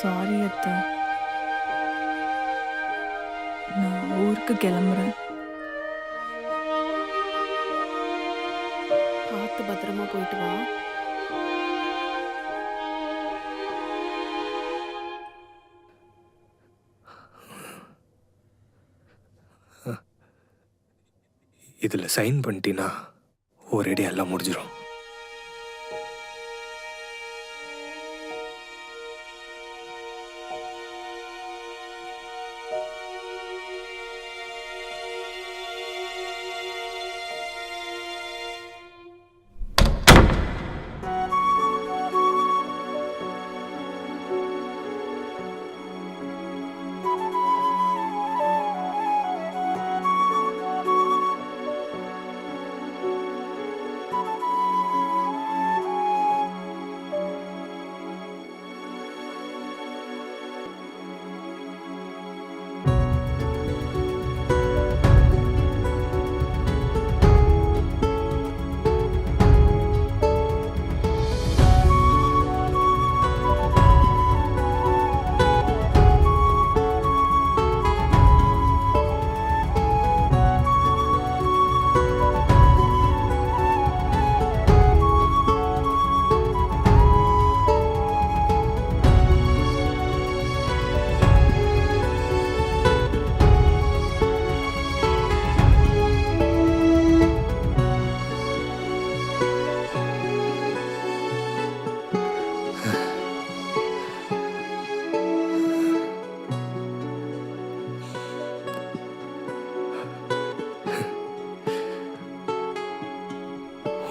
சாரி அத்தை, நான் ஊருக்கு கிளம்புறேன். பார்த்து பத்திரமா போயிட்டு வா. இதில் சைன் பண்ணிட்டீன்னா ஒரேடி எல்லாம் முடிஞ்சிடும்.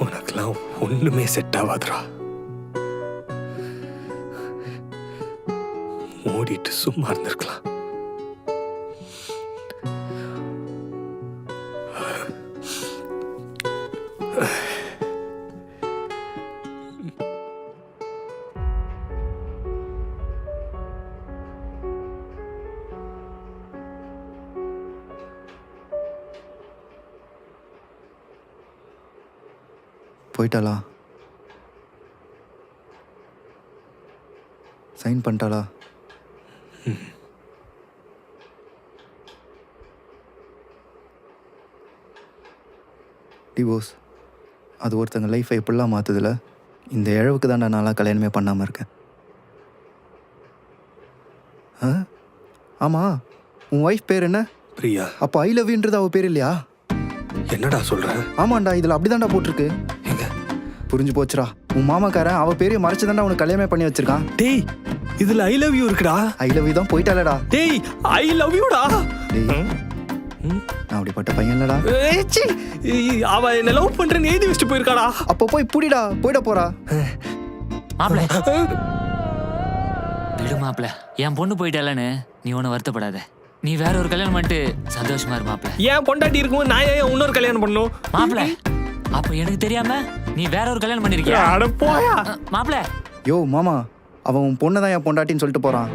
உனக்கெல்லாம் ஒண்ணுமே செட் ஆகாதுடா. மூடிட்டு சும்மா இருந்திருக்கலாம். போயிட்டாளா? சைன் பண்ணிட்டாளா? டிவோர்ஸ் அது ஒருத்தங்க லைஃப்பை எப்படிலாம் மாற்றுதில்ல. இந்த இழவுக்கு தான் நான்லாம் கல்யாணமே பண்ணாமல் இருக்கேன். ஆமாம், உன் ஒய்ஃப் பேர் என்ன? பிரியா. அப்போ ஐ லவ் யூன்றது அவள் பேர் இல்லையா? என்னடா சொல்ற? ஆமாண்டா, இதில் அப்படிதான்டா போட்டிருக்கு. புரிஞ்சு போச்சுடா. உன் மாமாக்காரன் அவ பேரையும் மறைச்சு தான்டா உனக்கு கல்யாணமே பண்ணி வச்சிருக்கான். டேய், இதுல ஐ லவ் யூ இருக்குடா. ஐ லவ் யூ தான் போயிட்டாலடா. டேய், ஐ லவ் யூடா. டேய், நான் அப்படிப்பட்ட பையன் இல்லடா. அவ என்ன லவ் பண்றேன்னு எழுதி வச்சுட்டு போயிருக்காடா. அப்போ போய் புடிடா, போயிட போறா. மாப்பிள விடு மாப்பிள, என் பொண்ணு போயிட்டாலன்னு நீ ஒன்னும் வருத்தப்படாத. நீ வேற ஒரு கல்யாணம் பண்ணிட்டு சந்தோஷமா இரு மாப்பிள. ஏன் பொண்டாட்டி இருக்கும்போது நான் ஏன் இன்னொரு கல்யாணம் பண்ணும்? மாப்பிள, அப்ப எனக்கு தெரியாம நீ வேற ஒரு கல்யாணம் பண்ணிருக்கியா? அட போயா மாப்பிள. யோ மாமா, அவன் உன் பொண்ணு தான் என் பொண்டாட்டின்னு சொல்லிட்டு போறான்.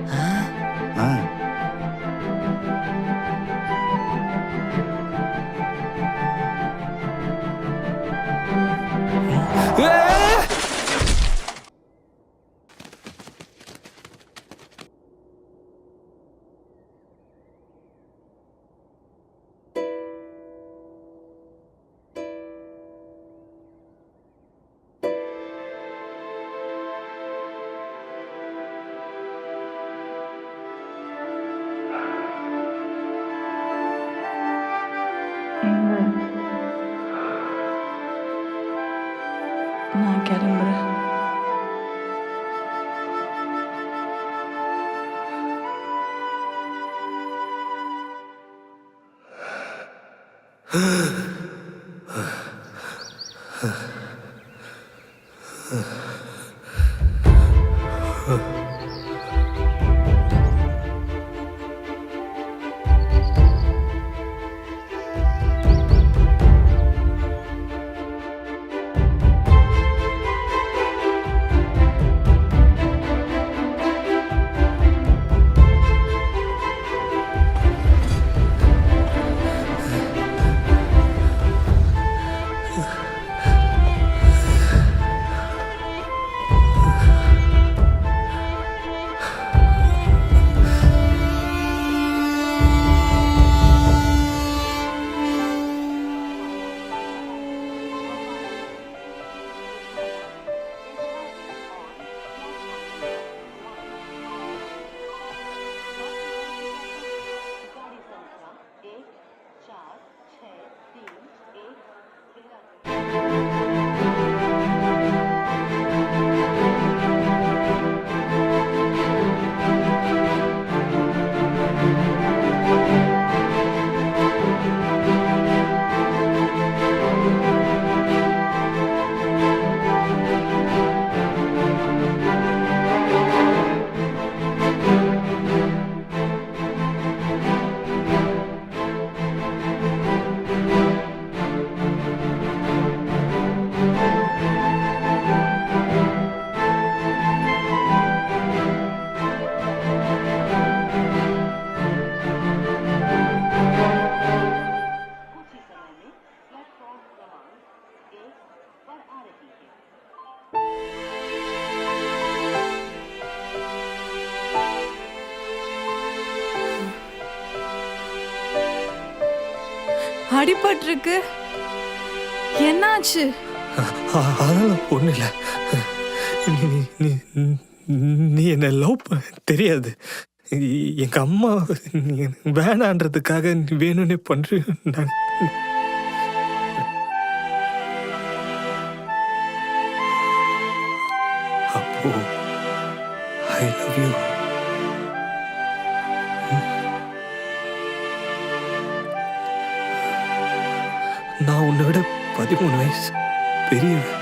நான் கிளம்புறேன். அடிபட்டிருக்கு. என்னாச்சு? அதெல்லாம் ஒன்றும் இல்லை. நீ என்ன லவ் தெரியாது. எங்க அம்மா வேணான்றதுக்காக நீ வேணும்னே பண்ற. நான் அப்போ ஐ லவ் யூ. நான் உன்னை விட 13 வயசு பெரியவன்.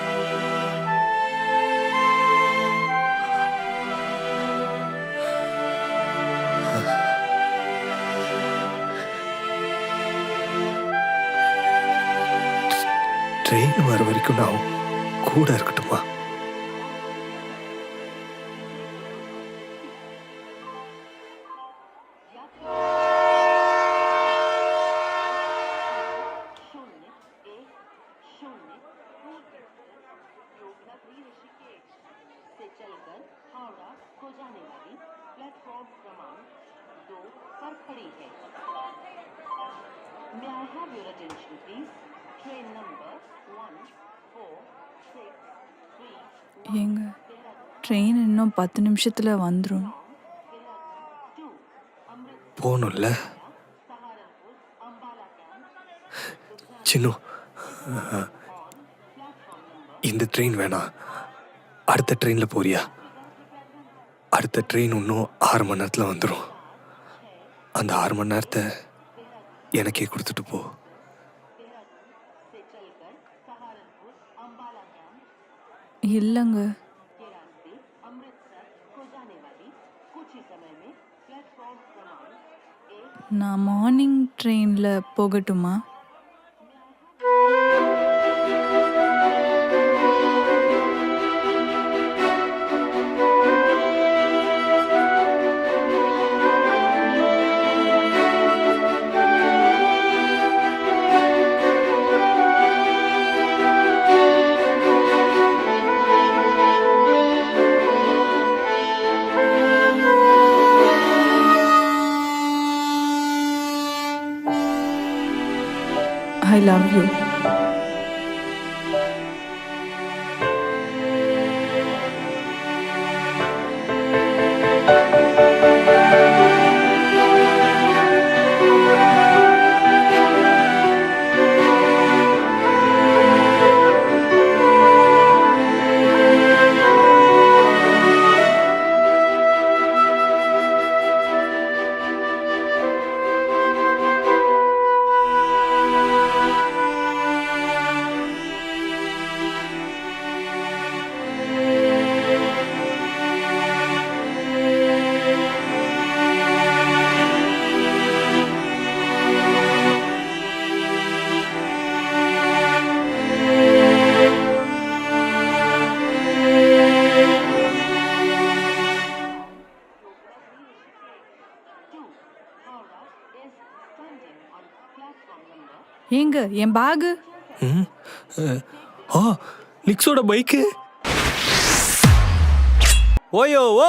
ட்ரெயின் வர வரைக்கும் நான் கூட இருக்கட்டுமா? ஏங்க ட்ரெயின் இன்னும் 10 நிமிஷத்துல வந்துடும். போகணும்ல சின்னு. இந்த ட்ரெயின் வேணாம், அடுத்த ட்ரெயின்ல போறியா? அடுத்த ட்ரெயின் இன்னும் 6 மணி நேரத்தில் வந்துடும். அந்த 6 மணி நேரத்தை எனக்கே கொடுத்துட்டு போ. இல்லைங்க, நான் மார்னிங் ட்ரெயின்ல போகட்டுமா? I love you. ஏங்க என் பேகு? நிக்ஸோட பைக்கு. ஓயோ ஓ